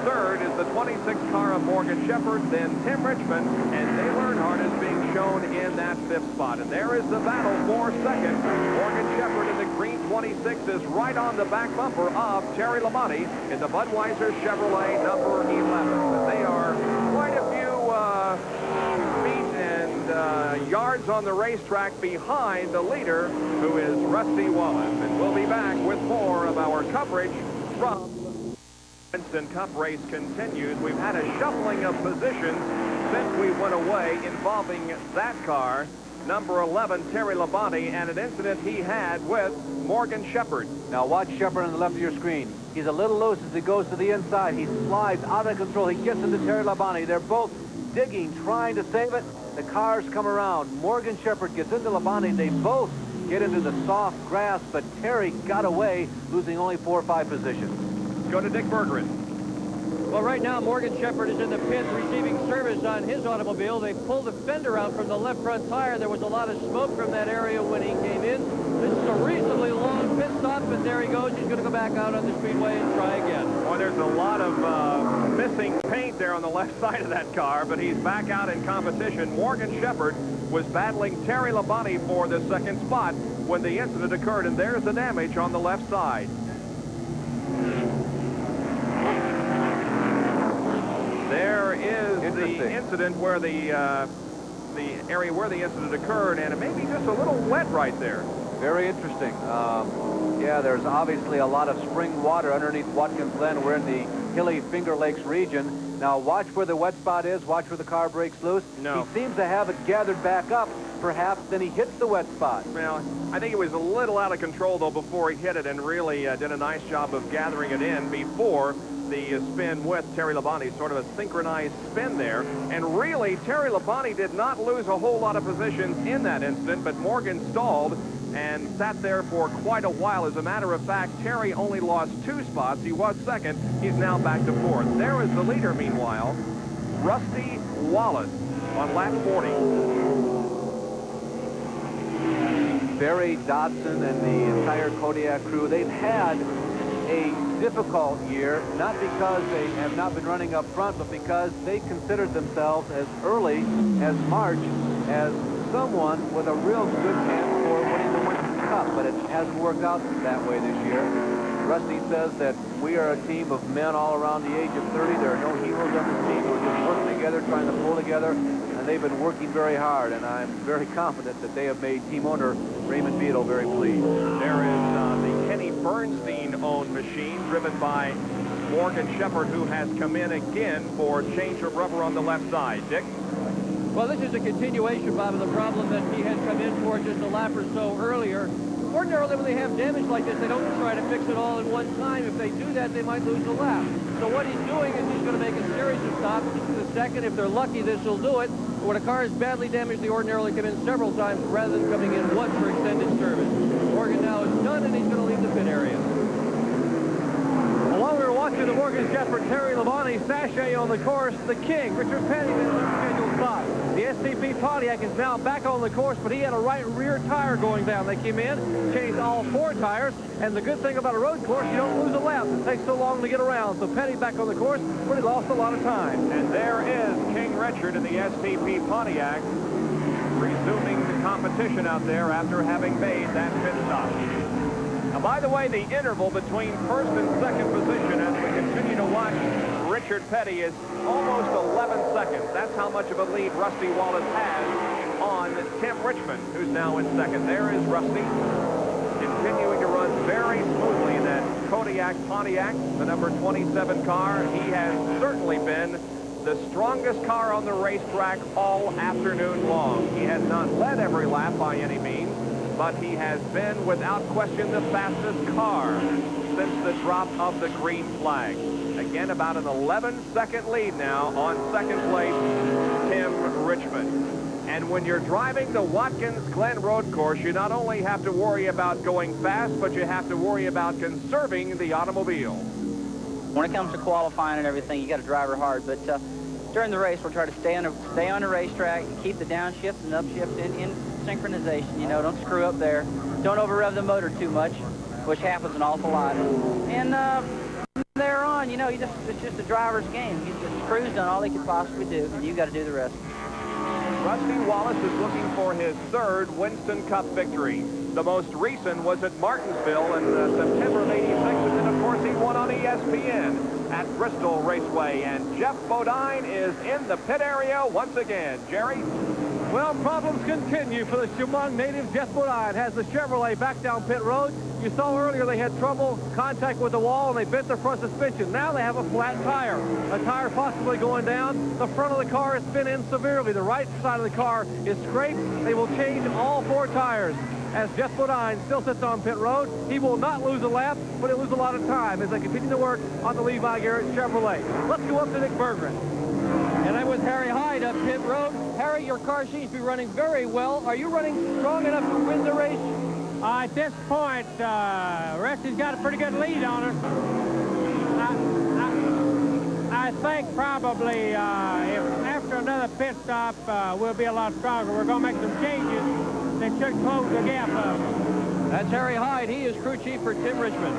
Third is the 26 car of Morgan Shepherd, then Tim Richmond, and Dale Earnhardt is being shown in that 5th spot. And there is the battle for second. Morgan Shepherd in the green 26 is right on the back bumper of Terry Labonte in the Budweiser Chevrolet number 11. But they are quite a few feet and yards on the racetrack behind the leader, who is Rusty Wallace. And we'll be back with more of our coverage from Winston Cup race continues. We've had a shuffling of positions since we went away involving that car, number 11, Terry Labonte, and an incident he had with Morgan Shepherd. Now watch Shepherd on the left of your screen. He's a little loose as he goes to the inside. He slides out of control. He gets into Terry Labonte. They're both digging, trying to save it. The cars come around. Morgan Shepherd gets into Labonte. They both get into the soft grass, but Terry got away, losing only 4 or 5 positions. Go to Dick Bergeron. Well, right now, Morgan Shepherd is in the pit receiving service on his automobile. They pulled the fender out from the left front tire. There was a lot of smoke from that area when he came in. This is a reasonably long pit stop, but there he goes. He's going to go back out on the speedway and try again. Well, there's a lot of missing paint there on the left side of that car, but he's back out in competition. Morgan Shepherd was battling Terry Labonte for the second spot when the incident occurred, and there's the damage on the left side. There is the incident where the area where the incident occurred, and it may be just a little wet right there. Very interesting. Yeah, there's obviously a lot of spring water underneath Watkins Glen. We're in the hilly Finger Lakes region. Now watch where the wet spot is. Watch where the car breaks loose. No. He seems to have it gathered back up, perhaps, then he hits the wet spot. Well, I think it was a little out of control, though, before he hit it, and really did a nice job of gathering it in before the spin with Terry Labonte, sort of a synchronized spin there. And really, Terry Labonte did not lose a whole lot of positions in that incident, but Morgan stalled and sat there for quite a while. As a matter of fact, Terry only lost 2 spots. He was second. He's now back to 4th. There is the leader, meanwhile, Rusty Wallace on lap 40. Barry Dodson and the entire Kodiak crew, they've had a difficult year, not because they have not been running up front, but because they considered themselves as early as March as someone with a real good chance for winning the Winston Cup, but it hasn't worked out that way this year. Rusty says that we are a team of men all around the age of 30. There are no heroes on this team. We're just working together, trying to pull together, and they've been working very hard, and I'm very confident that they have made team owner Raymond Beadle very pleased. There is the Kenny Bernstein-owned machine driven by Morgan Shepherd, who has come in again for change of rubber on the left side. Dick? Well, this is a continuation, Bob, of the problem that he had come in for just a lap or so earlier. Ordinarily, when they have damage like this, they don't try to fix it all in one time. If they do that, they might lose a lap. So what he's doing is he's going to make a series of stops. The second, if they're lucky, this will do it. But when a car is badly damaged, they ordinarily come in several times rather than coming in once for extended service. Morgan now is done, and he's going to leave the pit area. While we were watching the Morgan Shepherd Terry Labonte sachet on the course, the king, Richard Petty, made an unscheduled stop stop. The STP Pontiac is now back on the course, but he had a right rear tire going down. They came in, changed all 4 tires, and the good thing about a road course, you don't lose a lap. It takes so long to get around. So Petty back on the course, but he lost a lot of time. And there is King Richard in the STP Pontiac, resuming the competition out there after having made that pit stop. Now, by the way, the interval between first and second position as we continue to watch Richard Petty is almost 11 seconds. That's how much of a lead Rusty Wallace has on Tim Richmond, who's now in second. There is Rusty, continuing to run very smoothly in that Kodiak Pontiac, the number 27 car. He has certainly been the strongest car on the racetrack all afternoon long. He has not led every lap by any means, but he has been, without question, the fastest car since the drop of the green flag. Again, about an 11-second lead now on second place, Tim Richmond. And when you're driving the Watkins Glen road course, you not only have to worry about going fast, but you have to worry about conserving the automobile. When it comes to qualifying and everything, you got to drive her hard. But during the race, we'll try to stay on the racetrack, keep the downshift and upshift in synchronization. You know, don't screw up there. Don't over-rev the motor too much, which happens an awful lot. And from there on, you know, it's just a driver's game. The crew's done all they could possibly do, and you got to do the rest. Rusty Wallace is looking for his third Winston Cup victory. The most recent was at Martinsville in September of '86, and then, of course, he won on ESPN at Bristol Raceway. And Jeff Bodine is in the pit area once again. Jerry? Well, problems continue for the Chemung native. Jeff Bodine has the Chevrolet back down pit road. You saw earlier they had trouble, contact with the wall, and they bent their front suspension. Now they have a flat tire. A tire possibly going down. The front of the car is spin in severely. The right side of the car is scraped. They will change all 4 tires. As Jeff Bodine still sits on pit road, he will not lose a lap, but he'll lose a lot of time as they continue to work on the Levi Garrett Chevrolet. Let's go up to Nick Berggren. And I'm with Harry Hyde up pit road. Harry, your car seems to be running very well. Are you running strong enough to win the race? At this point, Rusty's got a pretty good lead on her. I think probably if after another pit stop, we'll be a lot stronger. We're going to make some changes that should close the gap up. That's Harry Hyde. He is crew chief for Tim Richmond.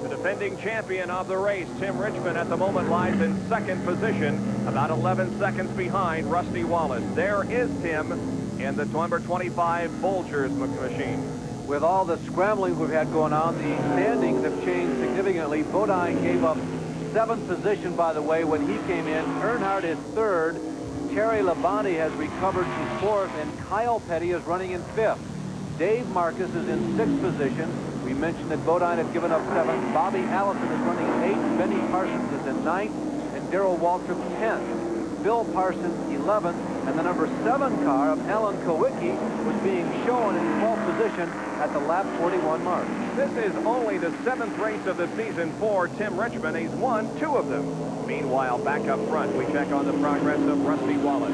The defending champion of the race, Tim Richmond, at the moment lies in second position, about 11 seconds behind Rusty Wallace. There is Tim in the number 25 Folgers machine. With all the scrambling we've had going on, the standings have changed significantly. Bodine gave up 7th position, by the way, when he came in. Earnhardt is 3rd. Terry Labonte has recovered to 4th, and Kyle Petty is running in 5th. Dave Marcus is in 6th position. We mentioned that Bodine had given up 7th. Bobby Allison is running in 8th. Benny Parsons is in 9th, and Darrell Waltrip 10th. Bill Parsons 11th, and the number 7 car of Alan Kowicki was being shown in 12th position at the lap 41 mark. This is only the 7th race of the season for Tim Richmond. He's won 2 of them. Meanwhile, back up front, we check on the progress of Rusty Wallace.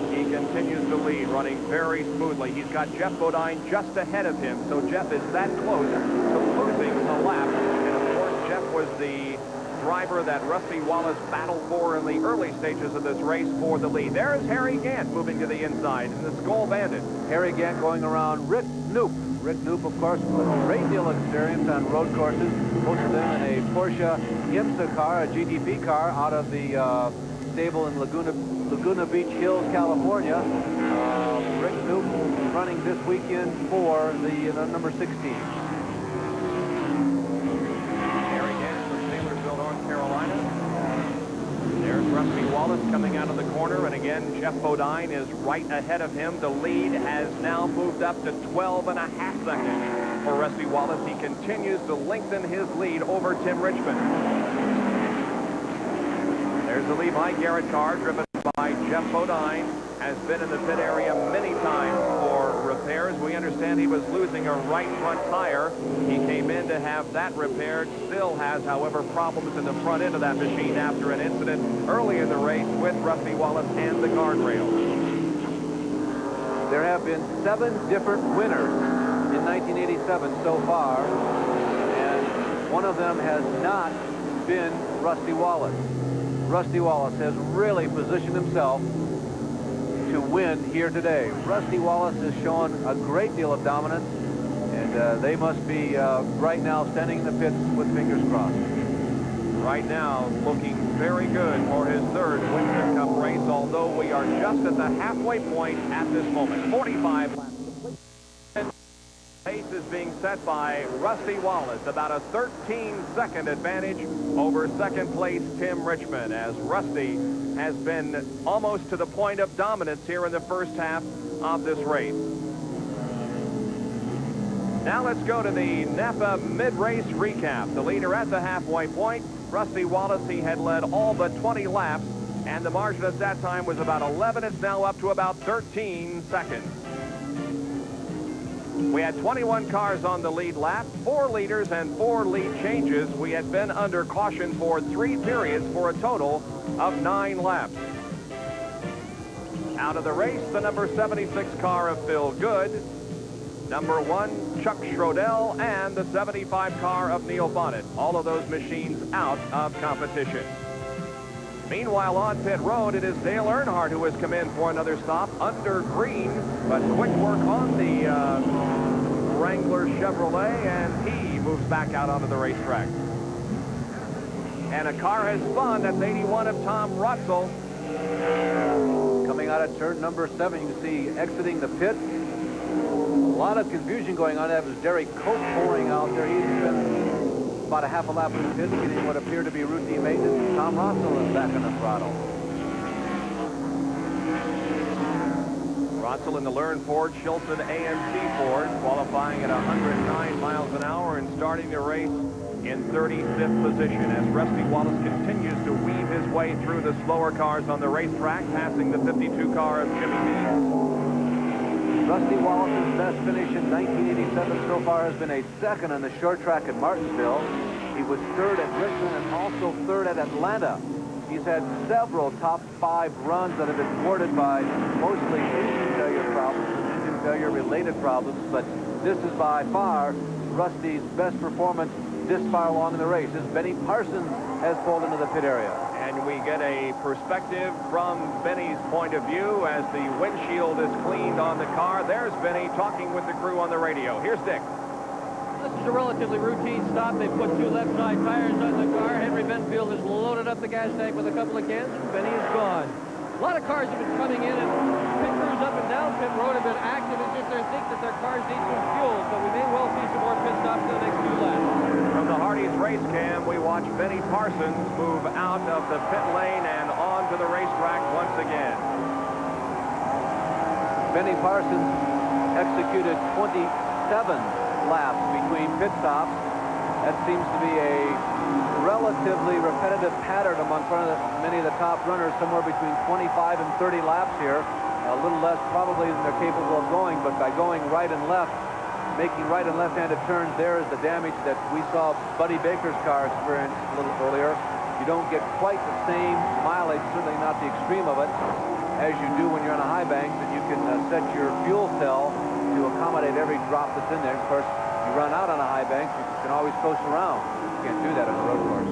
He continues to lead, running very smoothly. He's got Jeff Bodine just ahead of him, so Jeff is that close to losing a lap. And, of course, Jeff was the driver that Rusty Wallace battled for in the early stages of this race for the lead. There is Harry Gant moving to the inside in the Skull Bandit. Harry Gant going around Rick Knoop. Rick Knoop, of course, with a great deal of experience on road courses, most of them in a Porsche IMSA car, a GTP car, out of the stable in Laguna Beach Hills, California. Rick Knoop running this weekend for the number 16. There's Rusty Wallace coming out of the corner, and again, Jeff Bodine is right ahead of him. The lead has now moved up to 12.5 seconds for Rusty Wallace. He continues to lengthen his lead over Tim Richmond. There's the Levi Garrett car driven by Jeff Bodine. Has been in the pit area many times for repairs. We understand he was losing a right front tire. He came in to have that repaired. Still has, however, problems in the front end of that machine after an incident early in the race with Rusty Wallace and the guardrail. There have been 7 different winners in 1987 so far, and one of them has not been Rusty Wallace. Rusty Wallace has really positioned himself to win here today. Rusty Wallace has shown a great deal of dominance, and they must be right now standing in the pits with fingers crossed. Right now, looking very good for his third Winston Cup race, although we are just at the halfway point at this moment. 45 laps. Pace is being set by Rusty Wallace, about a 13-second advantage over second place Tim Richmond, as Rusty has been almost to the point of dominance here in the first half of this race. Now let's go to the Napa mid-race recap. The leader at the halfway point, Rusty Wallace, he had led all but 20 laps, and the margin at that time was about 11. It's now up to about 13 seconds. We had 21 cars on the lead lap, 4 leaders and 4 lead changes. We had been under caution for 3 periods for a total of 9 laps. Out of the race, the number 76 car of Phil Good, number 1 Chuck Schrodel, and the 75 car of Neil Bonnet. All of those machines out of competition. Meanwhile, on pit road, it is Dale Earnhardt who has come in for another stop under green, but quick work on the Wrangler Chevrolet, and he moves back out onto the racetrack. And a car has spun. That's 81 of Tom Rutzel. Coming out of turn number 7, you can see exiting the pit. A lot of confusion going on. That was Derek Cope pouring out there. He's been about a half a lap in the pit, getting what appeared to be routine maintenance. Tom Rotzel is back on the throttle. Rotzel in the Learn Ford Shilton AMC Ford, qualifying at 109 miles an hour and starting the race in 35th position as Rusty Wallace continues to weave his way through the slower cars on the racetrack, passing the 52 car of Jimmy Means. Rusty Wallace's best finish in 1987 so far has been a second on the short track at Martinsville. He was third at Richmond and also third at Atlanta. He's had several top 5 runs that have been thwarted by mostly engine failure problems, engine failure related problems, but this is by far Rusty's best performance this far along in the race, as Benny Parsons has pulled into the pit area. And we get a perspective from Benny's point of view as the windshield is cleaned on the car. There's Benny talking with the crew on the radio. Here's Dick. This is a relatively routine stop. They put 2 left side tires on the car. Henry Benfield has loaded up the gas tank with a couple of cans. Benny is gone. A lot of cars have been coming in, and pit crews up and down pit road have been active. It's just they think that their cars need some fuel, so we may well see some more pit stops in the next 2 laps. From the Hardee's race cam, we watch Benny Parsons move out of the pit lane and onto the racetrack once again. Benny Parsons executed 27 laps between pit stops. That seems to be a relatively repetitive pattern among many of the top runners, somewhere between 25 and 30 laps here. A little less probably than they're capable of going, but by going right and left, making right and left-handed turns, there is the damage that we saw Buddy Baker's car experience a little earlier. You don't get quite the same mileage, certainly not the extreme of it, as you do when you're on a high bank, that you can set your fuel cell to accommodate every drop that's in there. Of course, you run out on a high bank, you can always coast around. You can't do that on a road course.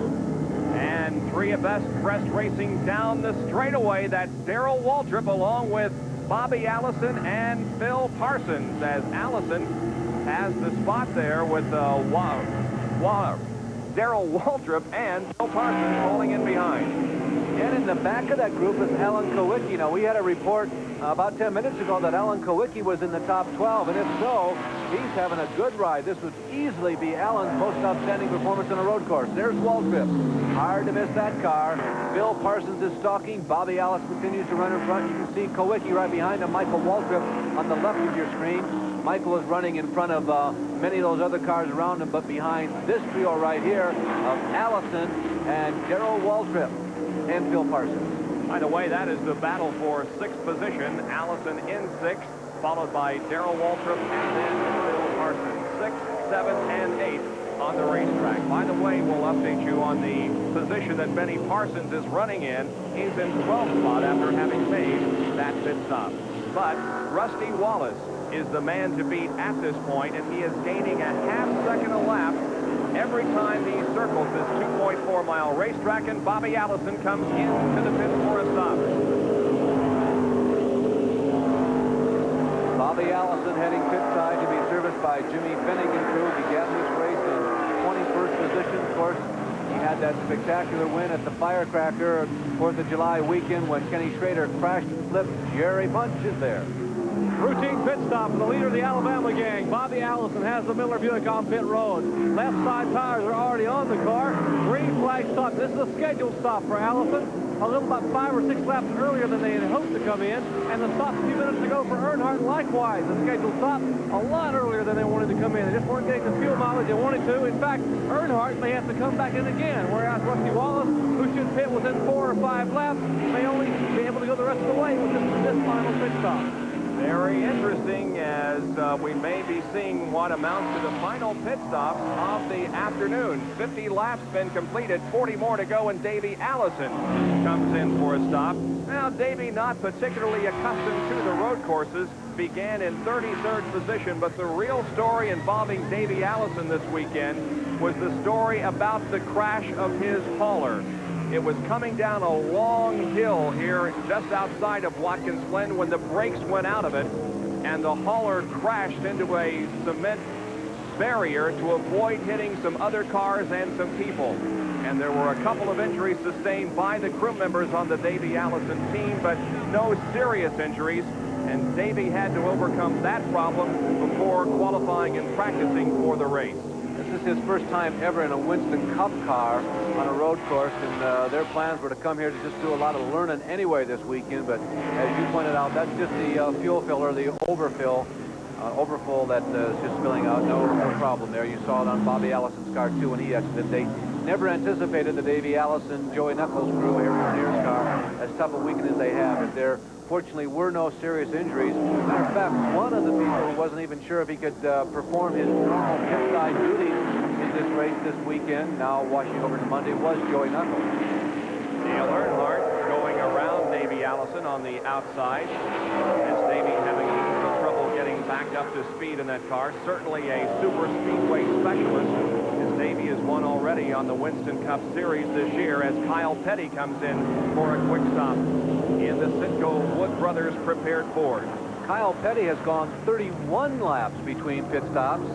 And 3 of Best Pressed Racing down the straightaway. That's Darrell Waltrip along with Bobby Allison and Phil Parsons, as Allison has the spot there with Darrell Waltrip and Phil Parsons falling in behind. And in the back of that group is Alan Kowicki. Now, we had a report about 10 minutes ago that Alan Kowicki was in the top 12, and if so, he's having a good ride. This would easily be Alan's most outstanding performance on a road course. There's Waltrip. Hard to miss that car. Phil Parsons is stalking. Bobby Allison continues to run in front. You can see Kowicki right behind him. Michael Waltrip on the left of your screen. Michael is running in front of many of those other cars around him, but behind this trio right here of Allison and Darrell Waltrip and Phil Parsons. By the way, that is the battle for 6th position. Allison in 6th, followed by Darrell Waltrip and then Phil Parsons. 6th, 7th, and 8th on the racetrack. By the way, we'll update you on the position that Benny Parsons is running in. He's in 12th spot after having made that pit stop. But Rusty Wallace is the man to beat at this point, and he is gaining a half second a lap every time he circles this 2.4-mile racetrack, and Bobby Allison comes into the pit for a stop. Bobby Allison heading pit side to be serviced by Jimmy Finnegan crew. Began this race in 21st position. Of course, he had that spectacular win at the Firecracker 4th of July weekend when Kenny Schrader crashed and slipped. Jerry Punch is there. Routine pit stop for the leader of the Alabama gang. Bobby Allison has the Miller Buick on pit road. Left side tires are already on the car. Green flag stop. This is a scheduled stop for Allison. A little about 5 or 6 laps earlier than they had hoped to come in. And the stop a few minutes ago for Earnhardt, likewise. The scheduled stop a lot earlier than they wanted to come in. They just weren't getting the fuel mileage they wanted to. In fact, Earnhardt may have to come back in again, whereas Rusty Wallace, who should pit within 4 or 5 laps, may only be able to go the rest of the way with this final pit stop. Very interesting, as we may be seeing what amounts to the final pit stop of the afternoon. 50 laps been completed, 40 more to go, and Davey Allison comes in for a stop. Now, Davey, not particularly accustomed to the road courses, began in 33rd position, but the real story involving Davey Allison this weekend was the story about the crash of his hauler. It was coming down a long hill here just outside of Watkins Glen when the brakes went out of it, and the hauler crashed into a cement barrier to avoid hitting some other cars and some people. And there were a couple of injuries sustained by the crew members on the Davey Allison team, but no serious injuries. And Davey had to overcome that problem before qualifying and practicing for the race. This is his first time ever in a Winston Cup car on a road course, and their plans were to come here to just do a lot of learning anyway this weekend. But as you pointed out, that's just the fuel filler, the overfull that is just spilling out. No problem there. You saw it on Bobby Allison's car too when he exited. They never anticipated the Davey Allison, Joey Knuckles crew here in Near's car as tough a weekend as they have. And there fortunately were no serious injuries. Matter of fact, one of the people wasn't even sure if he could perform his normal pit side duties in this race this weekend. Now washing over to Monday was Joey Knuckles. Dale Earnhardt going around Davey Allison on the outside. As Davey having a little trouble getting back up to speed in that car. Certainly a super speedway specialist, as Davey has won already on the Winston Cup Series this year, as Kyle Petty comes in for a quick stop in the Citgo Wood Brothers prepared Ford. Kyle Petty has gone 31 laps between pit stops.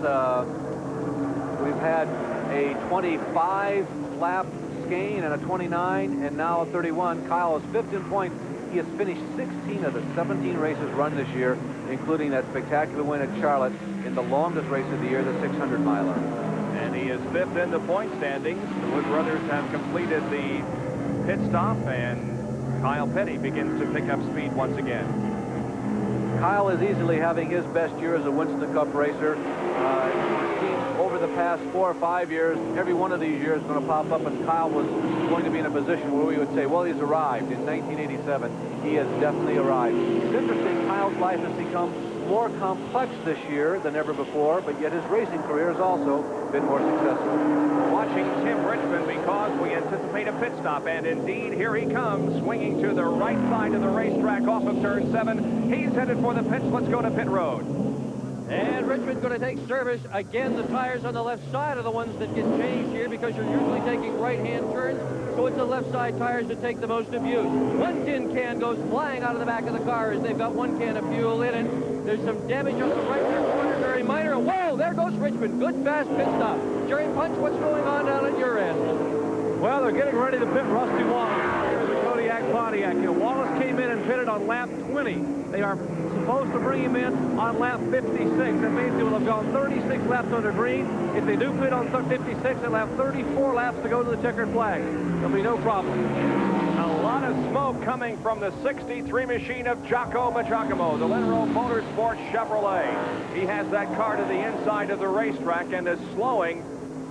We've had a 25-lap Skane and a 29, and now a 31. Kyle is 5th in points. He has finished 16 of the 17 races run this year, including that spectacular win at Charlotte in the longest race of the year, the 600-miler. And he is 5th in the point standings. The Wood Brothers have completed the pit stop, and Kyle Petty begins to pick up speed once again. Kyle is easily having his best year as a Winston Cup racer. Over the past 4 or 5 years, every one of these years is going to pop up, and Kyle was going to be in a position where we would say, well, he's arrived. In 1987, he has definitely arrived. It's interesting, Kyle's life has become more complex this year than ever before, but yet his racing career has also been more successful. Watching Tim Richmond because we anticipate a pit stop, and indeed here he comes, swinging to the right side of the racetrack off of turn 7. He's headed for the pits. Let's go to pit road. And Richmond's going to take service. Again, the tires on the left side are the ones that get changed here because you're usually taking right-hand turns, so it's the left side tires that take the most abuse. One tin can goes flying out of the back of the car as they've got 1 can of fuel in it. There's some damage on the right-hand corner, very minor. Whoa, there goes Richmond. Good, fast pit stop. Jerry Punch, what's going on down at your end? Well, they're getting ready to pit Rusty Wallace. Here's the Kodiak Pontiac. You know, Wallace came in and pitted on lap 20. They are supposed to bring him in on lap 56. That means he will have gone 36 laps under green. If they do pit on 56, they'll have 34 laps to go to the checkered flag. There'll be no problem. A lot of smoke coming from the 63 machine of Jocko Giacomo, the Lenro Motorsports Chevrolet. He has that car to the inside of the racetrack and is slowing.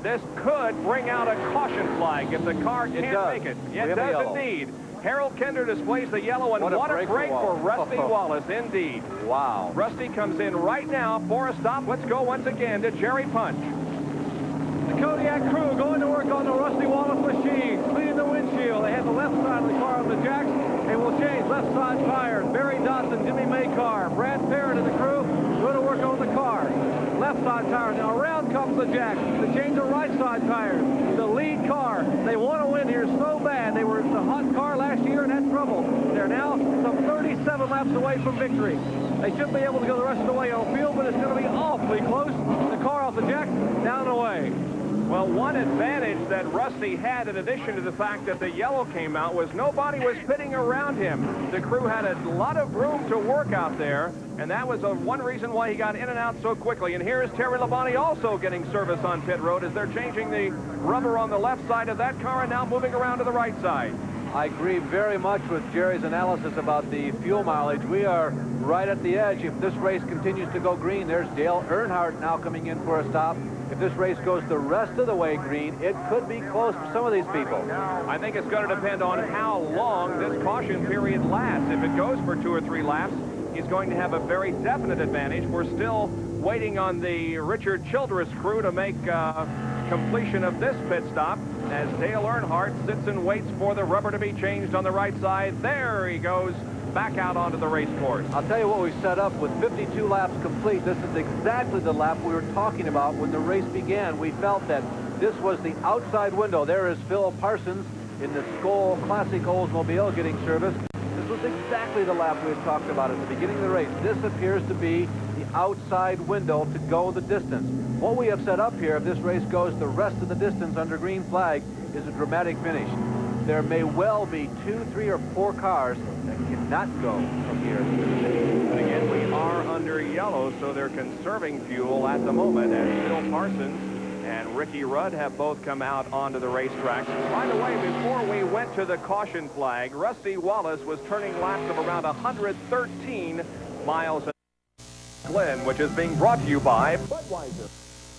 This could bring out a caution flag if the car can't make it. It does indeed. Harold Kinder displays the yellow, and what a break for Rusty Wallace, indeed. Wow. Rusty comes in right now for a stop. Let's go once again to Jerry Punch. The Kodiak crew going to work on the Rusty Wallace machine, cleaning the windshield. They have the left side of the car on the jacks, and will change left side tires. Barry Dodson, Jimmy Maycar, Brad Parrott and the crew going to work on the car. Left side tires. Now around comes the jack to change the right side tires. The lead car. They want to win here so bad. They were the hot car last year and had trouble. They're now some 37 laps away from victory. They should be able to go the rest of the way on field, but it's going to be awfully close. The car off the jack, down and away. Well, one advantage that Rusty had, in addition to the fact that the yellow came out, was nobody was pitting around him. The crew had a lot of room to work out there, and that was one reason why he got in and out so quickly. And here is Terry Labonte also getting service on pit road as they're changing the rubber on the left side of that car and now moving around to the right side. I agree very much with Jerry's analysis about the fuel mileage. We are right at the edge. If this race continues to go green, there's Dale Earnhardt now coming in for a stop. If this race goes the rest of the way green, it could be close for some of these people. I think it's going to depend on how long this caution period lasts. If it goes for 2 or 3 laps, he's going to have a very definite advantage. We're still waiting on the Richard Childress crew to make completion of this pit stop as Dale Earnhardt sits and waits for the rubber to be changed on the right side. There he goes, back out onto the race course. I'll tell you what we set up with 52 laps complete. This is exactly the lap we were talking about when the race began. We felt that this was the outside window. There is Phil Parsons in the Skoll Classic Oldsmobile getting service. This was exactly the lap we had talked about at the beginning of the race. This appears to be the outside window to go the distance. What we have set up here, if this race goes the rest of the distance under green flag, is a dramatic finish. There may well be 2, 3, or 4 cars that cannot go from here to the finish. But again, we are under yellow, so they're conserving fuel at the moment, as Phil Parsons and Ricky Rudd have both come out onto the racetrack. By the way, before we went to the caution flag, Rusty Wallace was turning laps of around 113 miles an hour. Glen, which is being brought to you by Budweiser.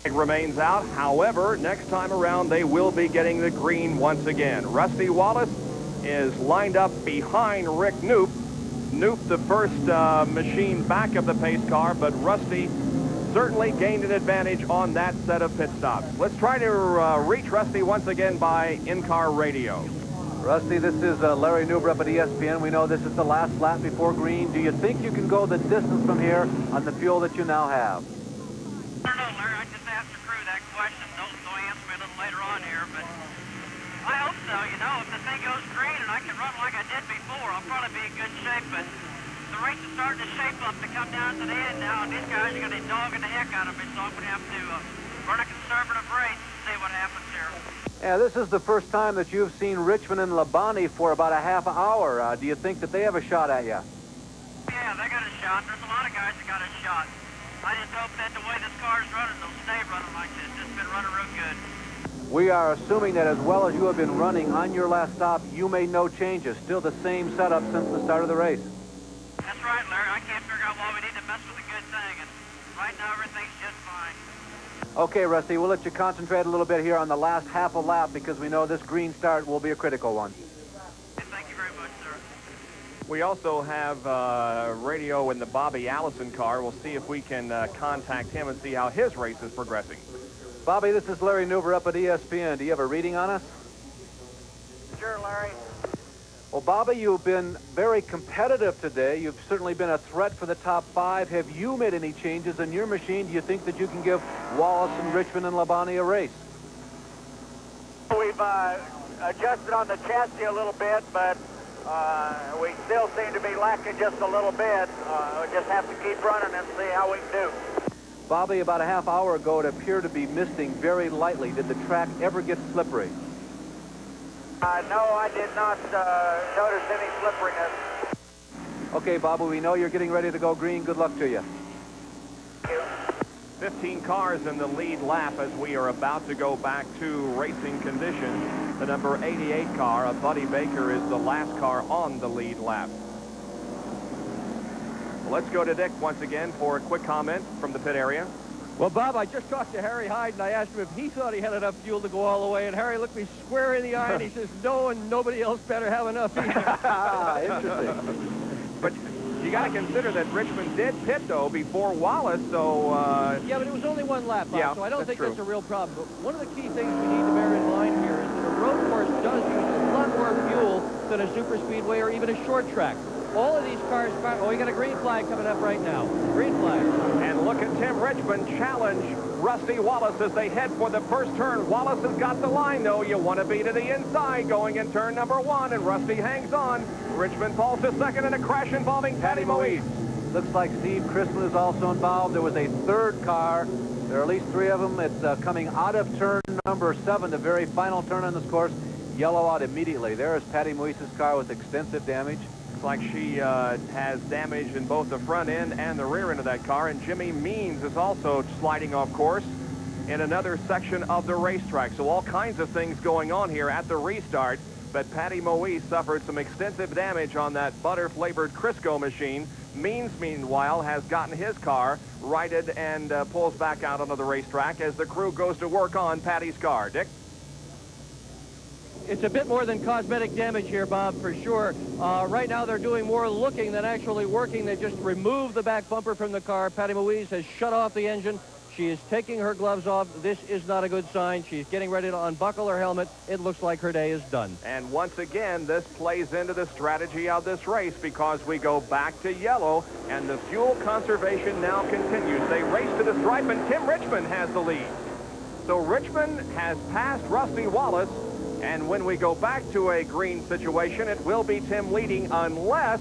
It remains out. However, next time around, they will be getting the green once again. Rusty Wallace is lined up behind Rick Knoop. Knoop, the first machine back of the pace car, but Rusty certainly gained an advantage on that set of pit stops. Let's try to reach Rusty once again by in-car radio. Rusty, this is Larry Nuber up at ESPN. We know this is the last lap before green. Do you think you can go the distance from here on the fuel that you now have? I don't know, Larry. I just asked the crew that question. They'll answer me a little later on here, but I hope so. You know, if the thing goes green and I can run like I did before, I'll probably be in good shape, but the race is starting to shape up to come down to the end now, and these guys are going to be dogging the heck out of me, so I'm going to have to run a conservative race and see what happens here. Yeah, this is the first time that you've seen Richmond and Labonte for about a half hour. Do you think that they have a shot at you? Yeah, they got a shot. There's a lot of guys that got a shot. I just hope that the way this car's running, they'll stay running like this. It's been running real good. We are assuming that as well as you have been running on your last stop, you made no changes. Still the same setup since the start of the race. That's right, Larry. I can't figure out why we need to mess with a good thing, and right now everything's just fine. Okay, Rusty, we'll let you concentrate a little bit here on the last half a lap because we know this green start will be a critical one. Thank you very much, sir. We also have radio in the Bobby Allison car. We'll see if we can contact him and see how his race is progressing. Bobby, this is Larry Nuber up at ESPN. Do you have a reading on us? Sure, Larry. Well, Bobby, you've been very competitive today. You've certainly been a threat for the top 5. Have you made any changes in your machine? Do you think that you can give Wallace and Richmond and Labonte a race? We've adjusted on the chassis a little bit, but we still seem to be lacking just a little bit. We just have to keep running and see how we can do. Bobby, about a half hour ago, it appeared to be misting very lightly. Did the track ever get slippery? No, I did not notice any slipperiness. Okay, Bobby, we know you're getting ready to go green. Good luck to you. 15 cars in the lead lap as we are about to go back to racing condition. The number 88 car, Buddy Baker, is the last car on the lead lap. Let's go to Dick once again for a quick comment from the pit area. Well, Bob, I just talked to Harry Hyde, and I asked him if he thought he had enough fuel to go all the way, and Harry looked me square in the eye, and he says, no, and nobody else better have enough either. Interesting. But you got to consider that Richmond did pit, though, before Wallace, so... Yeah, but it was only one lap, Bob, yeah, so I don't think true. that's a real problem. But one of the key things we need to bear in mind here is that a road course does use a lot more fuel than a super speedway or even a short track. All of these cars... Oh, we got a green flag coming up right now. Green flag. And look at Tim Richmond challenge Rusty Wallace as they head for the first turn. Wallace has got the line, though. You want to be to the inside going in turn number 1, and Rusty hangs on. Richmond falls to second in a crash involving Patty Moise. Looks like Steve Crispin is also involved. There was a third car. There are at least 3 of them. It's coming out of turn number 7, the very final turn on this course. Yellow out immediately. There is Patty Moise's car with extensive damage. Looks like she has damage in both the front end and the rear end of that car. And Jimmy Means is also sliding off course in another section of the racetrack. So all kinds of things going on here at the restart. But Patty Moise suffered some extensive damage on that butter-flavored Crisco machine. Means, meanwhile, has gotten his car righted and pulls back out onto the racetrack as the crew goes to work on Patty's car. Dick? It's a bit more than cosmetic damage here, Bob, for sure. Right now they're doing more looking than actually working. They just removed the back bumper from the car. Patty Moise has shut off the engine. She is taking her gloves off. This is not a good sign. She's getting ready to unbuckle her helmet. It looks like her day is done. And once again, this plays into the strategy of this race because we go back to yellow, and the fuel conservation now continues. They race to the stripe, and Tim Richmond has the lead. So Richmond has passed Rusty Wallace, and when we go back to a green situation, it will be Tim leading unless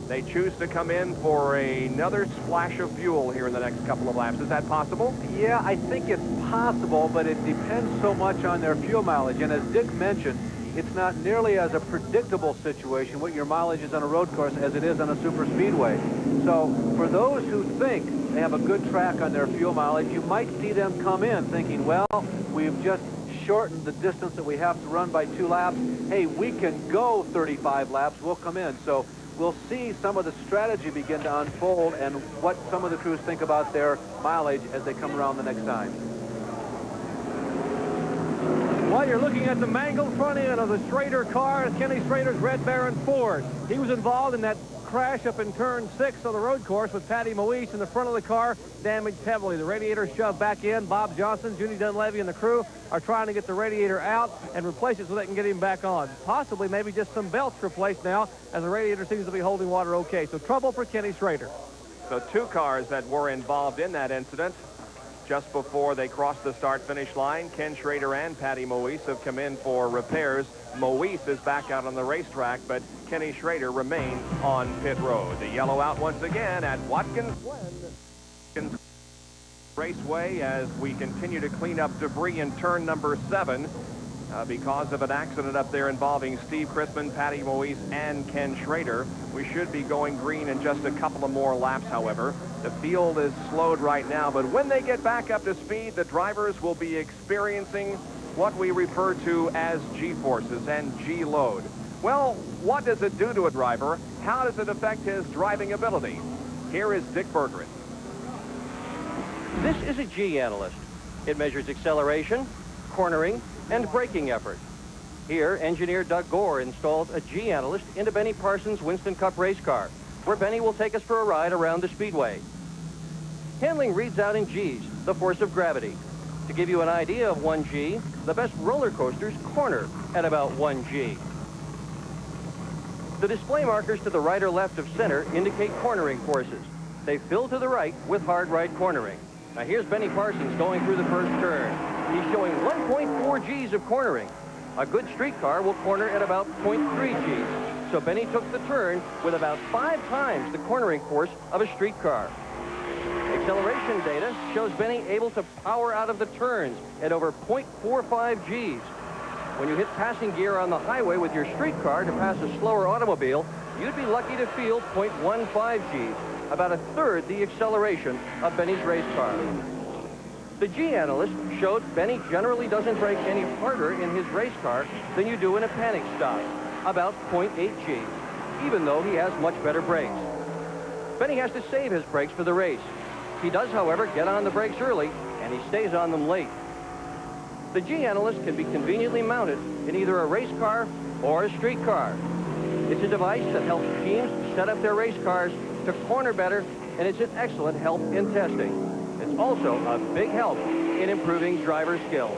they choose to come in for another splash of fuel here in the next couple of laps. Is that possible? Yeah, I think it's possible, but it depends so much on their fuel mileage. And as Dick mentioned, it's not nearly as a predictable situation what your mileage is on a road course as it is on a super speedway. So for those who think they have a good track on their fuel mileage, you might see them come in thinking, well, we've just shortened the distance that we have to run by 2 laps. Hey, we can go 35 laps. We'll come in. So we'll see some of the strategy begin to unfold and what some of the crews think about their mileage as they come around the next time. While you're looking at the mangled front end of the Schrader car, Kenny Schrader's Red Baron Ford. He was involved in that crash up in turn 6 on the road course with Patty Moise in the front of the car, damaged heavily. The radiator shoved back in. Bob Johnson, Junie Dunleavy, and the crew are trying to get the radiator out and replace it so they can get him back on. Possibly maybe just some belts replaced now as the radiator seems to be holding water okay. So trouble for Kenny Schrader. So 2 cars that were involved in that incident just before they crossed the start-finish line. Ken Schrader and Patty Moise have come in for repairs. Moise is back out on the racetrack, but Kenny Schrader remains on pit road. The yellow out once again at Watkins Glen Raceway as we continue to clean up debris in turn number 7 because of an accident up there involving Steve Crispin, Patty Moise, and Ken Schrader. We should be going green in just a couple of more laps, however. The field is slowed right now, but when they get back up to speed, the drivers will be experiencing what we refer to as G-forces and G-load. Well, what does it do to a driver? How does it affect his driving ability? Here is Dick Berggren. This is a G analyst. It measures acceleration, cornering, and braking effort. Here, engineer Doug Gore installed a G analyst into Benny Parsons' Winston Cup race car, where Benny will take us for a ride around the speedway. Handling reads out in G's, the force of gravity. To give you an idea of 1 G, the best roller coasters corner at about 1 G. The display markers to the right or left of center indicate cornering forces. They fill to the right with hard right cornering. Now here's Benny Parsons going through the first turn. He's showing 1.4 G's of cornering. A good street car will corner at about 0.3 G's. So Benny took the turn with about 5 times the cornering force of a street car. Acceleration data shows Benny able to power out of the turns at over 0.45 G's. When you hit passing gear on the highway with your street car to pass a slower automobile, you'd be lucky to feel 0.15 G's, about a third the acceleration of Benny's race car. The G analyst showed Benny generally doesn't brake any harder in his race car than you do in a panic stop, about 0.8 G's, even though he has much better brakes. Benny has to save his brakes for the race. He does, however, get on the brakes early, and he stays on them late. The G analyst can be conveniently mounted in either a race car or a street car. It's a device that helps teams set up their race cars to corner better, and it's an excellent help in testing. It's also a big help in improving driver skills.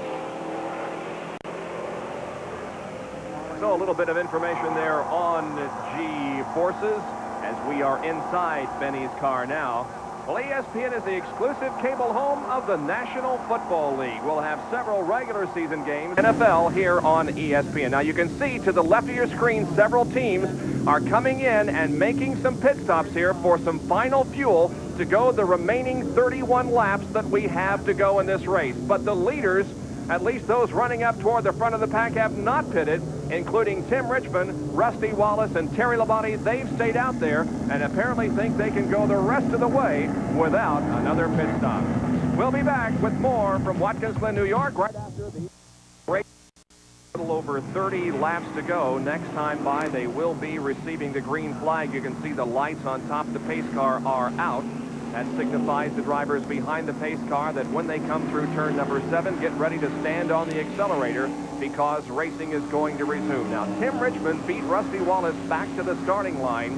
So a little bit of information there on G-forces as we are inside Benny's car now. Well, ESPN is the exclusive cable home of the National Football League. We'll have several regular season games, NFL, here on ESPN. Now, you can see to the left of your screen, several teams are coming in and making some pit stops here for some final fuel to go the remaining 31 laps that we have to go in this race. But the leaders, at least those running up toward the front of the pack, have not pitted, including Tim Richmond, Rusty Wallace, and Terry Labonte. They've stayed out there and apparently think they can go the rest of the way without another pit stop. We'll be back with more from Watkins, Glen, New York, right after the break. A little over 30 laps to go. Next time by, they will be receiving the green flag. You can see the lights on top of the pace car are out. That signifies the drivers behind the pace car that when they come through turn number 7, get ready to stand on the accelerator because racing is going to resume. Now, Tim Richmond beat Rusty Wallace back to the starting line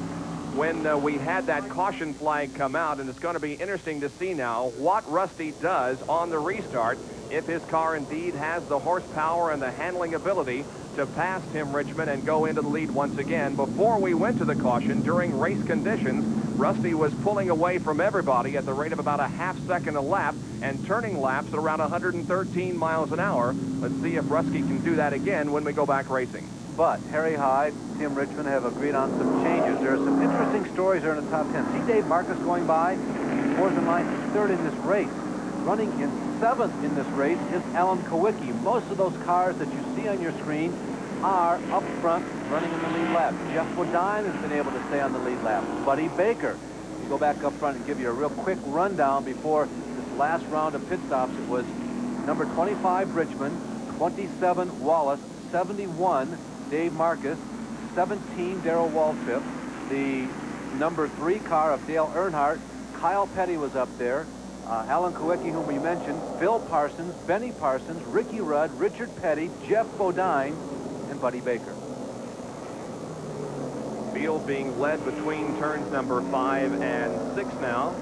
when we had that caution flag come out, and it's going to be interesting to see now what Rusty does on the restart if his car indeed has the horsepower and the handling ability to pass Tim Richmond and go into the lead once again. Before we went to the caution, during race conditions, Rusty was pulling away from everybody at the rate of about a half-second a lap and turning laps at around 113 miles an hour. Let's see if Rusty can do that again when we go back racing. But Harry Hyde, Tim Richmond have agreed on some changes. There are some interesting stories there in the top 10. See Dave Marcus going by? Fourth in line, third in this race. Running in 7th in this race is Alan Kowicki. Most of those cars that you see on your screen are up front running in the lead lap. Jeff Bodine has been able to stay on the lead lap. Buddy Baker. We'll go back up front and give you a real quick rundown before this last round of pit stops. It was number 25 Richmond, 27 Wallace, 71 Dave Marcus, 17 Darrell Waltrip, the number 3 car of Dale Earnhardt. Kyle Petty was up there. Alan Kowicki, whom we mentioned, Phil Parsons, Benny Parsons, Ricky Rudd, Richard Petty, Jeff Bodine, and Buddy Baker. Field being led between turns number 5 and 6 now.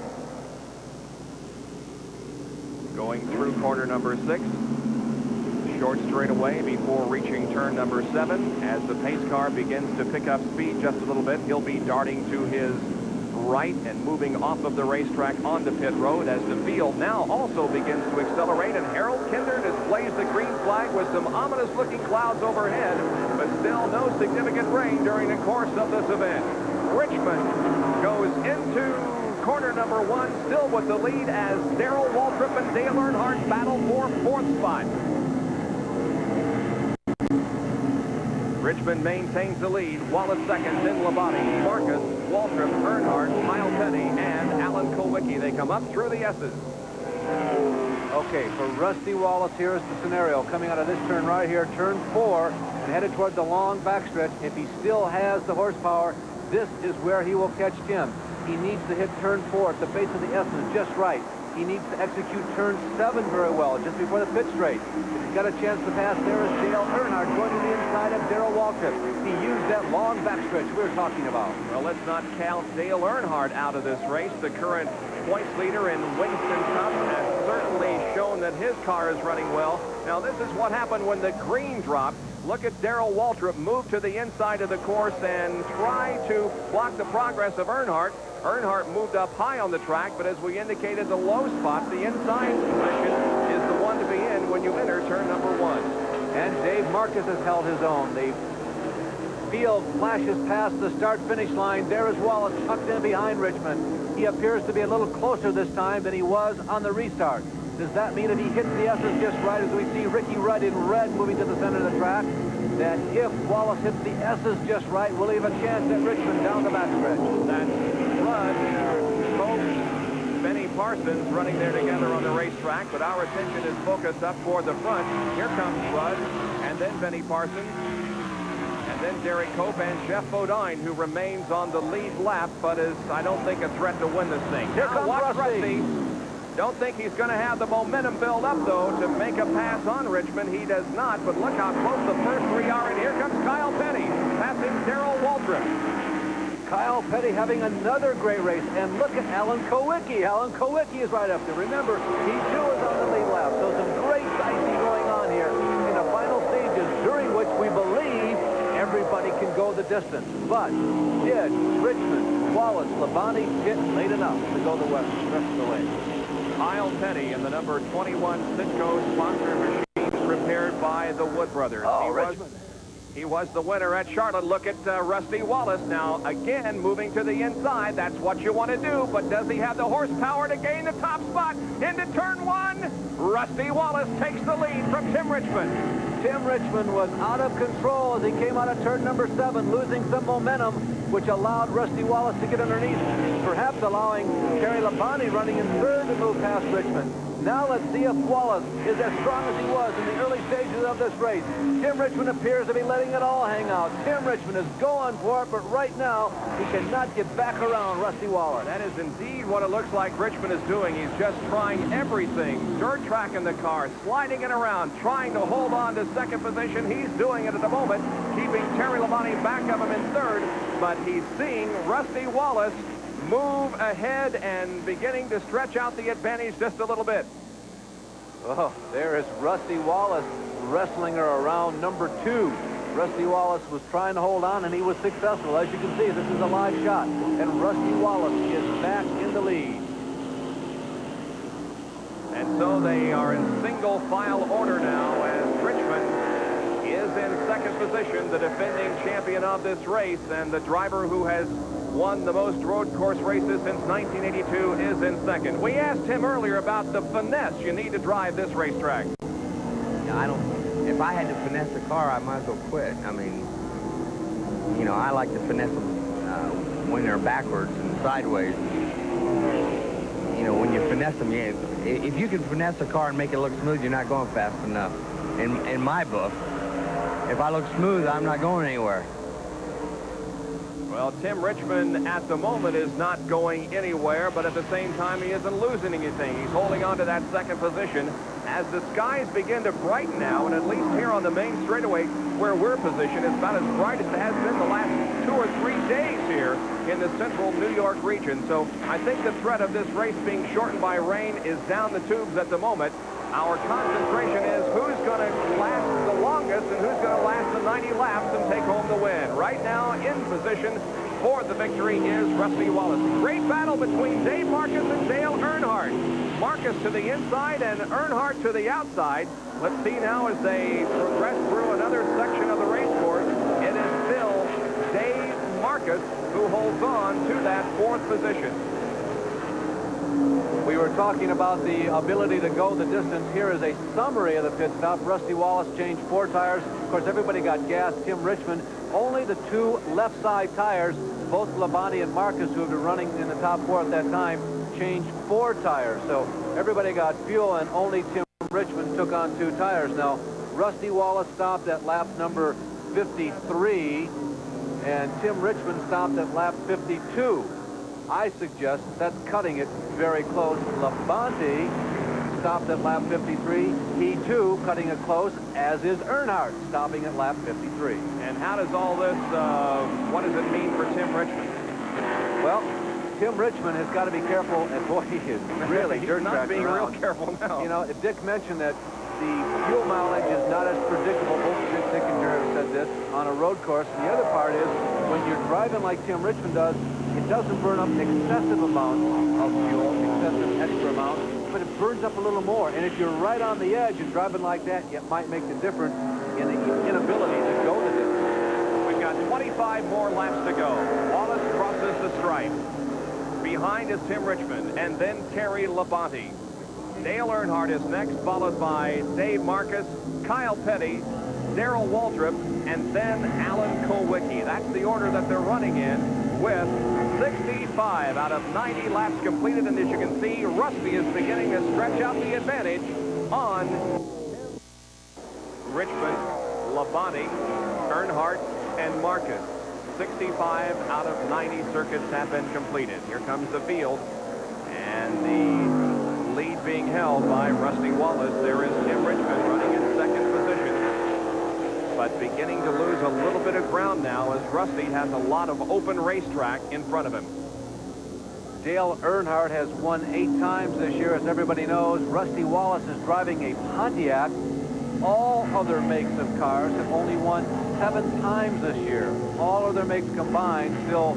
Going through corner number 6. Short straightaway before reaching turn number 7. As the pace car begins to pick up speed just a little bit, he'll be darting to his right and moving off of the racetrack onto pit road as the field now also begins to accelerate, and Harold Kinder displays the green flag with some ominous looking clouds overhead, but still no significant rain during the course of this event. Richmond goes into corner number 1 still with the lead as Darrell Waltrip and Dale Earnhardt battle for 4th spot. Richmond maintains the lead. Wallace second, then Labonte, Marcus, Waltrip, Earnhardt, Kyle Petty, and Alan Kowicki. They come up through the S's. Okay, for Rusty Wallace, here's the scenario. Coming out of this turn right here, turn 4, and headed toward the long backstretch. If he still has the horsepower, this is where he will catch Tim. He needs to hit turn 4 at the base of the S's just right. He needs to execute turn 7 very well, just before the pit straight. If he's got a chance to pass, there is Dale Earnhardt going to the inside of Darrell Waltrip. He used that long backstretch we were talking about. Well, let's not count Dale Earnhardt out of this race. The current points leader in Winston Cup has certainly shown that his car is running well. Now, this is what happened when the green dropped. Look at Darrell Waltrip move to the inside of the course and try to block the progress of Earnhardt. Earnhardt moved up high on the track, but as we indicated, the low spot, the inside position, is the one to be in when you enter turn number 1. And Dave Marcus has held his own. The field flashes past the start-finish line. There is Wallace tucked in behind Richmond. He appears to be a little closer this time than he was on the restart. Does that mean if he hits the S's just right, as we see Ricky Rudd in red moving to the center of the track, that if Wallace hits the S's just right, we'll leave a chance at Richmond down the backstretch? That's Rudd, Cope, Benny Parsons running there together on the racetrack, but our attention is focused up toward the front. Here comes Rudd, and then Benny Parsons, and then Derek Cope and Jeff Bodine, who remains on the lead lap, but is, I don't think, a threat to win this thing. Here comes Rusty. Don't think he's going to have the momentum build up, though, to make a pass on Richmond. He does not, but look how close the first 3 are, and here comes Kyle Petty, passing Darrell Waltrip. Kyle Petty having another great race, and look at Alan Kowicki. Alan Kowicki is right up there. Remember, he too is on the lead lap, so some great dicing going on here in the final stages, during which we believe everybody can go the distance. But did Richmond, Wallace, Wallace. Labonte hit late enough to go the rest of the way. Kyle Petty and the number 21 Sitco sponsored machine prepared by the Wood brothers. Oh, He was the winner at Charlotte. Look at Rusty Wallace now, again, moving to the inside. That's what you want to do, but does he have the horsepower to gain the top spot into turn one? Rusty Wallace takes the lead from Tim Richmond. Tim Richmond was out of control as he came out of turn number 7, losing some momentum, which allowed Rusty Wallace to get underneath, perhaps allowing Terry Labonte running in third to move past Richmond. Now let's see if Wallace is as strong as he was in the early stages of this race. Tim Richmond appears to be letting it all hang out. Tim Richmond is going for it, but right now he cannot get back around Rusty Wallace. That is indeed what it looks like Richmond is doing. He's just trying everything. Dirt tracking the car, sliding it around, trying to hold on to second position. He's doing it at the moment, keeping Terry Labonte back of him in third, but he's seeing Rusty Wallace move ahead and beginning to stretch out the advantage just a little bit. Oh, there is Rusty Wallace wrestling her around number 2. Rusty Wallace was trying to hold on, and he was successful. As you can see, this is a live shot, and Rusty Wallace is back in the lead. And so they are in single file order now as Richmond is in second position, the defending champion of this race, and the driver who has won the most road course races since 1982 is in second. We asked him earlier about the finesse you need to drive this racetrack. Yeah, if I had to finesse the car, I might as well quit. I mean, you know, I like to finesse them when they're backwards and sideways. You know, when you finesse them, if you can finesse a car and make it look smooth, you're not going fast enough. In my book, if I look smooth, I'm not going anywhere. Well, Tim Richmond at the moment is not going anywhere, but at the same time, he isn't losing anything. He's holding on to that second position as the skies begin to brighten now, and at least here on the main straightaway where we're positioned, it's about as bright as it has been the last 2 or 3 days here in the central New York region. So I think the threat of this race being shortened by rain is down the tubes at the moment. Our concentration is who's going to last the longest and who's going to last the 90 laps and take home the win. Right now, in position for the victory is Rusty Wallace. Great battle between Dave Marcus and Dale Earnhardt. Marcus to the inside and Earnhardt to the outside. Let's see now as they progress through another section of the race course. It is still Dave Marcus who holds on to that 4th position. We were talking about the ability to go the distance. Here is a summary of the pit stop. Rusty Wallace changed 4 tires. Of course, everybody got gas. Tim Richmond, only the 2 left side tires. Both Labonte and Marcus, who have been running in the top 4 at that time, changed 4 tires. So everybody got fuel, and only Tim Richmond took on 2 tires. Now, Rusty Wallace stopped at lap number 53, and Tim Richmond stopped at lap 52. I suggest that's cutting it very close. Labonte stopped at lap 53. He, too, cutting it close, as is Earnhardt, stopping at lap 53. And how does all this, what does it mean for Tim Richmond? Well, Tim Richmond has got to be careful, and boy, he is really He's not being real careful now. You know, Dick mentioned that the fuel mileage is not as predictable. Both Dick and Jerry have said this on a road course. And the other part is, when you're driving like Tim Richmond does, it doesn't burn up excessive amounts of fuel, excessive extra amounts, but it burns up a little more. And if you're right on the edge and driving like that, it might make the difference in the inability to go the distance. We've got 25 more laps to go. Wallace crosses the stripe. Behind is Tim Richmond, and then Terry Labonte. Dale Earnhardt is next, followed by Dave Marcus, Kyle Petty, Darrell Waltrip, and then Alan Kulwicki. That's the order that they're running in, with 65 out of 90 laps completed. And as you can see, Rusty is beginning to stretch out the advantage on Richmond, Labonte, Earnhardt, and Marcus. 65 out of 90 circuits have been completed. Here comes the field, and the lead being held by Rusty Wallace. There is Tim Richmond running in second position, but beginning to lose a little bit of ground now as Rusty has a lot of open racetrack in front of him. Dale Earnhardt has won 8 times this year, as everybody knows. Rusty Wallace is driving a Pontiac. All other makes of cars have only won 7 times this year. All other makes combined still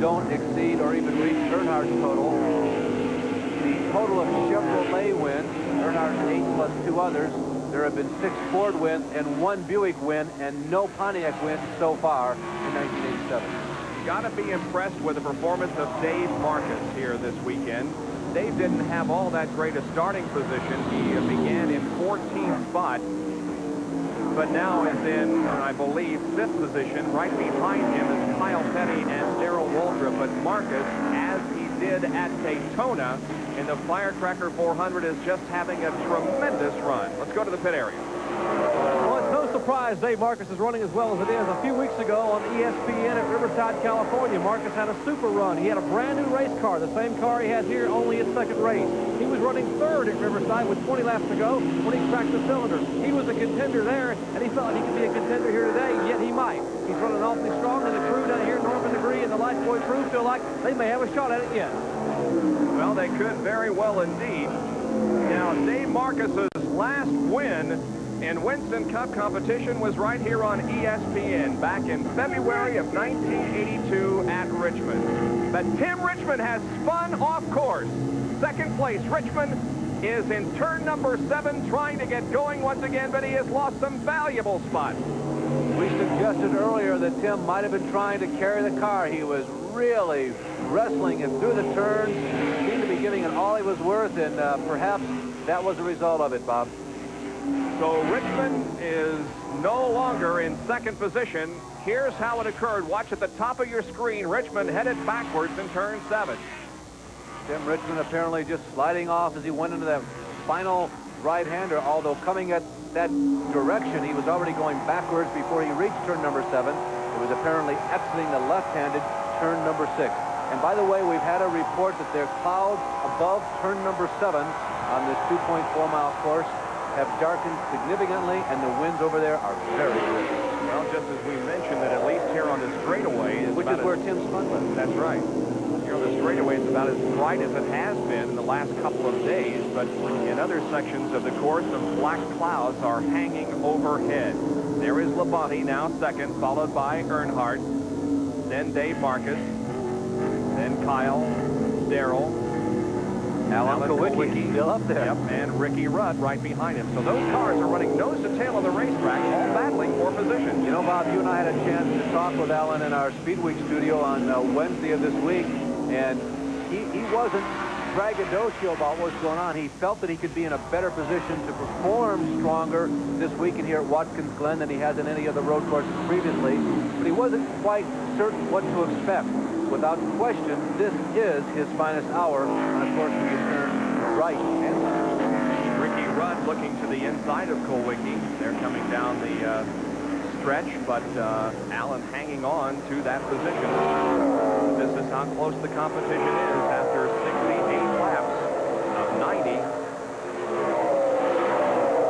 don't exceed or even reach Earnhardt's total. The total of Chevrolet wins, Earnhardt's 8 plus 2 others. There have been 6 Ford wins and 1 Buick win and no Pontiac wins so far in 1987. Got to be impressed with the performance of Dave Marcus here this weekend. Dave didn't have all that great a starting position. He began in 14th spot, but now is in, I believe, 5th position. Right behind him is Kyle Petty and Darrell Waltrip. But Marcus, as he did at Daytona in the Firecracker 400, is just having a tremendous run. Let's go to the pit area. Well, it's no surprise Dave Marcus is running as well as it is. A few weeks ago on ESPN at Riverside, California, Marcus had a super run. He had a brand new race car, the same car he had here, only his second race. He was running 3rd at Riverside with 20 laps to go when he cracked the cylinders. He was a contender there, and he thought he could be a contender here today, yet he might. He's running awfully strong, and the crew down here, Norman Degree and the Lifeboy crew, feel like they may have a shot at it yet. Well, they could very well indeed. Now, Dave Marcus's last win in Winston Cup competition was right here on ESPN back in February of 1982 at Richmond. But Tim Richmond has spun off course. Second place, Richmond is in turn number 7 trying to get going once again, but he has lost some valuable spots. We suggested earlier that Tim might have been trying to carry the car. He was really wrestling it through the turns, seemed to be giving it all he was worth, and perhaps that was the result of it, Bob. So Richmond is no longer in second position. Here's how it occurred. Watch at the top of your screen. Richmond headed backwards in turn 7. Tim Richmond apparently just sliding off as he went into that final right-hander, although coming at that direction, he was already going backwards before he reached turn number 7. It was apparently exiting the left-handed turn number 6. And by the way, we've had a report that there are clouds above turn number 7 on this 2.4-mile course have darkened significantly, and the winds over there are very good. Well, just as we mentioned that at least here on this straightaway, which is where Tim spun with. That's right. Here on the straightaway, it's about as bright as it has been in the last couple of days, but in other sections of the course, some black clouds are hanging overhead. There is Labonte now second, followed by Earnhardt, then Dave Marcus, then Kyle, Darrell, Alan Kulwicki still up there. Yep, and Ricky Rudd right behind him. So those cars are running nose to tail of the racetrack, all battling for position. You know, Bob, you and I had a chance to talk with Alan in our Speed Week studio on Wednesday of this week, and he wasn't braggadocio about what's going on. He felt that he could be in a better position to perform stronger this weekend here at Watkins Glen than he has in any of the road courses previously, but he wasn't quite certain what to expect. Without question, this is his finest hour, and of course we can turn right and left. Ricky Rudd looking to the inside of Kulwicki. They're coming down the stretch, but Allen hanging on to that position. This is how close the competition is after 68 laps of 90.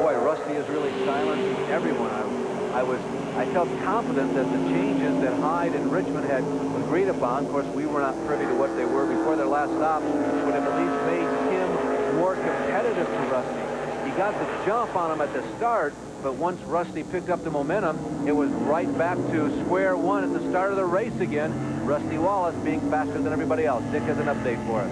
Boy, Rusty is really silencing everyone. I felt confident that the changes that Hyde and Richmond had agreed upon, of course, we were not privy to what they were before their last stop, would have at least made him more competitive to Rusty. He got the jump on him at the start, but once Rusty picked up the momentum, it was right back to square one at the start of the race again. Rusty Wallace being faster than everybody else. Dick has an update for us.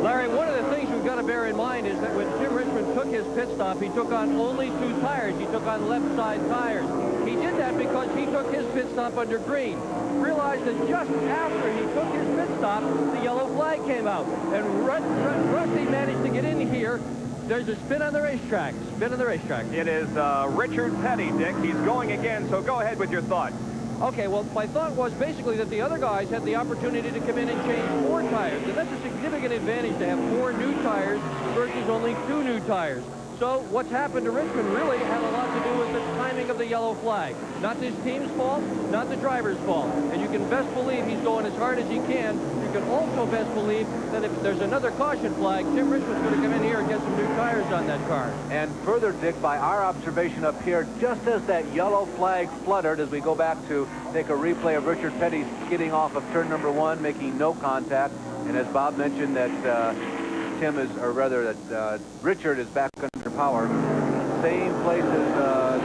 Larry, one of the things we've got to bear in mind is that when Tim Richmond took his pit stop, he took on only 2 tires. He took on left side tires. He did that because he took his pit stop under green. Realized that just after he took his pit stop, the yellow flag came out. And Rusty managed to get in here. There's a spin on the racetrack. Spin on the racetrack. It is Richard Petty, Dick. He's going again, so go ahead with your thought. Okay, well, my thought was basically that the other guys had the opportunity to come in and change 4 tires. And that's a significant advantage to have 4 new tires versus only 2 new tires. So what's happened to Richmond really had a lot to do with the timing of the yellow flag. Not his team's fault, not the driver's fault. And you can best believe he's going as hard as he can. You can also best believe that if there's another caution flag, Tim Richmond's going to come in here and get some new tires on that car. And further, Dick, by our observation up here, just as that yellow flag fluttered, as we go back to take a replay of Richard Petty skidding off of turn number 1, making no contact. And as Bob mentioned, that Tim is, or rather that Richard is back under power. Same place as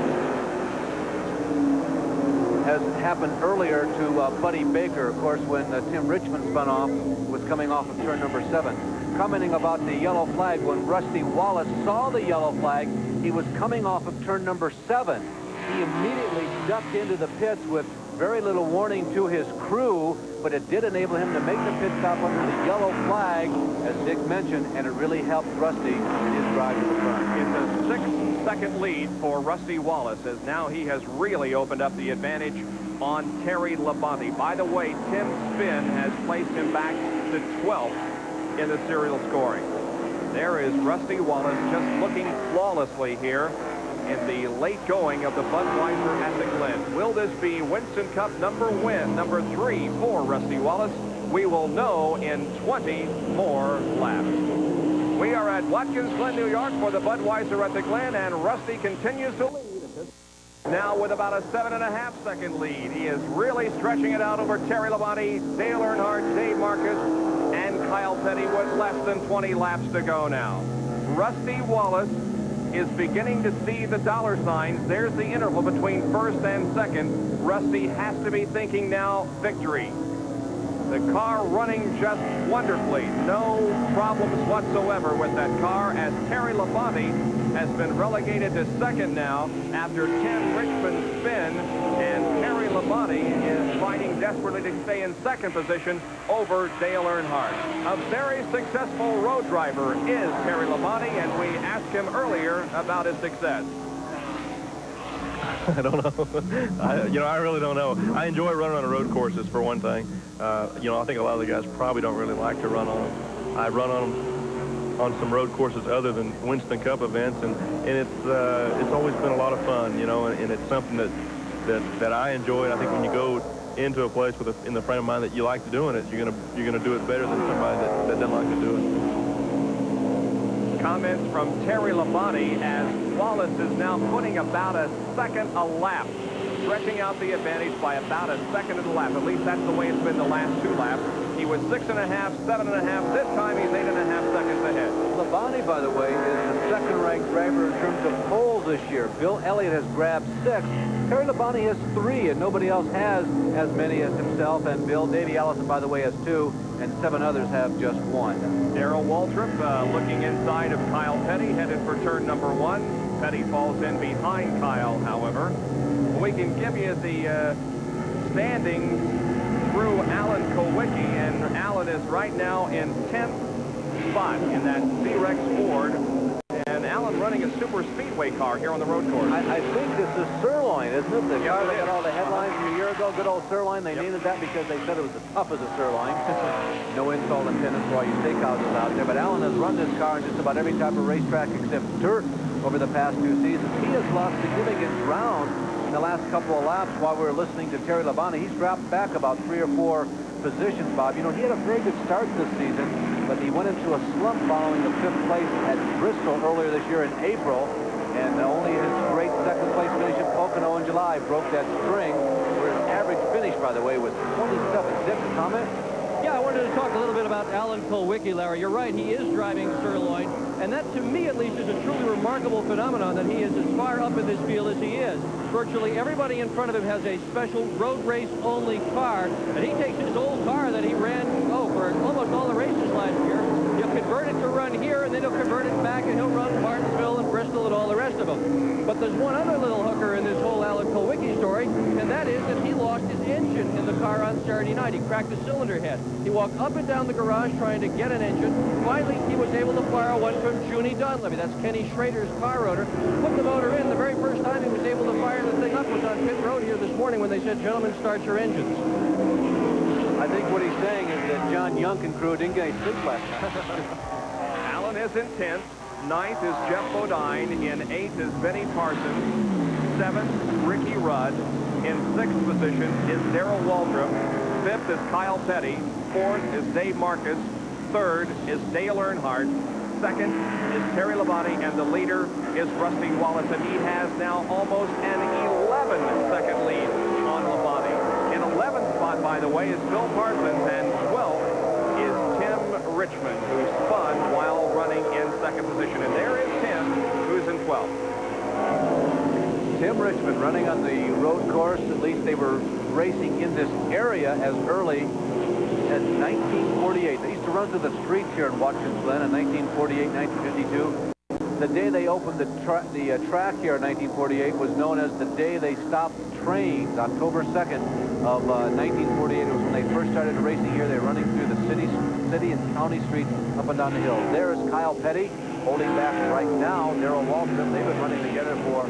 has happened earlier to Buddy Baker, of course, when Tim Richmond spun off, was coming off of turn number 7. Commenting about the yellow flag, when Rusty Wallace saw the yellow flag, he was coming off of turn number 7. He immediately ducked into the pits with very little warning to his crew, but it did enable him to make the pit stop under the yellow flag, as Dick mentioned, and it really helped Rusty in his drive to the front. It's a 6-second lead for Rusty Wallace, as now he has really opened up the advantage on Terry Labonte. By the way, Tim's spin has placed him back to 12th in the serial scoring. There is Rusty Wallace just looking flawlessly here in the late going of the Budweiser at the Glen. Will this be Winston Cup number 3 for Rusty Wallace? We will know in 20 more laps. We are at Watkins, Glen, New York for the Budweiser at the Glen, and Rusty continues to lead. Now with about a 7.5-second lead. He is really stretching it out over Terry Labonte, Dale Earnhardt, Dave Marcus, and Kyle Petty with less than 20 laps to go now. Rusty Wallace is beginning to see the dollar signs. There's the interval between first and second. Rusty has to be thinking now victory. The car running just wonderfully. No problems whatsoever with that car, as Terry Labonte has been relegated to second now after Tim Richmond's spin, and Terry Labonte is fighting desperately to stay in second position over Dale Earnhardt. A very successful road driver is Terry Labonte, and we asked him earlier about his success. I don't know. I really don't know. I enjoy running on the road courses, for one thing. I think a lot of the guys probably don't really like to run on them. I run on them on some road courses other than Winston Cup events, and it's always been a lot of fun, and it's something that I enjoy. And I think when you go into a place in the frame of mind that you like to doing it, you're gonna do it better than somebody that doesn't like to do it. Comments from Terry Labonte as Wallace is now putting about a second a lap, stretching out the advantage by about a second of the lap. At least that's the way it's been the last 2 laps. He was 6.5, 7.5. This time he's 8.5 seconds ahead. Labonte, by the way, is the second-ranked driver in terms of poles this year. Bill Elliott has grabbed 6. Terry Labonte has 3, and nobody else has as many as himself and Bill. Davey Allison, by the way, has 2, and 7 others have just 1. Darrell Waltrip looking inside of Kyle Petty, headed for turn number 1. Petty falls in behind Kyle, however. We can give you the standings through Alan Kowicki, and Alan is right now in 10th spot in that Z-Rex Ford. And Alan running a super speedway car here on the road course. I think this is Sirloin, isn't it? The car that got all the headlines from a year ago. Good old Sirloin. They named it that because they said it was as tough as a Sirloin. No insult intended for all you steakhouses out there. But Alan has run this car on just about every type of racetrack except dirt over the past 2 seasons. He has lost significant ground in the last couple of laps while we were listening to Terry Labonte. He's dropped back about 3 or 4 positions, Bob. He had a very good start this season, but he went into a slump following the 5th place at Bristol earlier this year in April, and only his great 2nd place finish at Pocono in July broke that string, where his average finish, by the way, was 27. Dick, a comment? Yeah, I wanted to talk a little bit about Alan Kulwicki, Larry. You're right, he is driving Sirloin, and that, to me at least, is a truly remarkable phenomenon that he is as far up in this field as he is. Virtually everybody in front of him has a special road race only car, and he takes his old car that he ran, for almost all the races last year. He'll convert it to run here, and then he'll convert it back, and he'll run Martinsville and Bristol and all the rest of them. But there's one other little hooker in this whole Alan Kulwicki story, and that is that he lost his engine in the car on Saturday night. He cracked the cylinder head. He walked up and down the garage trying to get an engine. Finally, he was able to fire one from Junie Dunleavy. That's Kenny Schrader's car rotor. Put the motor in. The very first time he was able to fire the thing up was on pit road here this morning when they said, "Gentlemen, start your engines." I think what he's saying is that John Young and crew didn't get any sleep last night. Allen is in 10th. 9th is Jeff Bodine. In 8th is Benny Parsons. 7th, Ricky Rudd. In 6th position is Darrell Waltrip. 5th is Kyle Petty. 4th is Dave Marcus. 3rd is Dale Earnhardt. 2nd is Terry Labonte, and the leader is Rusty Wallace, and he has now almost an 11-second lead on Labonte. In 11th spot, by the way, is Phil Parsons, and 12th is Tim Richmond, who spun while running in 2nd position. And there is Tim, who's in 12th. Tim Richmond, running on the road course. At least they were racing in this area as early as 1948. They used to run through the streets here in Watkins Glen in 1948, 1952. The day they opened the track here in 1948 was known as the day they stopped trains. October 2nd of 1948 was when they first started racing here. They were running through the city and county streets up and down the hill. There is Kyle Petty holding back right now. Darrell Waltrip, they've been running together for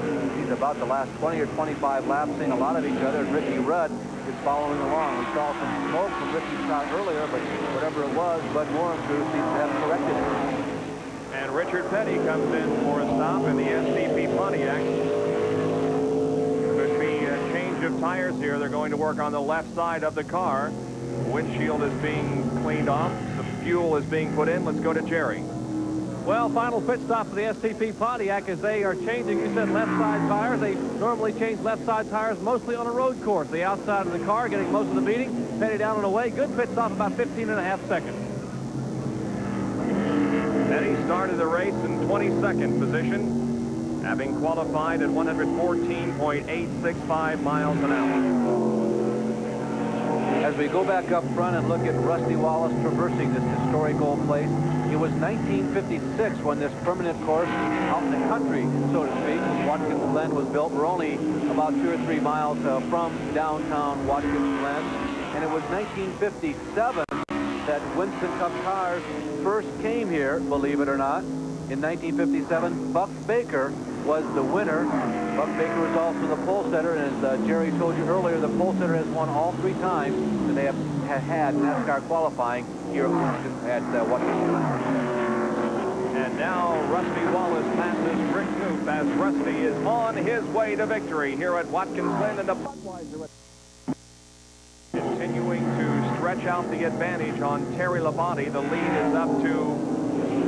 about the last 20 or 25 laps, seeing a lot of each other. And Ricky Rudd is following along. We saw some smoke from Ricky's shot earlier, but whatever it was, Bud Moran crew seems to have corrected it. And Richard Petty comes in for a stop in the STP Pontiac. Could be a change of tires here. They're going to work on the left side of the car. Windshield is being cleaned off. The fuel is being put in. Let's go to Jerry. Well, final pit stop for the STP Pontiac as they are changing, you said, left side tires. They normally change left side tires mostly on a road course. The outside of the car getting most of the beating. Petty down and away. Good pit stop, about 15.5 seconds. Petty started the race in 22nd position, having qualified at 114.865 miles an hour. As we go back up front and look at Rusty Wallace traversing this historic old place, it was 1956 when this permanent course out in the country, so to speak, Watkins Glen was built. We're only about 2 or 3 miles from downtown Watkins Glen, and it was 1957 that Winston Cup cars first came here, believe it or not. In 1957, Buck Baker was the winner. Buck Baker was also the pole setter, and as Jerry told you earlier, the pole setter has won all 3 times that they have had NASCAR qualifying here at Winston at Watkins Glen. And now Rusty Wallace passes Rick Knoop as Rusty is on his way to victory here at Watkins Glen, and the Budweiser continuing to stretch out the advantage on Terry Labonte. The lead is up to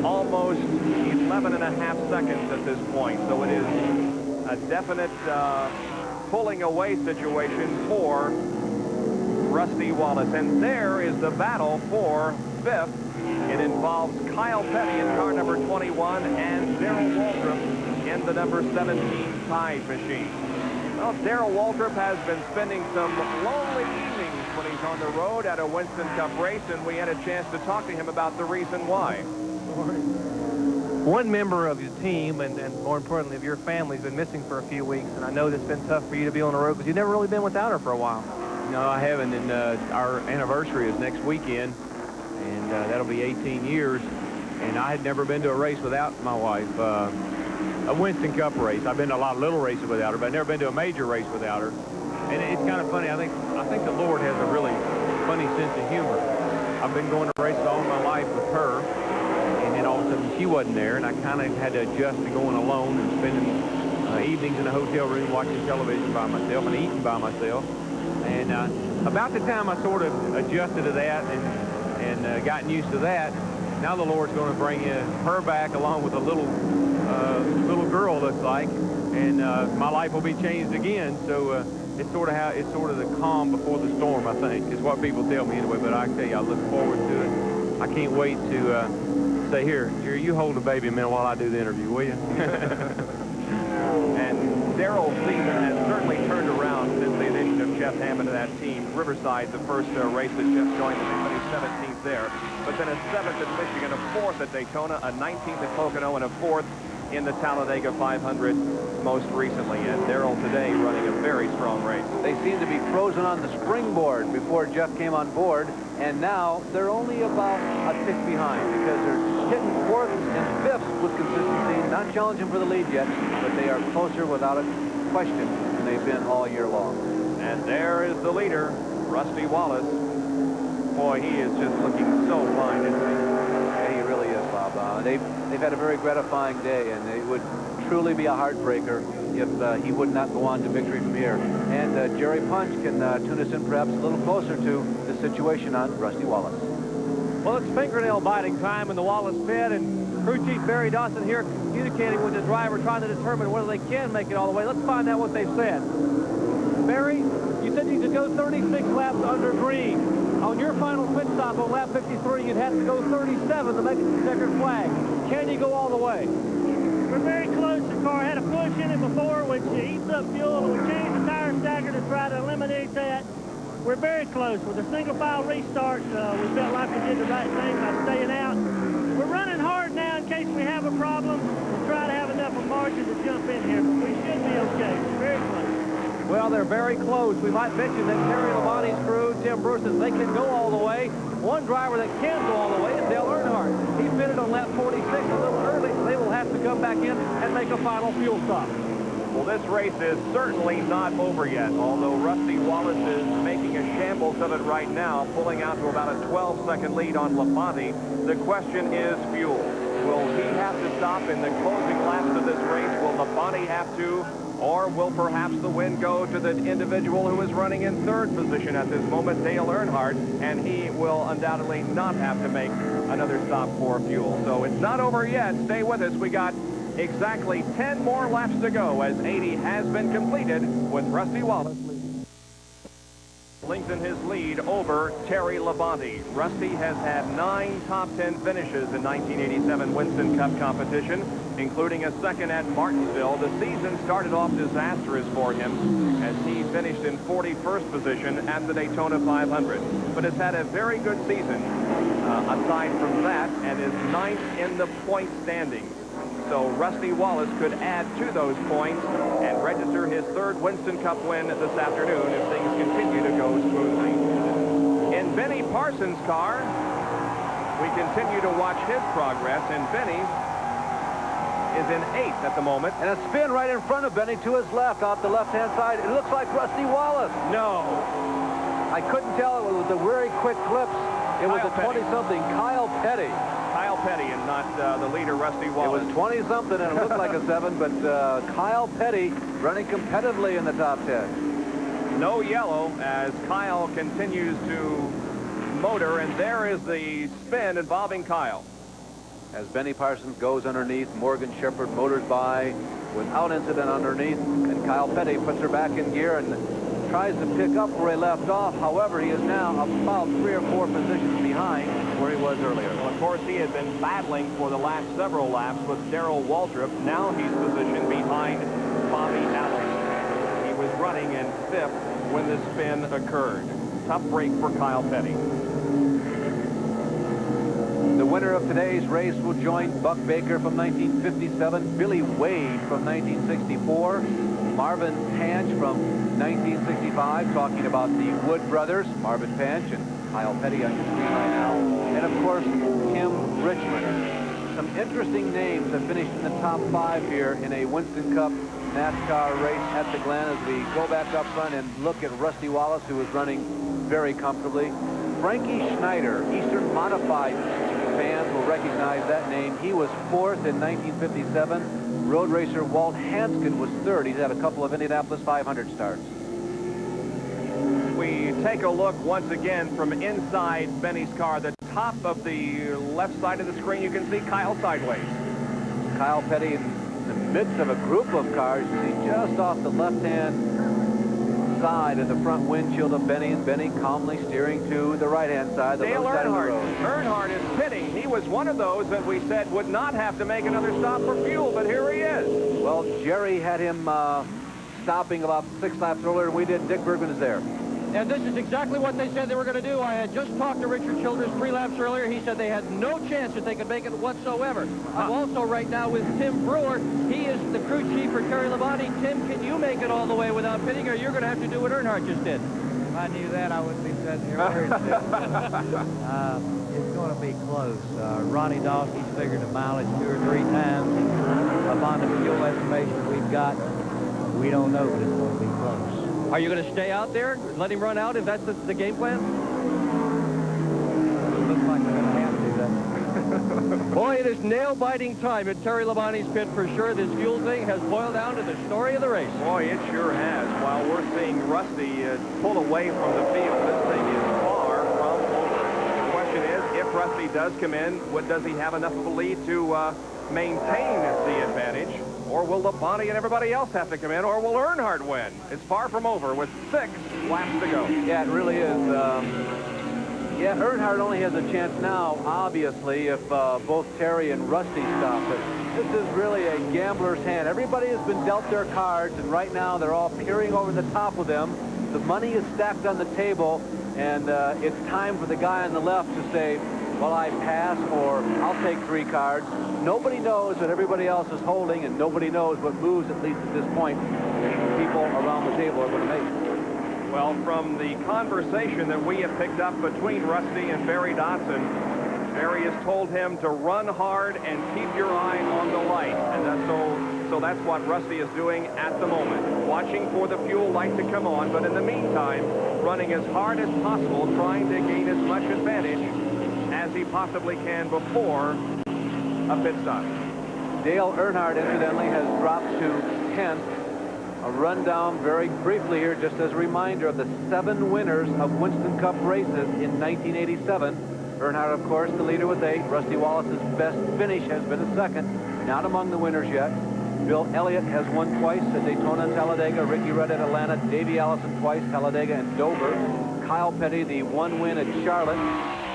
almost 11.5 seconds at this point, so it is a definite pulling away situation for Rusty Wallace. And there is the battle for 5th. It involves Kyle Petty in car number 21 and Darrell Waltrip in the number 17 Tide machine. Well, Darrell Waltrip has been spending some lonely evenings when he's on the road at a Winston Cup race, and we had a chance to talk to him about the reason why. One member of your team, and more importantly of your family, has been missing for a few weeks, and I know it's been tough for you to be on the road because you've never really been without her for a while. No, I haven't, and our anniversary is next weekend, and that'll be 18 years, and I had never been to a race without my wife. A Winston Cup race. I've been to a lot of little races without her, but I've never been to a major race without her. And it's kind of funny. I think the Lord has a really funny sense of humor. I've been going to races all my life with her, and then all of a sudden she wasn't there, and I kind of had to adjust to going alone and spending evenings in a hotel room watching television by myself and eating by myself. And about the time I sort of adjusted to that and gotten used to that, now the Lord's going to bring her back along with a little girl, looks like, and my life will be changed again. So it's sort of the calm before the storm, I think, is what people tell me anyway. But I tell you, I look forward to it. I can't wait to say, here, you hold the baby a minute while I do the interview, will you? And Darrell's season has certainly turned around since the addition of Jeff Hammond to that team. Riverside, the first race that Jeff joined, he finished 17th there, but then a 7th at Michigan, a 4th at Daytona, a 19th at Pocono, and a 4th in the Talladega 500 most recently. And Darrell today running a very strong race. They seem to be frozen on the springboard before Jeff came on board, and now they're only about a tick behind because they're hitting 4th and 5th with consistency, not challenging for the lead yet, but they are closer without a question than they've been all year long. And there is the leader, Rusty Wallace. Boy, he is just looking so fine, isn't he? Yeah, he really is, Bob. They've had a very gratifying day, and it would truly be a heartbreaker if he would not go on to victory from here. And Jerry Punch can tune us in perhaps a little closer to the situation on Rusty Wallace. Well, it's fingernail biting time in the Wallace pit, and crew chief Barry Dawson here communicating with the driver, trying to determine whether they can make it all the way. Let's find out what they've said. Barry, you said you could go 36 laps under green. On your final pit stop on lap 53, you'd have to go 37 to make it to the checkered flag. Can you go all the way? We're very close. The car had a push in it before, which eats up fuel, and we changed the tire stacker to try to eliminate that. We're very close. With a single file restart, we felt like we did the right thing by staying out. We're running hard now in case we have a problem. We'll try to have enough of margin to jump in here, but we should be okay. Very close. Well, they're very close. We might mention that Terry Labonte's crew, Tim Bruce, says they can go all the way. One driver that can go all the way is Dale Earnhardt. He pitted on lap 46 a little early, so they will have to come back in and make a final fuel stop. Well, this race is certainly not over yet, although Rusty Wallace is making a shambles of it right now, pulling out to about a 12-second lead on Labonte. The question is fuel. Will he have to stop in the closing laps of this race? Will Labonte have to? Or will perhaps the win go to the individual who is running in third position at this moment, Dale Earnhardt, and he will undoubtedly not have to make another stop for fuel. So it's not over yet. Stay with us. We got exactly 10 more laps to go as 80 has been completed with Rusty Wallace lengthen his lead over Terry Labonte. Rusty has had 9 top 10 finishes in 1987 Winston Cup competition, including a second at Martinsville. The season started off disastrous for him as he finished in 41st position at the Daytona 500, but has had a very good season aside from that and is 9th in the point standings. So Rusty Wallace could add to those points and register his 3rd Winston Cup win this afternoon if things continue to go smoothly. In Benny Parsons' car, we continue to watch his progress, and Benny is in 8th at the moment. And a spin right in front of Benny to his left, off the left-hand side. It looks like Rusty Wallace. No. I couldn't tell. It was a very quick clips. It was a 20-something Kyle Petty. Kyle Petty and not the leader, Rusty Wallace. It was 20-something, and it looked like a 7, but Kyle Petty running competitively in the top 10. No yellow as Kyle continues to motor, and there is the spin involving Kyle. As Benny Parsons goes underneath, Morgan Shepherd motors by without incident underneath, and Kyle Petty puts her back in gear and tries to pick up where he left off. However, he is now about 3 or 4 positions behind where he was earlier. Well, of course, he had been battling for the last several laps with Darrell Waltrip. Now he's positioned behind Bobby Allen. He was running in 5th when the spin occurred. Tough break for Kyle Petty. The winner of today's race will join Buck Baker from 1957, Billy Wade from 1964, Marvin Panch from 1965, talking about the Wood brothers, Marvin Panch and Kyle Petty on your screen right now, and of course Tim Richmond. Some interesting names have finished in the top 5 here in a Winston Cup NASCAR race at the Glen as we go back up front and look at Rusty Wallace, who is running very comfortably. Frankie Schneider, Eastern Modified fans will recognize that name. He was 4th in 1957. Road racer Walt Hanskin was 3rd. He's had a couple of Indianapolis 500 starts. We take a look once again from inside Benny's car. The top of the left side of the screen, you can see Kyle sideways. Kyle Petty in the midst of a group of cars. You see just off the left-hand side of the front windshield of Benny, and Benny calmly steering to the right-hand side, the Dale low side of the road. Earnhardt is pitting. He was one of those that we said would not have to make another stop for fuel, but here he is. Well, Jerry had him stopping about 6 laps earlier, and we did. Dick Bergman is there. And this is exactly what they said they were going to do. I had just talked to Richard Childress 3 laps earlier. He said they had no chance that they could make it whatsoever. I'm also right now with Tim Brewer. He is the crew chief for Terry Labonte. Tim, can you make it all the way without pitting, or you're going to have to do what Earnhardt just did? If I knew that, I wouldn't be sitting here very It's going to be close. Ronnie Dawkins figured the mileage 2 or 3 times. Upon the fuel estimation we've got, we don't know, but it's going to be close. Are you going to stay out there, let him run out if that's the game plan? Looks like we're going to have to. Boy, it is nail-biting time at Terry Labonte's pit for sure. This fuel thing has boiled down to the story of the race. Boy, it sure has. While we're seeing Rusty pull away from the field, this thing is far from over. The question is, if Rusty does come in, does he have enough of a lead to maintain the advantage? Or will Labonte and everybody else have to come in, or will Earnhardt win? It's far from over with 6 laps to go. Yeah, it really is. Yeah, Earnhardt only has a chance now, obviously, if both Terry and Rusty stop. But this is really a gambler's hand. Everybody has been dealt their cards, and right now they're all peering over the top of them. The money is stacked on the table, and it's time for the guy on the left to say, well, I pass, or I'll take 3 cards. Nobody knows what everybody else is holding, and nobody knows what moves, at least at this point, people around the table are going to make. Well, from the conversation that we have picked up between Rusty and Barry Dotson, Barry has told him to run hard and keep your eye on the light. And so that's what Rusty is doing at the moment, watching for the fuel light to come on, but in the meantime, running as hard as possible, trying to gain as much advantage as he possibly can before a pit stop. Dale Earnhardt, incidentally, has dropped to 10th. A rundown very briefly here, just as a reminder of the 7 winners of Winston Cup races in 1987. Earnhardt, of course, the leader with 8. Rusty Wallace's best finish has been a 2nd, not among the winners yet. Bill Elliott has won twice at Daytona and Talladega. Ricky Rudd at Atlanta. Davey Allison twice, Talladega and Dover. Kyle Petty, the 1 win at Charlotte.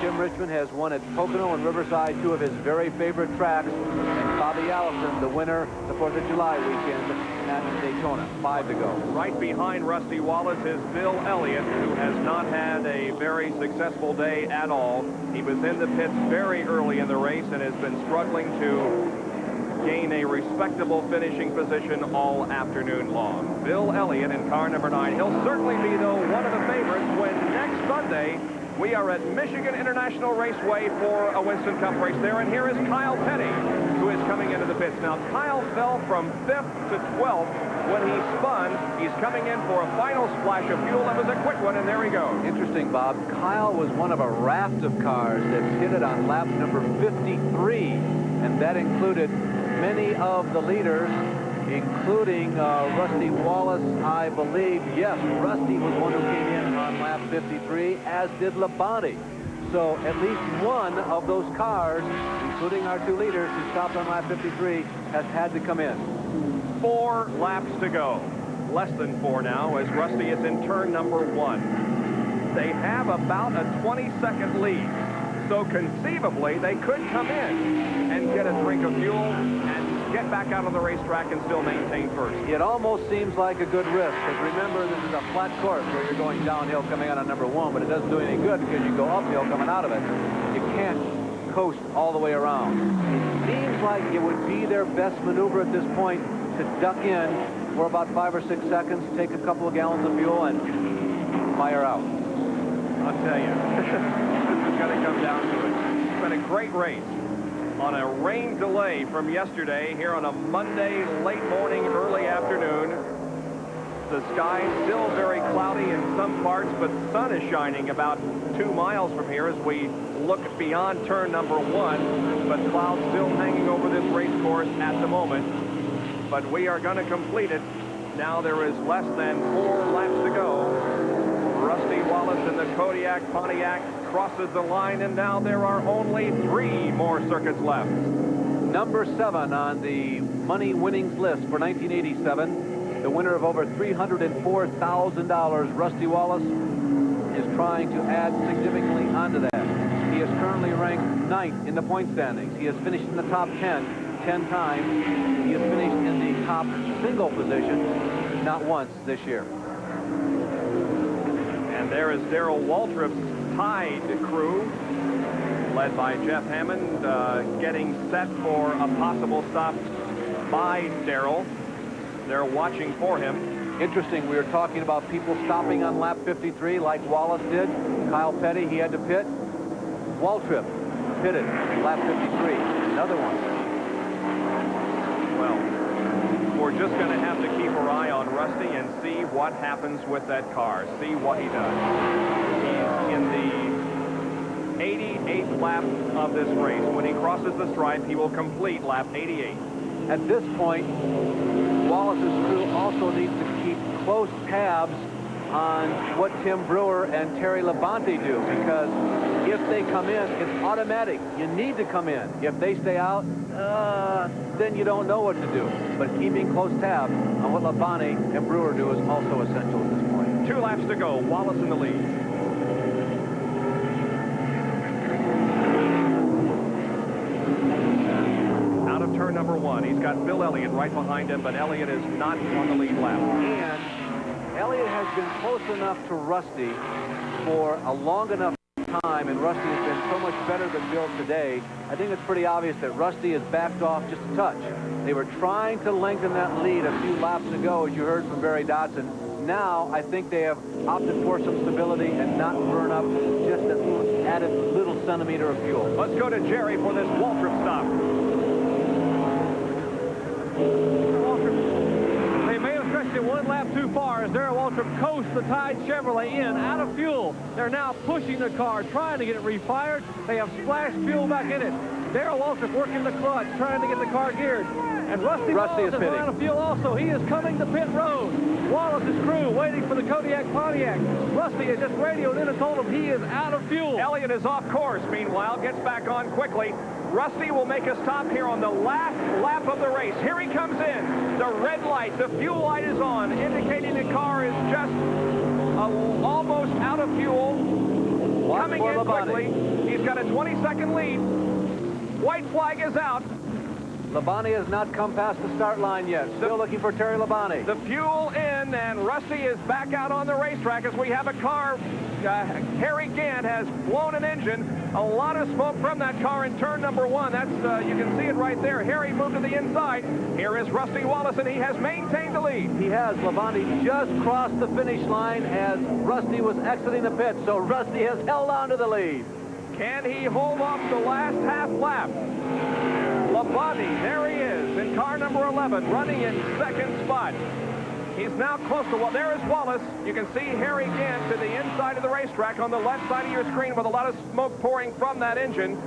Jim Richmond has won at Pocono and Riverside, 2 of his very favorite tracks. And Bobby Allison, the winner the 4th of July weekend at Daytona. 5 to go. Right behind Rusty Wallace is Bill Elliott, who has not had a very successful day at all. He was in the pits very early in the race and has been struggling to gain a respectable finishing position all afternoon long. Bill Elliott in car number 9. He'll certainly be, though, one of the favorites when next Sunday we are at Michigan International Raceway for a Winston Cup race there. And here is Kyle Petty, who is coming into the pits. Now, Kyle fell from 5th to 12th when he spun. He's coming in for a final splash of fuel. That was a quick one, and there he goes. Interesting, Bob. Kyle was one of a raft of cars that hit it on lap number 53, and that included many of the leaders, including Rusty Wallace, I believe. Yes, Rusty was one who came in on lap 53, as did Labonte. So at least one of those cars, including our 2 leaders who stopped on lap 53, has had to come in. 4 laps to go. Less than 4 now, as Rusty is in turn number 1. They have about a 20-second lead. So conceivably, they could come in and get a drink of fuel and get back out on the racetrack and still maintain first. It almost seems like a good risk, because remember, this is a flat course where you're going downhill coming out on number 1, but it doesn't do any good because you go uphill coming out of it. You can't coast all the way around. It seems like it would be their best maneuver at this point to duck in for about 5 or 6 seconds, take a couple of gallons of fuel, and fire out. I'll tell you, this is going to come down to it. It's been a great race on a rain delay from yesterday here on a Monday late morning, early afternoon. The sky still very cloudy in some parts, but the sun is shining about 2 miles from here as we look beyond turn number 1, but clouds still hanging over this race course at the moment. But we are going to complete it. Now there is less than 4 laps to go. Rusty Wallace in the Kodiak Pontiac crosses the line, and now there are only 3 more circuits left. Number 7 on the money winnings list for 1987, the winner of over $304,000, Rusty Wallace, is trying to add significantly onto that. He is currently ranked 9th in the point standings. He has finished in the top 10 times. He has finished in the top single position not once this year. And there is Darrell Waltrip's Tide crew, led by Jeff Hammond, getting set for a possible stop by Darrell. They're watching for him. Interesting, we were talking about people stopping on lap 53 like Wallace did. Kyle Petty, he had to pit. Waltrip pitted lap 53. Another one. Well, we're just going to have to keep our eye on Rusty and see what happens with that car. See what he does. He's in the 88th lap of this race. When he crosses the stripe, he will complete lap 88. At this point, Wallace's crew also needs to keep close tabs on what Tim Brewer and Terry Labonte do, because if they come in, it's automatic. You need to come in. If they stay out, then you don't know what to do. But keeping close tabs on what Labonte and Brewer do is also essential at this point. 2 laps to go. Wallace in the lead. Out of turn number 1. He's got Bill Elliott right behind him, but Elliott is not on the lead lap. And Elliott has been close enough to Rusty for a long enough time, and Rusty has been so much better than Bill today. I think it's pretty obvious that Rusty has backed off just a touch. They were trying to lengthen that lead a few laps ago, as you heard from Barry Dodson. Now, I think they have opted for some stability and not burn up just an added little centimeter of fuel. Let's go to Jerry for this Waltrip stop. They may have stretched it one lap too far as Darrell Waltrip coasts the Tide Chevrolet in out of fuel. They're now pushing the car, trying to get it refired. They have splashed fuel back in it. Darrell Waltrip working the clutch, trying to get the car geared. And Rusty Wallace is out of fuel also. He is coming to pit road. Wallace's crew waiting for the Kodiak Pontiac. Rusty has just radioed in and told him he is out of fuel. Elliott is off course, meanwhile, gets back on quickly. Rusty will make a stop here on the last lap of the race. Here he comes in. The red light, the fuel light is on, indicating the car is just almost out of fuel. Coming in quickly. He's got a 20-second lead. White flag is out. Labonte has not come past the start line yet. Still looking for Terry Labonte. The fuel in, and Rusty is back out on the racetrack as we have a car. Harry Gant has blown an engine. A lot of smoke from that car in turn number 1. That's you can see it right there. Harry moved to the inside. Here is Rusty Wallace, and he has maintained the lead. He has. Labonte just crossed the finish line as Rusty was exiting the pit, so Rusty has held on to the lead. Can he hold off the last half lap? Labonte, there he is in car number 11, running in second spot. He's now close to, well, there is Wallace. You can see Harry Gant to the inside of the racetrack on the left side of your screen with a lot of smoke pouring from that engine.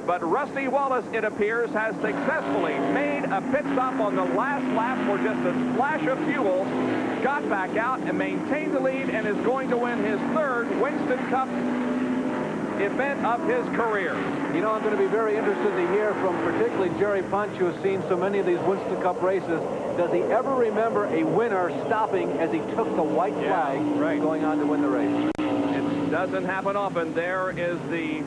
But Rusty Wallace, it appears, has successfully made a pit stop on the last lap for just a splash of fuel, got back out and maintained the lead, and is going to win his 3rd Winston Cup event of his career. You know, I'm going to be very interested to hear from particularly Jerry Punch, who has seen so many of these Winston Cup races. Does he ever remember a winner stopping as he took the white flag going on to win the race? It doesn't happen often. There is the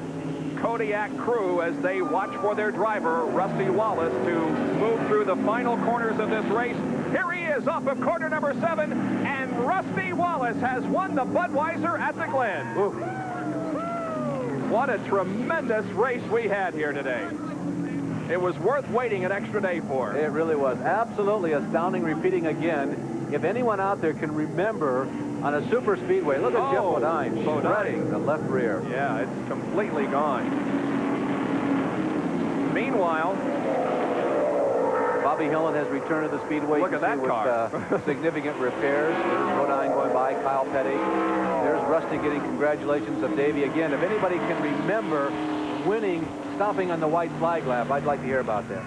Kodiak crew as they watch for their driver, Rusty Wallace, to move through the final corners of this race. Here he is off of corner number 7, and Rusty Wallace has won the Budweiser at the Glen. Ooh. What a tremendous race we had here today. It was worth waiting an extra day for. It really was. Absolutely astounding. Repeating again, if anyone out there can remember on a super speedway, look at Jeff Bodine shredding the left rear. Yeah, it's completely gone. Meanwhile, Bobby Hillin has returned to the speedway. Look at that car. With significant repairs. There's Bodine going by, Kyle Petty. There's Rusty getting congratulations of Davey again. If anybody can remember winning, stopping on the white flag lap, I'd like to hear about that.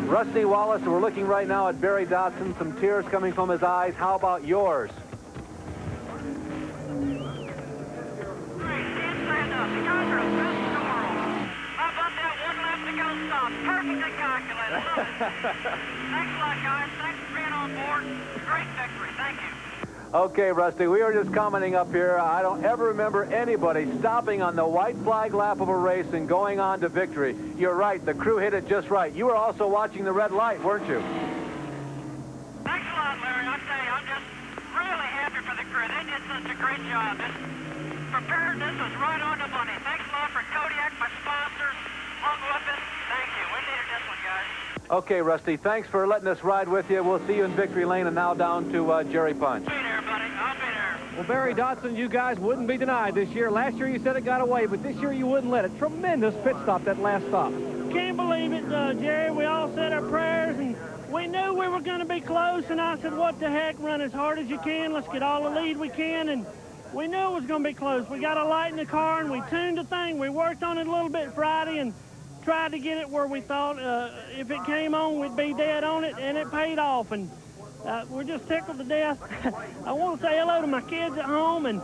Rusty Wallace, we're looking right now at Barry Dodson, some tears coming from his eyes. How about yours? Perfectly calculated. Thanks a lot, guys. Thanks for being on board. Great victory. Thank you. Okay, Rusty, we were just commenting up here. I don't ever remember anybody stopping on the white flag lap of a race and going on to victory. You're right. The crew hit it just right. You were also watching the red light, weren't you? Thanks a lot, Larry. I tell you, I'm just really happy for the crew. They did such a great job. This preparedness was right on the money. Thanks a lot for Kodiak, my sponsors. Hung with us. Thank you. We needed this one, guys. Okay, Rusty, thanks for letting us ride with you. We'll see you in Victory Lane, and now down to Jerry Punch. Be there, buddy. I'll be there. Well, Barry Dodson, you guys wouldn't be denied this year. Last year you said it got away, but this year you wouldn't let it. Tremendous pit stop, that last stop. Can't believe it, Jerry. We all said our prayers, and we knew we were going to be close, and I said, what the heck, run as hard as you can. Let's get all the lead we can, and we knew it was going to be close. We got a light in the car, and we tuned the thing. We worked on it a little bit Friday, and tried to get it where we thought if it came on, we'd be dead on it, and it paid off. And we're just tickled to death. I want to say hello to my kids at home and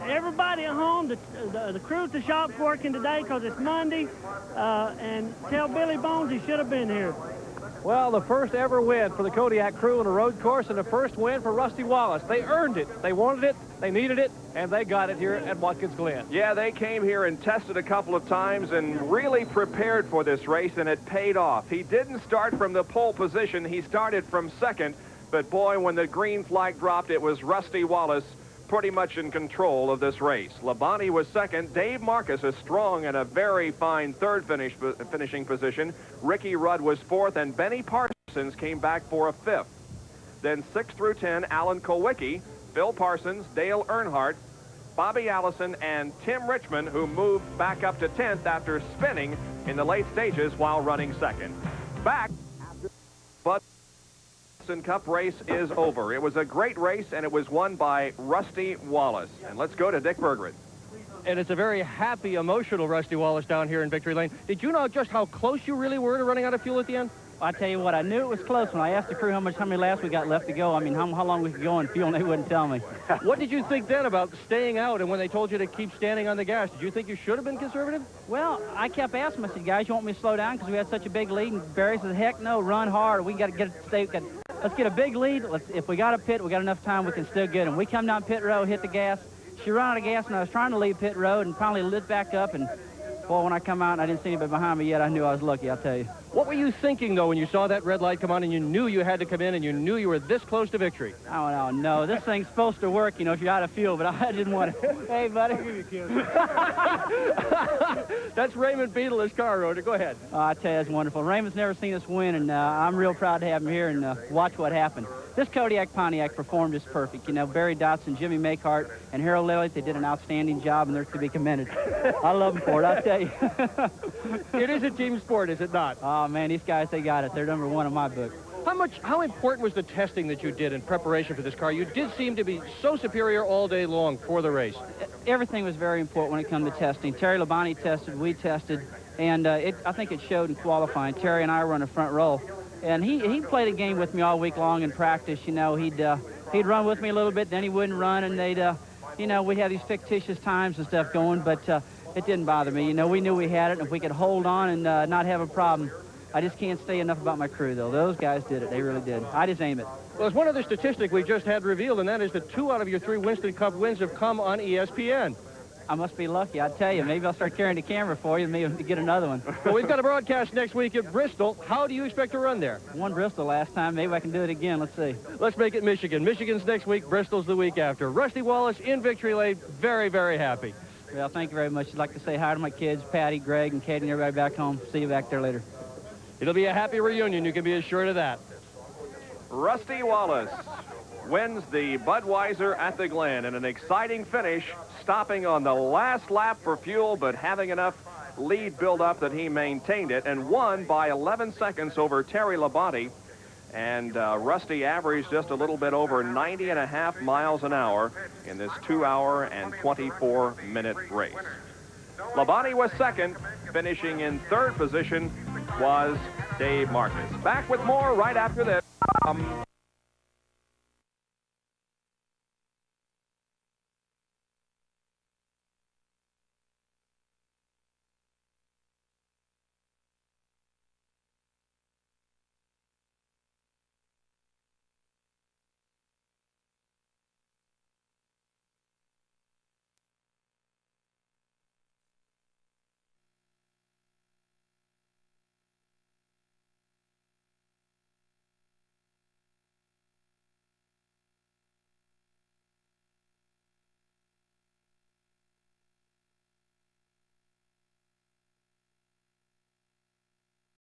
everybody at home. The crew at the shop's working today because it's Monday. And tell Billy Bones he should have been here. Well, the first ever win for the Kodiak crew in a road course and the first win for Rusty Wallace. They earned it. They wanted it. They needed it. And they got it here at Watkins Glen. Yeah, they came here and tested a couple of times and really prepared for this race, and it paid off. He didn't start from the pole position. He started from second. But, boy, when the green flag dropped, it was Rusty Wallace pretty much in control of this race. Labonte was second. Dave Marcus is strong and a very fine third finishing position. Ricky Rudd was fourth, and Benny Parsons came back for a fifth. Then 6 through 10, Alan Kowicki, Phil Parsons, Dale Earnhardt, Bobby Allison, and Tim Richmond, who moved back up to 10th after spinning in the late stages while running second. Back after Cup race is over. It was a great race, and it was won by Rusty Wallace. And let's go to Dick Berggren. And it's a very happy, emotional Rusty Wallace down here in Victory Lane. Did you know just how close you really were to running out of fuel at the end? I tell you what, I knew it was close when I asked the crew how many laps we got left to go. I mean, how long we could go on fuel, and they wouldn't tell me. What did you think then about staying out, and when they told you to keep standing on the gas? Did you think you should have been conservative? Well, I kept asking them, I said, guys, you want me to slow down because we had such a big lead? And Barry says, heck no, run hard. We got to let's get a big lead. If we got a pit, we got enough time, we can still get them. We come down pit road, hit the gas. She ran out of gas, and I was trying to leave pit road and finally lit back up. And, boy, when I come out and I didn't see anybody behind me yet, I knew I was lucky, I'll tell you. What were you thinking, though, when you saw that red light come on and you knew you had to come in and you knew you were this close to victory? Oh, no. This thing's supposed to work, you know, if you're out of fuel, but I didn't want to. Hey, buddy. That's Raymond Beadle, his car owner. Go ahead. Oh, I tell you, it's wonderful. Raymond's never seen us win, and I'm real proud to have him here and watch what happened. This Kodiak Pontiac performed just perfect. You know, Barry Dotson, Jimmy Makehart, and Harold Lillard, they did an outstanding job, and they're to be commended. I love them for it, I tell you. It is a team sport, is it not? Oh, man, these guys, they got it. They're number one in my book. How important was the testing that you did in preparation for this car? You did seem to be so superior all day long for the race. Everything was very important when it comes to testing. Terry Labonte tested, we tested, and I think it showed in qualifying. Terry and I were on the front row, and he played a game with me all week long in practice. You know, he'd run with me a little bit, then he wouldn't run, and you know, we had these fictitious times and stuff going, but it didn't bother me. You know, we knew we had it, and if we could hold on and not have a problem. I just can't say enough about my crew, though. Those guys did it. They really did. I just aim it. Well, there's one other statistic we just had revealed, and that is that 2 out of your 3 Winston Cup wins have come on ESPN. I must be lucky. I tell you, maybe I'll start carrying the camera for you and maybe get another one. Well, we've got a broadcast next week at Bristol. How do you expect to run there? Won Bristol last time. Maybe I can do it again. Let's see. Let's make it Michigan. Michigan's next week. Bristol's the week after. Rusty Wallace in Victory Lane. Very, very happy. Well, thank you very much. I'd like to say hi to my kids, Patty, Greg, and Katie, and everybody back home. See you back there later. It'll be a happy reunion. You can be assured of that. Rusty Wallace wins the Budweiser at the Glen in an exciting finish, stopping on the last lap for fuel, but having enough lead build up that he maintained it and won by 11 seconds over Terry Labonte. And Rusty averaged just a little bit over 90.5 miles an hour in this 2-hour and 24-minute race. Labonte was second. Finishing in third position was Dave Marcus. Back with more right after this.